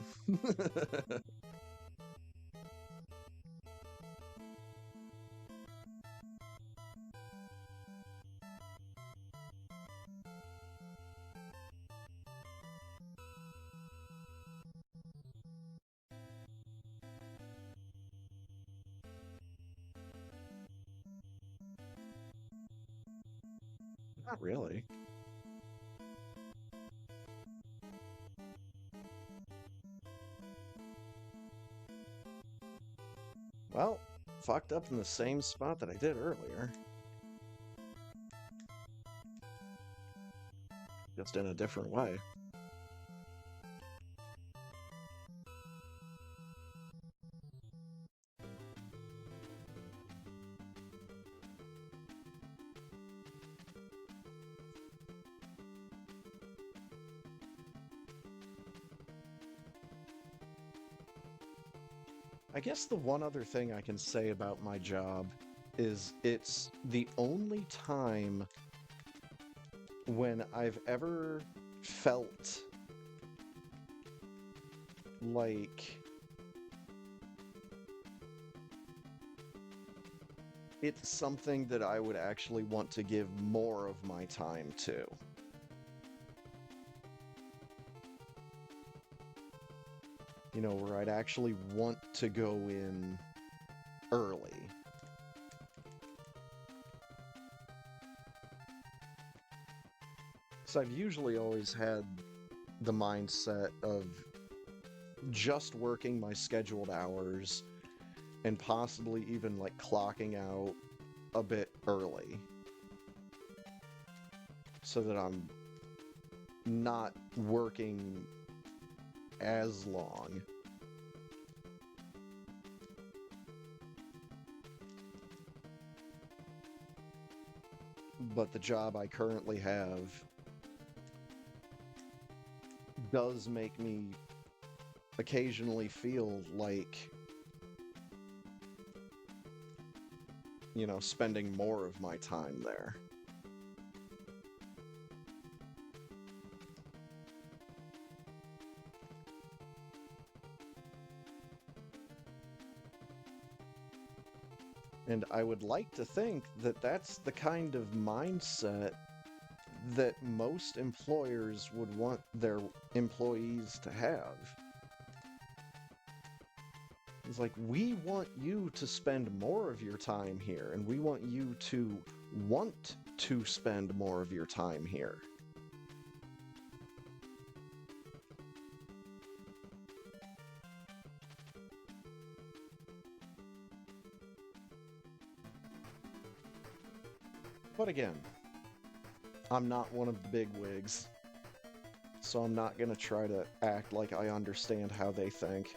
S2: Not really. Well, fucked up in the same spot that I did earlier. Just in a different way. I guess the one other thing I can say about my job is it's the only time when I've ever felt like it's something that I would actually want to give more of my time to. You know, where I'd actually want to go in early. So I've usually always had the mindset of just working my scheduled hours and possibly even like clocking out a bit early so that I'm not working as long. But the job I currently have does make me occasionally feel like, you know, spending more of my time there. And I would like to think that that's the kind of mindset that most employers would want their employees to have. It's like, we want you to spend more of your time here, and we want you to want to spend more of your time here. But again, I'm not one of the big wigs, so I'm not gonna try to act like I understand how they think.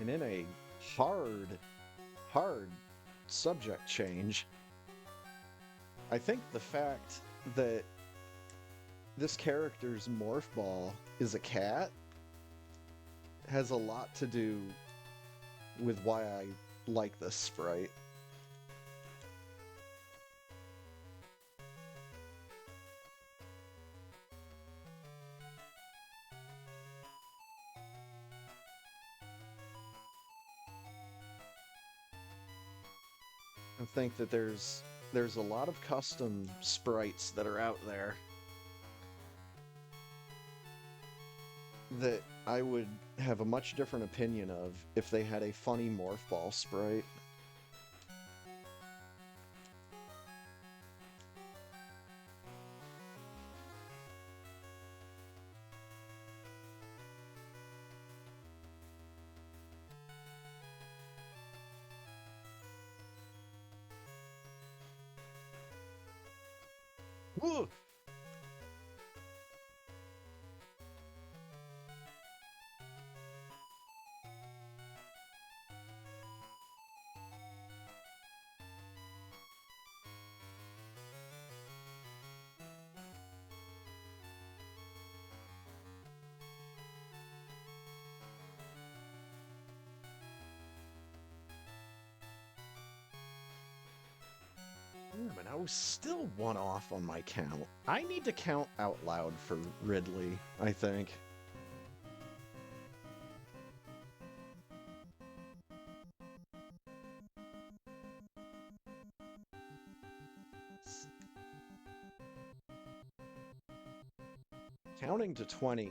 S2: And in a hard subject change, I think the fact that this character's morph ball is a cat has a lot to do with why I like this sprite. I think that there's a lot of custom sprites that are out there that I would have a much different opinion of if they had a funny morph ball sprite. Woo! But I was still one off on my count. I need to count out loud for Ridley, I think. Counting to 20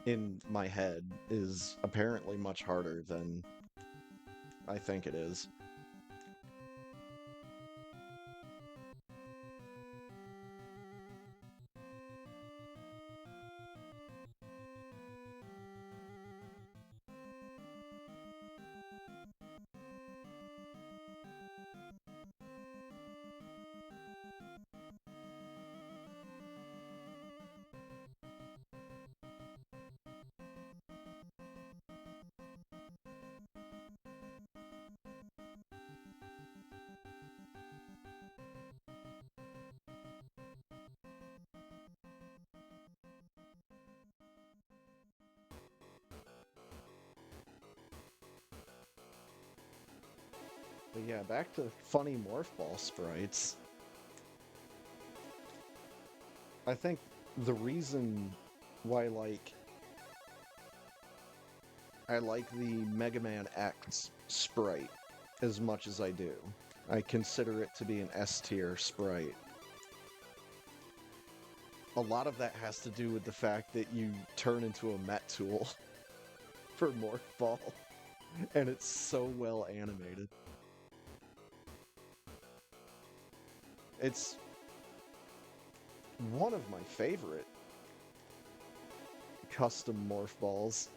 S2: in my head is apparently much harder than I think it is. But yeah, back to funny morph ball sprites. I think the reason why, I like the Mega Man X sprite as much as I do. I consider it to be an S tier sprite. A lot of that has to do with the fact that you turn into a Met tool for morph ball, and it's so well animated. It's one of my favorite custom morph balls.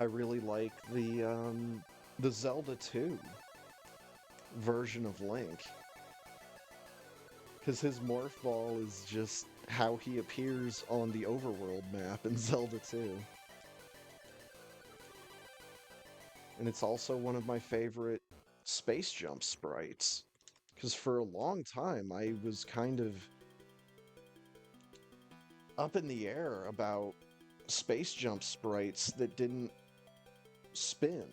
S2: I really like the Zelda 2 version of Link, because his morph ball is just how he appears on the overworld map in Zelda 2. And it's also one of my favorite space jump sprites. Because for a long time, I was kind of up in the air about space jump sprites that didn't spin.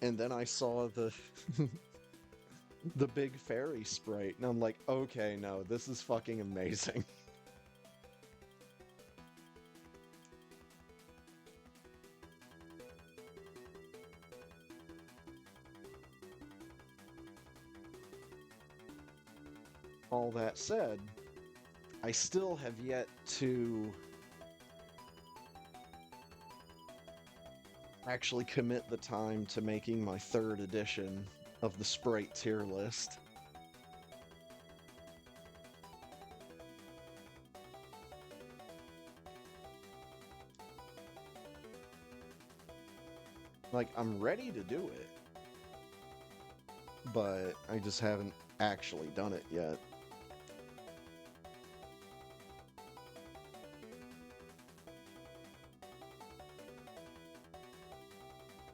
S2: And then I saw the the big fairy sprite, and I'm like, okay, no, this is fucking amazing. All that said, I still have yet to actually commit the time to making my 3rd edition of the sprite tier list. Like, I'm ready to do it, but I just haven't actually done it yet.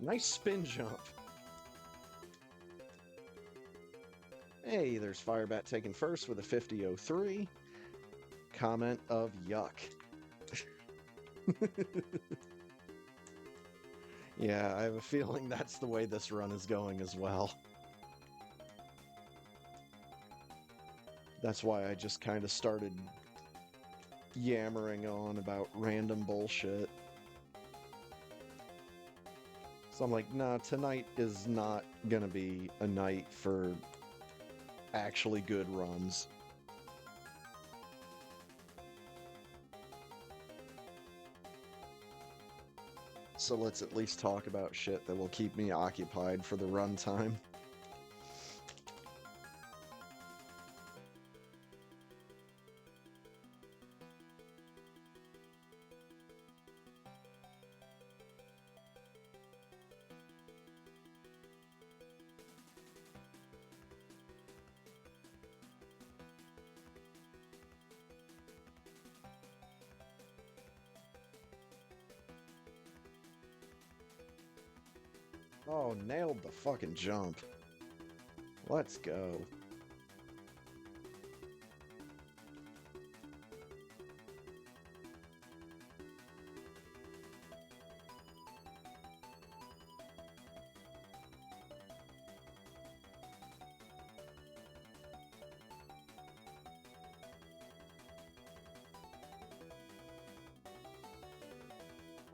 S2: Nice spin jump. Hey, there's Firebat taking first with a 50.03. Comment of yuck. Yeah, I have a feeling that's the way this run is going as well. That's why I just kind of started yammering on about random bullshit. So I'm like, nah, tonight is not gonna be a night for actually good runs. So let's at least talk about shit that will keep me occupied for the runtime. Oh, nailed the fucking jump. Let's go.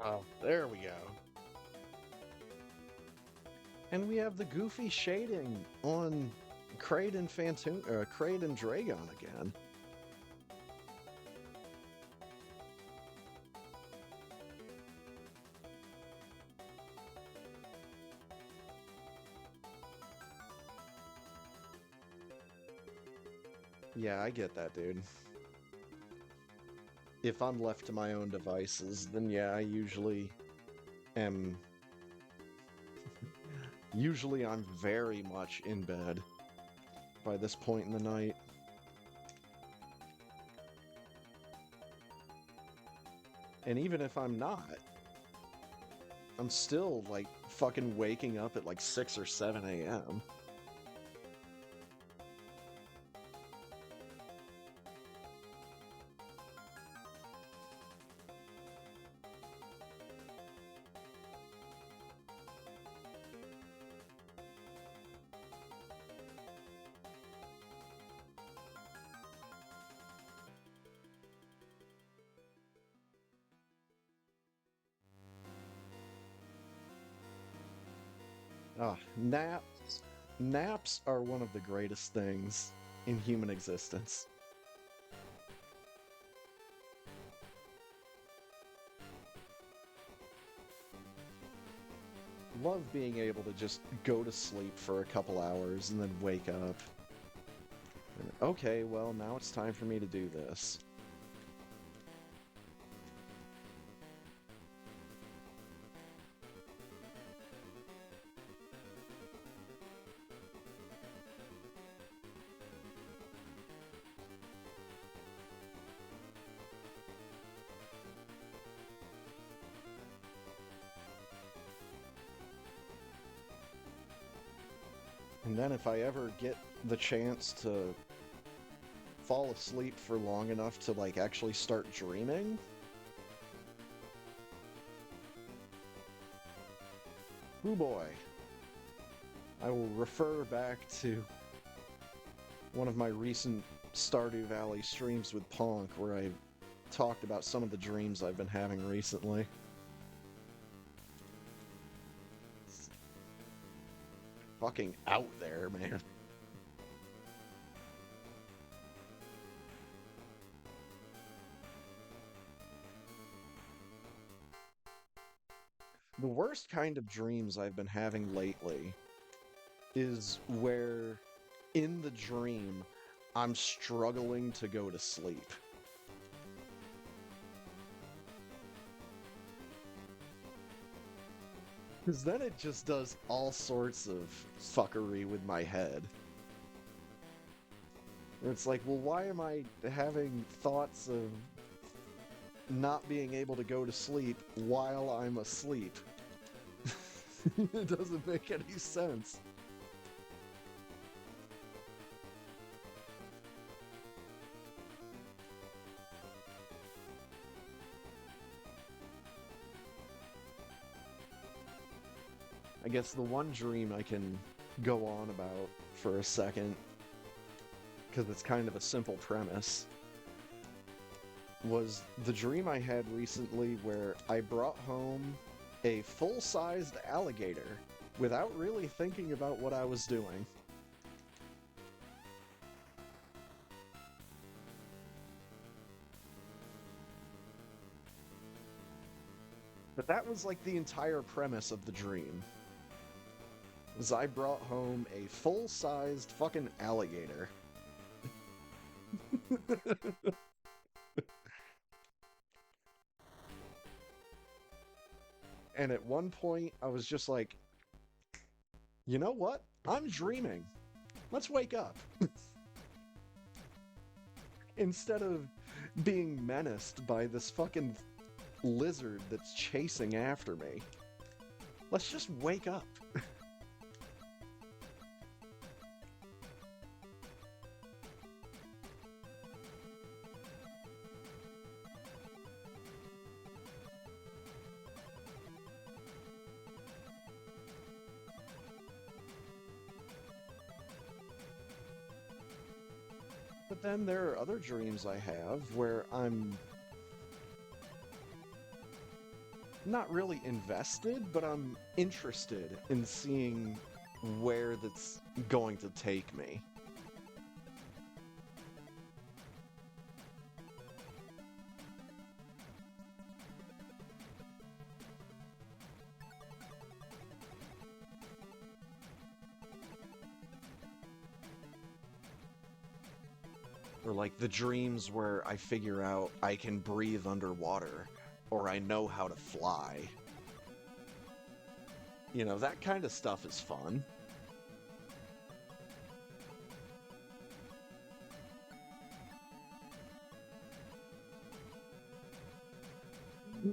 S2: Oh, there we go. And we have the goofy shading on Kraid and Kraid and Dragon again. Yeah, I get that, dude. If I'm left to my own devices, then yeah, I usually am... Usually I'm very much in bed by this point in the night. And even if I'm not, I'm still, like, fucking waking up at, like, 6 or 7 a.m. Ah, naps. Naps are one of the greatest things in human existence. Love being able to just go to sleep for a couple hours and then wake up. And, okay, well, now it's time for me to do this. then if I ever get the chance to fall asleep for long enough to, like, actually start dreaming, oh boy, I will refer back to one of my recent Stardew Valley streams with Ponk, where I talked about some of the dreams I've been having recently. It's fucking out there, man. The worst kind of dreams I've been having lately is where, in the dream, I'm struggling to go to sleep. Because then it just does all sorts of fuckery with my head. It's like, well, why am I having thoughts of not being able to go to sleep while I'm asleep? It doesn't make any sense. I guess the one dream I can go on about for a second, because it's kind of a simple premise, was the dream I had recently where I brought home a full-sized alligator without really thinking about what I was doing. But that was like the entire premise of the dream. Was I brought home a full-sized fucking alligator. And at one point, I was just like, you know what? I'm dreaming. Let's wake up. Instead of being menaced by this fucking lizard that's chasing after me, let's just wake up. But then there are other dreams I have where I'm not really invested, but I'm interested in seeing where that's going to take me. Or like the dreams where I figure out I can breathe underwater, or I know how to fly. You know, that kind of stuff is fun.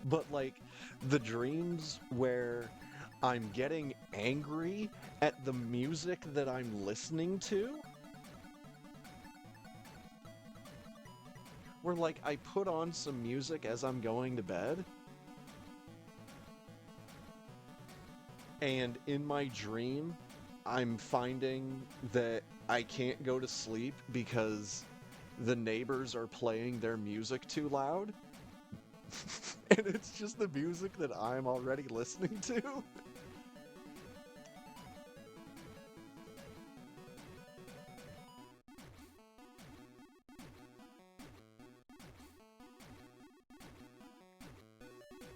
S2: But like the dreams where I'm getting angry at the music that I'm listening to, where like I put on some music as I'm going to bed, and in my dream I'm finding that I can't go to sleep because the neighbors are playing their music too loud. And it's just the music that I'm already listening to.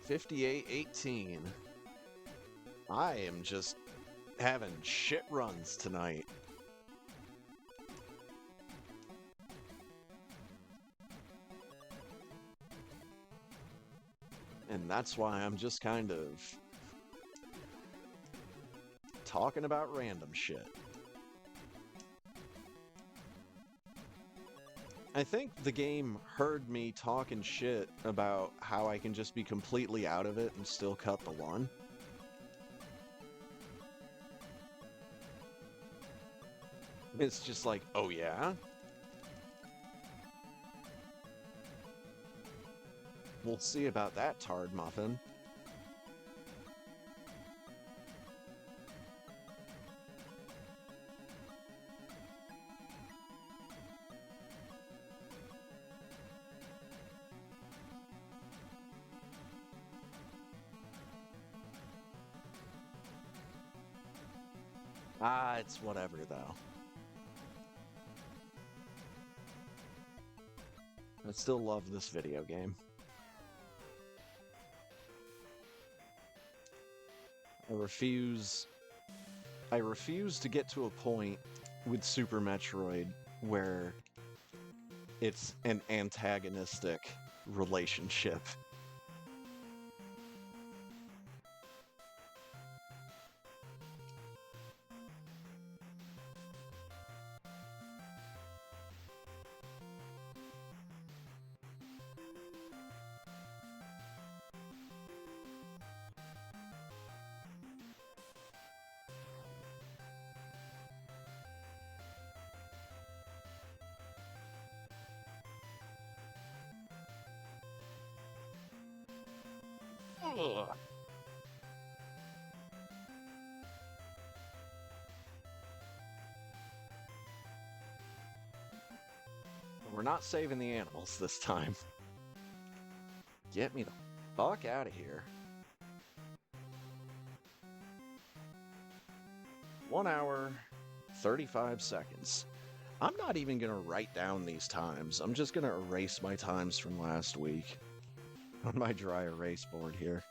S2: $58.18. I am just having shit runs tonight. And that's why I'm just kind of talking about random shit. I think the game heard me talking shit about how I can just be completely out of it and still cut the one. It's just like, oh yeah? We'll see about that, Tard Muffin. Ah, it's whatever, though. I still love this video game. I refuse to get to a point with Super Metroid where it's an antagonistic relationship. Ugh. We're not saving the animals this time. Get me the fuck out of here. 1 hour, 35 seconds. I'm not even going to write down these times. I'm just going to erase my times from last week on my dry erase board here.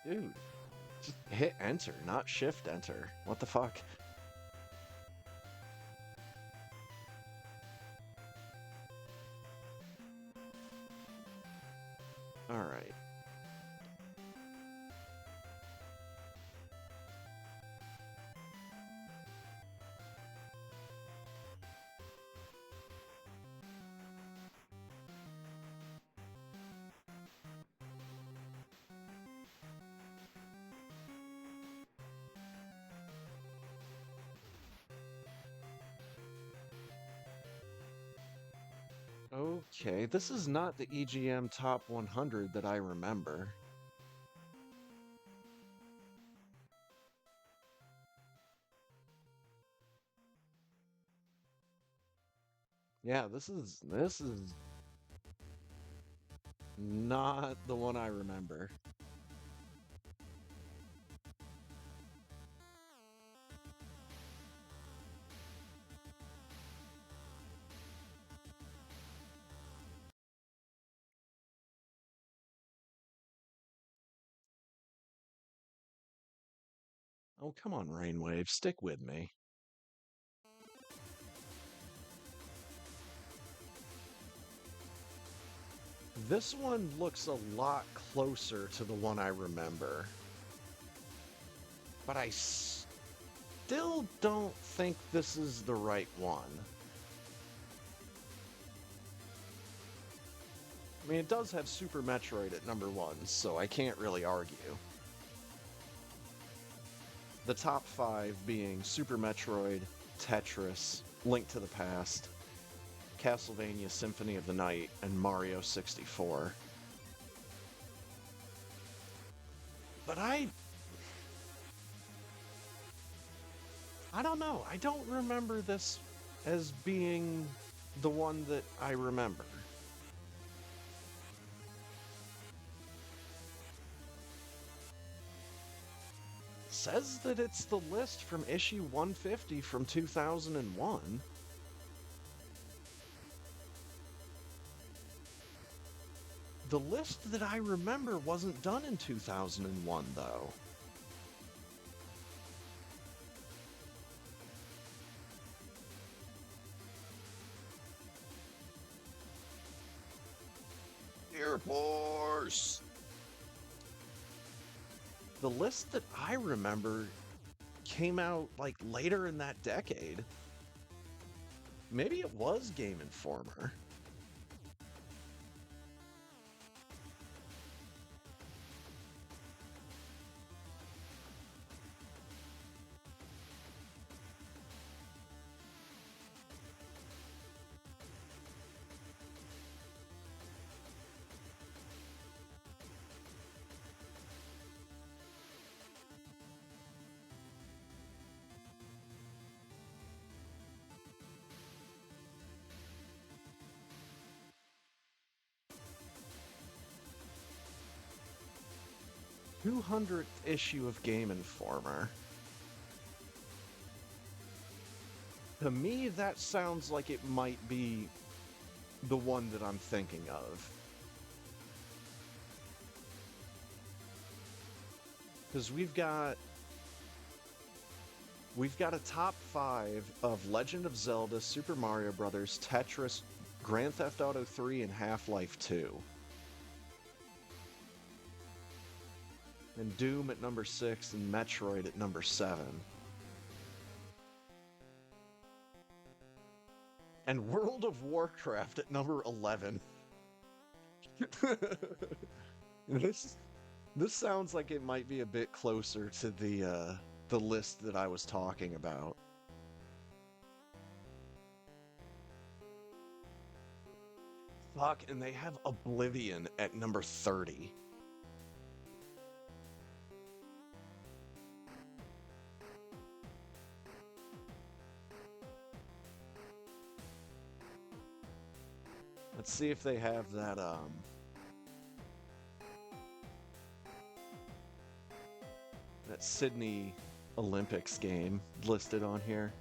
S2: Dude, just hit enter, not shift enter. What the fuck? Alright. Okay, this is not the EGM Top 100 that I remember. Yeah, this is not the one I remember. Oh, come on, Rainwave, stick with me. This one looks a lot closer to the one I remember. But I still don't think this is the right one. I mean, it does have Super Metroid at number 1, so I can't really argue. The top 5 being Super Metroid, Tetris, Link to the Past, Castlevania Symphony of the Night, and Mario 64. But I don't know. I don't remember this as being the one that I remember. Says that it's the list from issue 150 from 2001. The list that I remember wasn't done in 2001, though. Air Force! the list that I remember came out like later in that decade. Maybe it was Game Informer. #200th issue of Game Informer. To me, that sounds like it might be the one that I'm thinking of. Because we've got a top 5 of Legend of Zelda, Super Mario Bros., Tetris, Grand Theft Auto 3, and Half-Life 2. And Doom at number 6 and Metroid at number 7. And World of Warcraft at number 11. This sounds like it might be a bit closer to the list that I was talking about. Fuck, and they have Oblivion at number 30. Let's see if they have that Sydney Olympics game listed on here.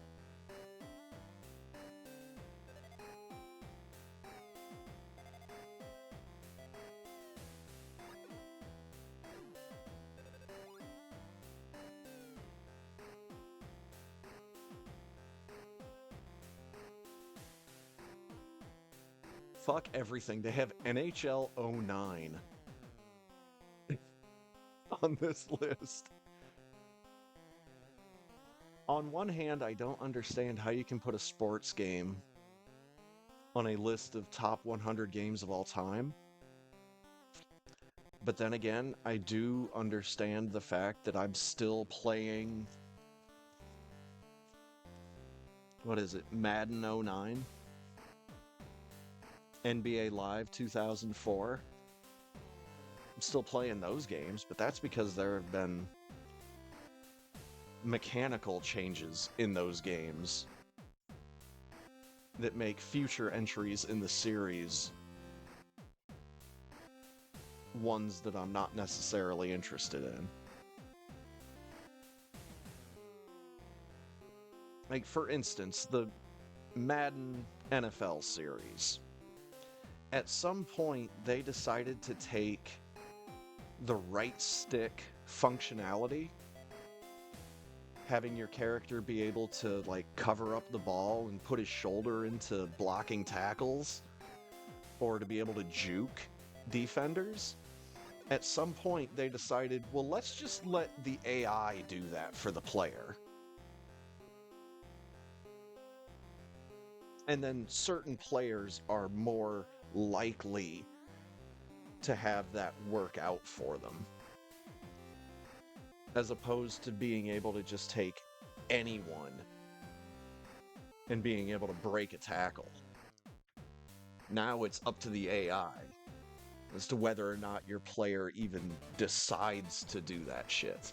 S2: Fuck everything. They have NHL 09 on this list. On one hand, I don't understand how you can put a sports game on a list of top 100 games of all time. But then again, I do understand the fact that I'm still playing... What is it? Madden 09? NBA Live 2004? I'm still playing those games, but that's because there have been mechanical changes in those games that make future entries in the series ones that I'm not necessarily interested in. Like, for instance, the Madden NFL series. At some point, they decided to take the right stick functionality, having your character be able to, like, cover up the ball and put his shoulder into blocking tackles, or to be able to juke defenders. At some point, they decided, well, let's just let the AI do that for the player. And then certain players are more likely to have that work out for them, as opposed to being able to just take anyone and being able to break a tackle. Now it's up to the AI as to whether or not your player even decides to do that shit.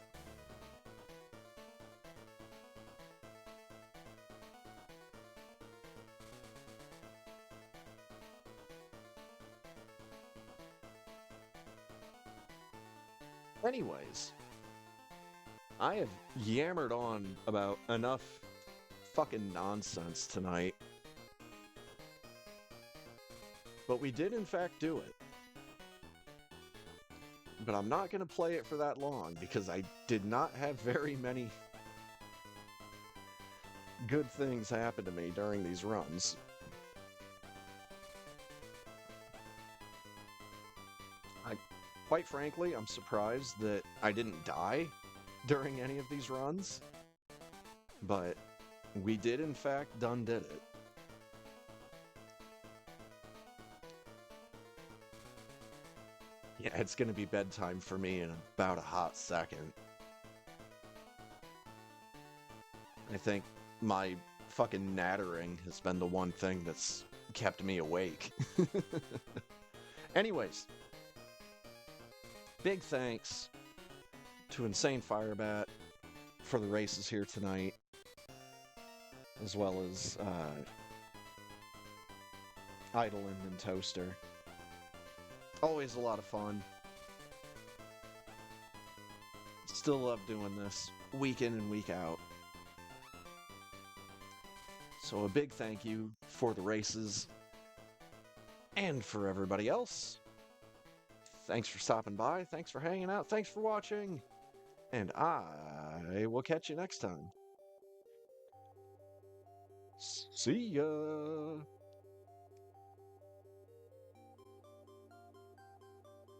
S2: Anyways, I have yammered on about enough fucking nonsense tonight. But we did in fact do it. But I'm not going to play it for that long because I did not have very many good things happen to me during these runs. quite frankly, I'm surprised that I didn't die during any of these runs. But we did, in fact, did it. Yeah, it's going to be bedtime for me in about a hot second. I think my fucking nattering has been the one thing that's kept me awake. Anyways, big thanks to Insane Firebat for the races here tonight, as well as Idleland and Toaster. Always a lot of fun. Still love doing this week in and week out. So a big thank you for the races and for everybody else. Thanks for stopping by. Thanks for hanging out. Thanks for watching. And I will catch you next time. See ya.